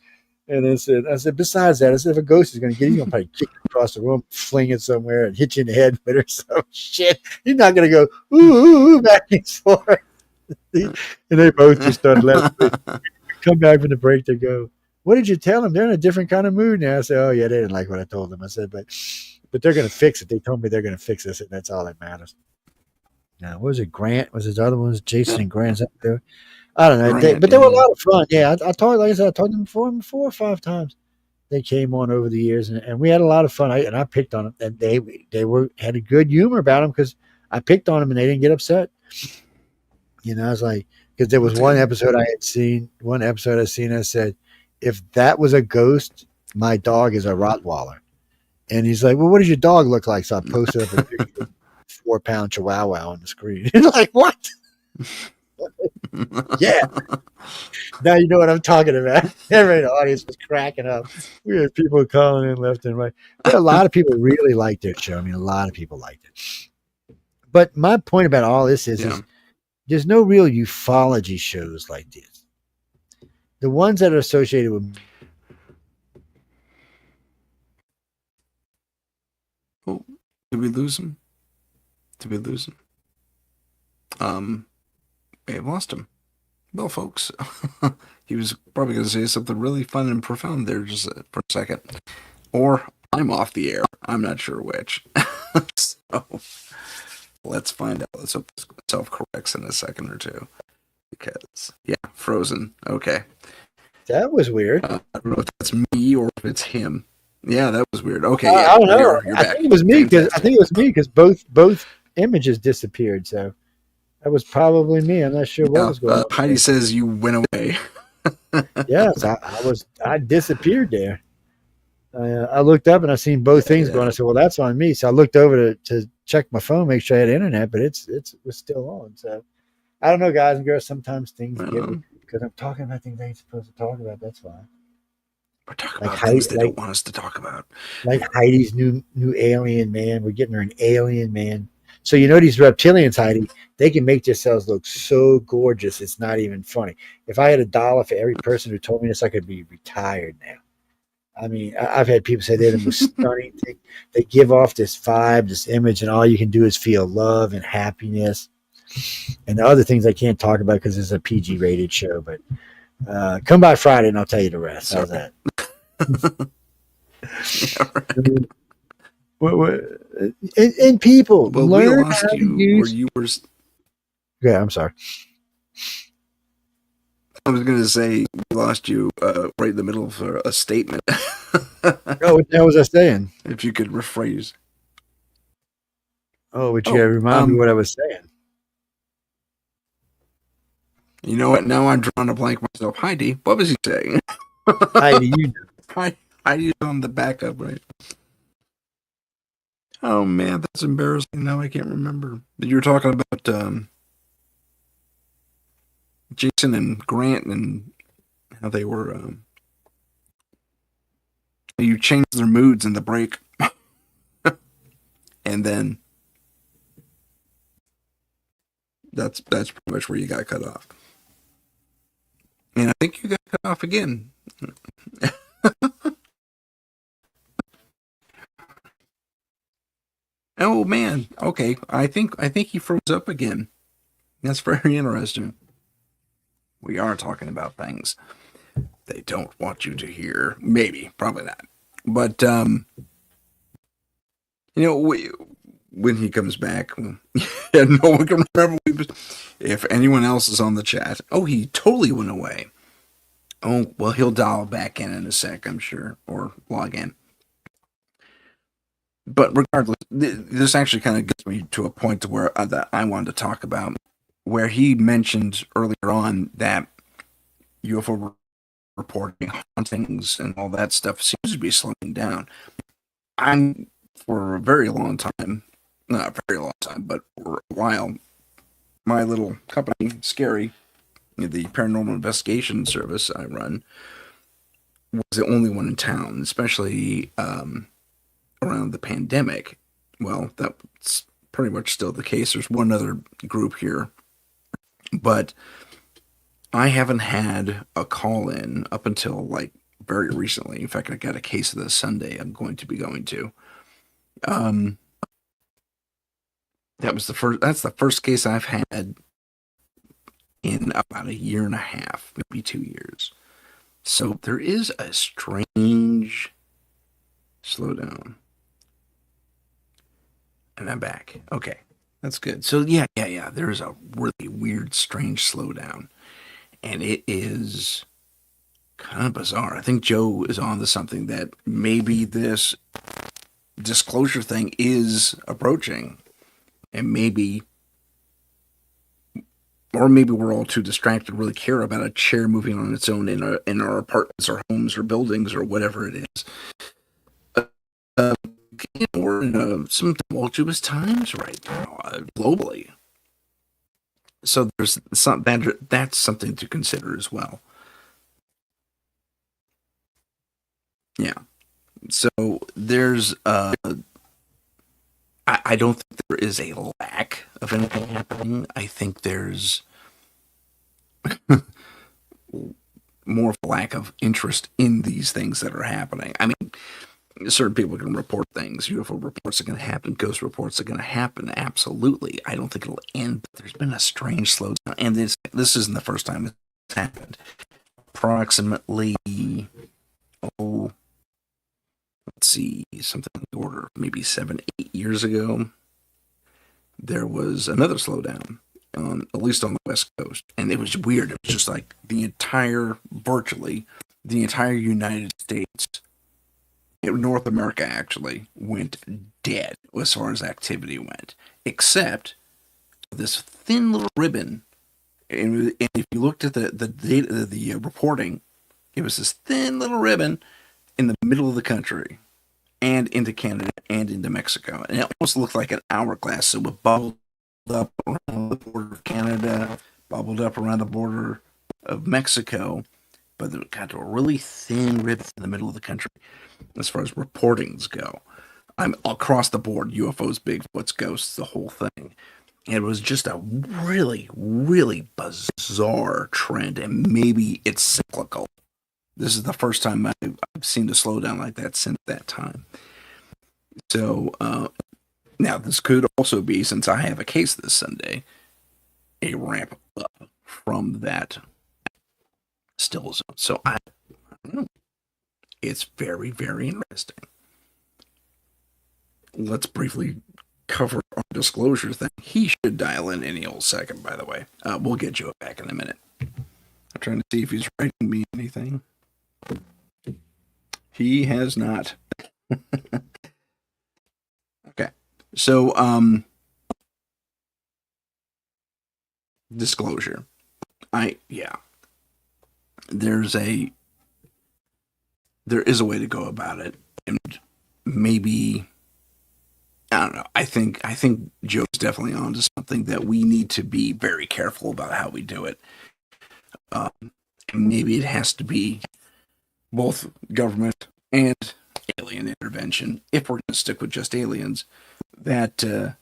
Speaker 2: And I said, besides that, I said, if a ghost is going to get you, he's going to probably kick you across the room, fling it somewhere, and hit you in the head with it or some shit. He's not going to go, ooh, back and forth. And they both just started laughing. Come back from the break, they go, what did you tell them? They're in a different kind of mood now. I said, oh, yeah, they didn't like what I told them. I said, but they're going to fix it. They told me they're going to fix this, and that's all that matters. Now, what was it, Grant? Was his other ones, Jason and Grant's up there? I don't know, but they were a lot of fun. Yeah, I told them 4 or 5 times. They came on over the years, and we had a lot of fun. I picked on them, and they had a good humor about them because I picked on them and they didn't get upset. I was like, because there was
Speaker 1: That's
Speaker 2: one
Speaker 1: good.
Speaker 2: episode I had seen, I said, if that was a ghost, my dog is a Rottweiler. And he's like, well, what does your dog look like? So I posted up a picture of a 4-pound Chihuahua on the screen. Like, what? Yeah. Now you know what I'm talking about. Everybody in the audience was cracking up. We had people calling in left and right. But a lot of people really liked their show. I mean, a lot of people liked it. But my point about all this is
Speaker 1: Yeah.
Speaker 2: there's no real ufology shows like this. The ones that are associated with
Speaker 1: Oh, did we lose him? Did we lose him? We have lost him. Well, folks, he was probably going to say something really fun and profound there just for a second. Or I'm off the air. I'm not sure which. So let's find out. Let's hope this self-corrects in a second or two. Because, yeah, frozen. Okay.
Speaker 2: that was weird.
Speaker 1: I don't know if that's me or if it's him. Yeah, that was weird. Okay,
Speaker 2: I
Speaker 1: yeah,
Speaker 2: don't know.
Speaker 1: you're
Speaker 2: I
Speaker 1: back.
Speaker 2: think it was me
Speaker 1: Fantastic.
Speaker 2: because both images disappeared. So that was probably me. I'm not sure what was going on
Speaker 1: Heidi
Speaker 2: there.
Speaker 1: says you went away.
Speaker 2: Yes, I disappeared there. I looked up and I seen both things
Speaker 1: Yeah.
Speaker 2: going. I said, "Well, that's on me." So I looked over to check my phone, make sure I had internet, but it was still on. So I don't know, guys and girls. Sometimes things get me because I'm talking about things I ain't supposed to talk about. That's fine.
Speaker 1: We're talking
Speaker 2: Like
Speaker 1: about things they
Speaker 2: Heidi,
Speaker 1: don't want us to talk about.
Speaker 2: like Heidi's new alien man. We're getting her an alien man. So these reptilians, Heidi, they can make themselves look so gorgeous. It's not even funny. If I had $1 for every person who told me this, I could be retired now. I mean, I've had people say they're the most stunning thing. They give off this vibe, this image, and all you can do is feel love and happiness. And the other things I can't talk about because it's a PG rated show. But come by Friday and I'll tell you the rest. How's that?
Speaker 1: Yeah, right.
Speaker 2: I mean, and people
Speaker 1: Well, we
Speaker 2: learn how
Speaker 1: lost
Speaker 2: to
Speaker 1: you where
Speaker 2: use.
Speaker 1: you were.
Speaker 2: Yeah, I'm sorry.
Speaker 1: I was going to say we lost you right in the middle of a statement.
Speaker 2: Oh, what the hell was I saying?
Speaker 1: If you could rephrase.
Speaker 2: Oh, but you got to remind me what I was saying.
Speaker 1: You know what? Now I'm drawing a blank myself. Heidi, what was he saying?
Speaker 2: Heidi, you
Speaker 1: Heidi's on the backup, right? Oh man, that's embarrassing. Now I can't remember. You were talking about Jason and Grant and how they were. You changed their moods in the break, and then that's pretty much where you got cut off. And I think you got cut off again. Oh man. Okay. I think he froze up again. That's very interesting. We are talking about things they don't want you to hear. Maybe, probably not. But when he comes back, yeah, no one can remember if anyone else is on the chat. Oh, he totally went away. Oh, well, he'll dial back in a sec, I'm sure, or log in. But regardless, this actually kind of gets me to a point to where that I wanted to talk about, where he mentioned earlier on that UFO reporting, hauntings, and all that stuff seems to be slowing down. I'm, for a very long time, not a very long time, but for a while, my little company, Scary, the paranormal investigation service I run, was the only one in town, especially around the pandemic. Well, that's pretty much still the case. There's one other group here, but I haven't had a call in up until like very recently. In fact, I got a case of this Sunday I'm going to be going to. That's the first case I've had in about a year and a half, maybe 2 years. So there is a strange slowdown. And I'm back. Okay. That's good. So yeah. There is a really weird, strange slowdown. And it is kind of bizarre. I think Joe is on to something that maybe this disclosure thing is approaching, and maybe we're all too distracted to really care about a chair moving on its own in our apartments or homes or buildings or whatever it is. We're in some tumultuous times right now, globally. So there's that's something to consider as well. Yeah. So there's I don't think there is a lack of anything happening. I think there's more of a lack of interest in these things that are happening. I mean, certain people can report things. UFO reports are going to happen. Ghost reports are going to happen. Absolutely. I don't think it'll end. But there's been a strange slowdown, and this isn't the first time it's happened. Approximately, let's see, something in the order of maybe 7-8 years ago, there was another slowdown, at least on the West Coast, and it was weird. It was just like virtually the entire United States, North America actually, went dead as far as activity went, except this thin little ribbon. And if you looked at the data, the reporting, it was this thin little ribbon in the middle of the country, and into Canada and into Mexico. And it almost looked like an hourglass. So it bubbled up around the border of Canada, bubbled up around the border of Mexico, but it got to a really thin ribbon in the middle of the country as far as reportings go. I'm across the board, UFOs, Bigfoots, ghosts, the whole thing. And it was just a really, really bizarre trend, and maybe it's cyclical. This is the first time I've seen a slowdown like that since that time. So now this could also be, since I have a case this Sunday, a ramp up from that still zone. So I don't know. It's very, very interesting. Let's briefly cover our disclosure thing. He should dial in any old second, by the way. We'll get Joe back in a minute. I'm trying to see if he's writing me anything. He has not. Okay. So, disclosure. There is a way to go about it, and maybe, I don't know. I think Joe's definitely onto something that we need to be very careful about how we do it. Maybe it has to be both government and alien intervention. If we're going to stick with just aliens, that they're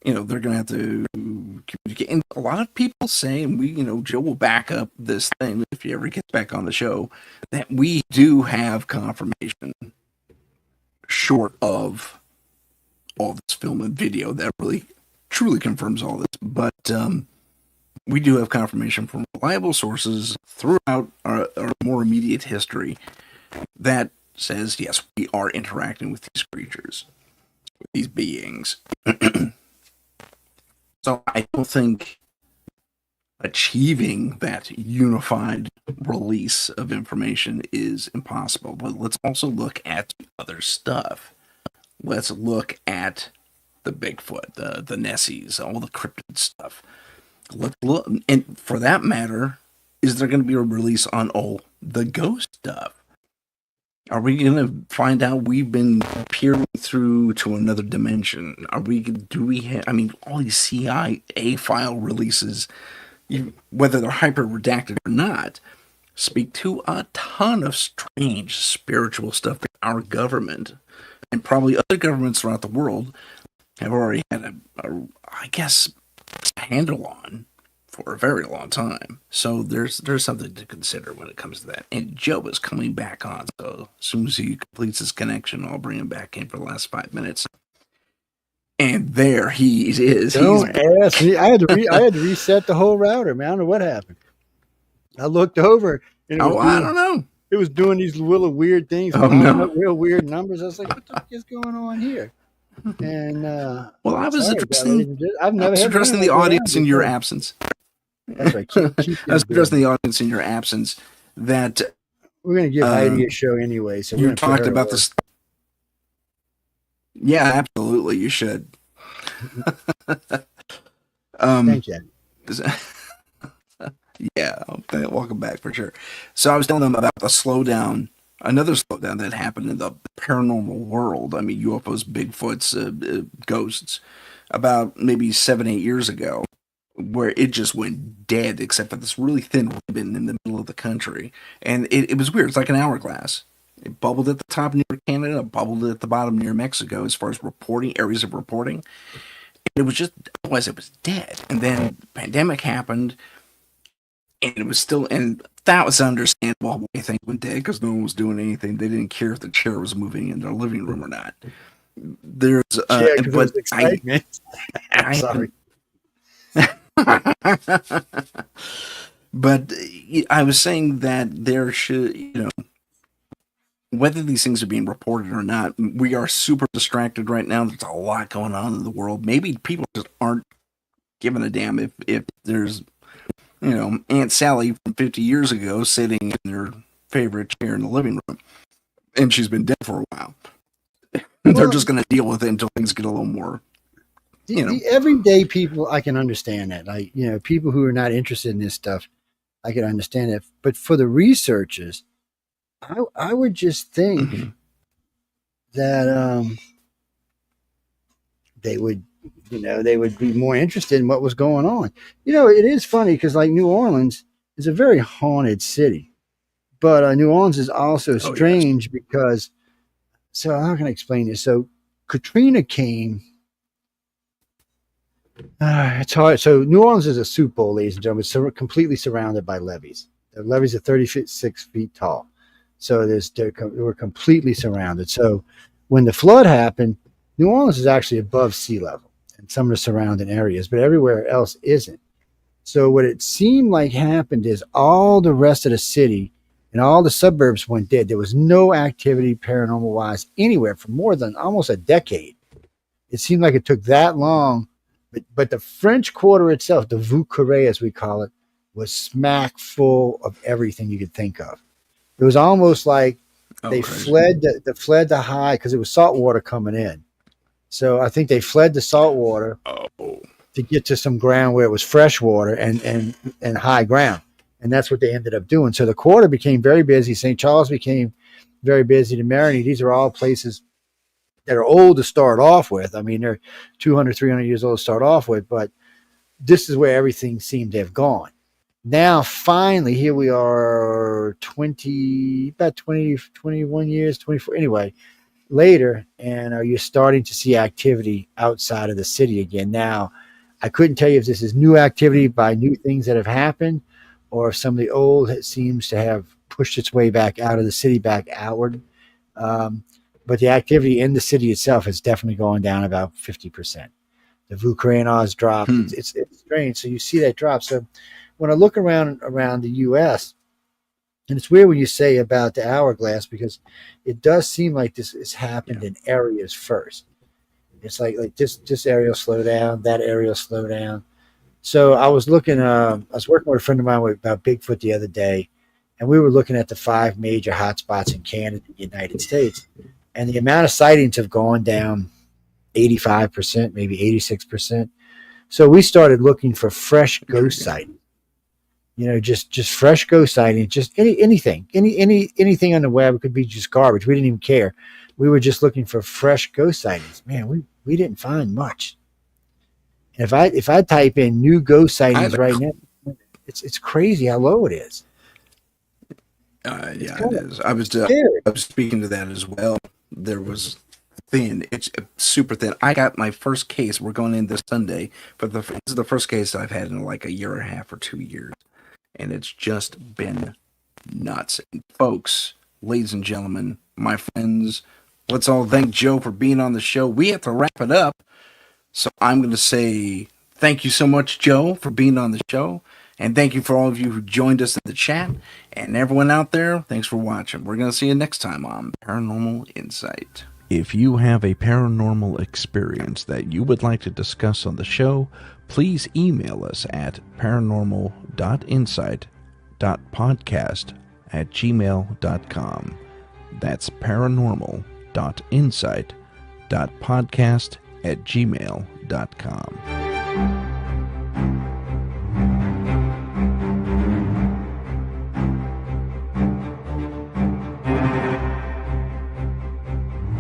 Speaker 1: going to have to communicate. And a lot of people say, and Joe will back up this thing if he ever gets back on the show, that we do have confirmation, short of all this film and video, that really truly confirms all this. But we do have confirmation from reliable sources throughout our more immediate history that says, yes, we are interacting with these creatures, with these beings. So I don't think achieving that unified release of information is impossible. But let's also look at other stuff. Let's look at the Bigfoot, the Nessies, all the cryptid stuff. Let's look, and for that matter, is there going to be a release on all the ghost stuff? Are we going to find out we've been peering through to another dimension? All these CIA file releases, whether they're hyper redacted or not, speak to a ton of strange spiritual stuff that our government and probably other governments throughout the world have already had a handle on for a very long time. So there's something to consider when it comes to that. And Joe is coming back on, so as soon as he completes his connection, I'll bring him back in for the last 5 minutes. And there he is.
Speaker 2: Don't ask me. I had to reset the whole router, man. I don't know what happened. I looked over and
Speaker 1: I don't know.
Speaker 2: It was doing these little weird things, real weird numbers. I was like, what the fuck is going on here? And
Speaker 1: I was addressing the audience in your absence.
Speaker 2: That's right.
Speaker 1: I was addressing the audience in your absence that
Speaker 2: We're going to give Heidi a show anyway. So we're
Speaker 1: You
Speaker 2: going to put
Speaker 1: talked
Speaker 2: her
Speaker 1: about
Speaker 2: to work.
Speaker 1: this. Yeah, absolutely. You should.
Speaker 2: Thank you.
Speaker 1: Yeah, welcome back for sure. So I was telling them about the slowdown, another slowdown that happened in the paranormal world. I mean, UFOs, Bigfoots, ghosts, about maybe 7, 8 years ago, where it just went dead, except for this really thin ribbon in the middle of the country. And it was weird. It's like an hourglass. It bubbled at the top near Canada, bubbled at the bottom near Mexico as far as reporting, areas of reporting. And it was just, otherwise it was dead. And then pandemic happened, and it was still, and that was understandable why things went dead, because no one was doing anything. They didn't care if the chair was moving in their living room or not. There's,
Speaker 2: Yeah, because it was
Speaker 1: but
Speaker 2: excitement.
Speaker 1: I
Speaker 2: Sorry.
Speaker 1: But I was saying that there should, whether these things are being reported or not, we are super distracted right now. There's a lot going on in the world. Maybe people just aren't giving a damn if there's, Aunt Sally from 50 years ago sitting in her favorite chair in the living room, and she's been dead for a while. They're just going to deal with it until things get a little more,
Speaker 2: the everyday people, I can understand that. Like, people who are not interested in this stuff, I can understand that. But for the researchers, I would just think that they would be more interested in what was going on. It is funny because like New Orleans is a very haunted city, but New Orleans is also strange because. So how can I explain this? So Katrina came. It's hard. So New Orleans is a soup bowl, ladies and gentlemen. It's completely surrounded by levees. The levees are 36 feet tall. So we're completely surrounded. So when the flood happened, New Orleans is actually above sea level and some of the surrounding areas, but everywhere else isn't. So what it seemed like happened is all the rest of the city and all the suburbs went dead. There was no activity paranormal wise anywhere for more than almost a decade. It seemed like it took that long, but the French Quarter itself, the Vieux Carré as we call it, was smack full of everything you could think of. It was almost like they fled the high because it was salt water coming in. So I think they fled the salt water to get to some ground where it was fresh water and high ground. And that's what they ended up doing. So the quarter became very busy. St. Charles became very busy. The Marigny, these are all places that are old to start off with. I mean, they're 200, 300 years old to start off with, but this is where everything seemed to have gone. Now, finally, here we are 21 years, 24, anyway, later, and you're starting to see activity outside of the city again. Now, I couldn't tell you if this is new activity by new things that have happened or if some of the old seems to have pushed its way back out of the city, back outward. But the activity in the city itself has definitely gone down about 50%. The Vieux Carré has dropped. It's strange. So you see that drop. So when I look around the U.S., and it's weird when you say about the hourglass because it does seem like this has happened in areas first. It's like this area will slow down, that area will slow down. So I was looking. I was working with a friend of mine about Bigfoot the other day, and we were looking at the 5 major hotspots in Canada, the United States, and the amount of sightings have gone down 85%, maybe 86%. So we started looking for fresh ghost sightings. Just fresh ghost sightings, just anything on the web. It could be just garbage. We didn't even care. We were just looking for fresh ghost sightings. Man, we didn't find much. And if I type in new ghost sightings right now, it's crazy how low it is.
Speaker 1: Yeah, it is. I was speaking to that as well. There was thin. It's super thin. I got my first case. We're going in this Sunday, but this is the first case I've had in like a year and a half or 2 years. And it's just been nuts. And folks, ladies and gentlemen, my friends, let's all thank Joe for being on the show. We have to wrap it up. So I'm going to say thank you so much, Joe, for being on the show. And thank you for all of you who joined us in the chat. And everyone out there, thanks for watching. We're going to see you next time on Paranormal Insight. If you have a paranormal experience that you would like to discuss on the show, please email us at paranormal.insight.podcast at gmail.com. That's paranormal.insight.podcast at gmail.com.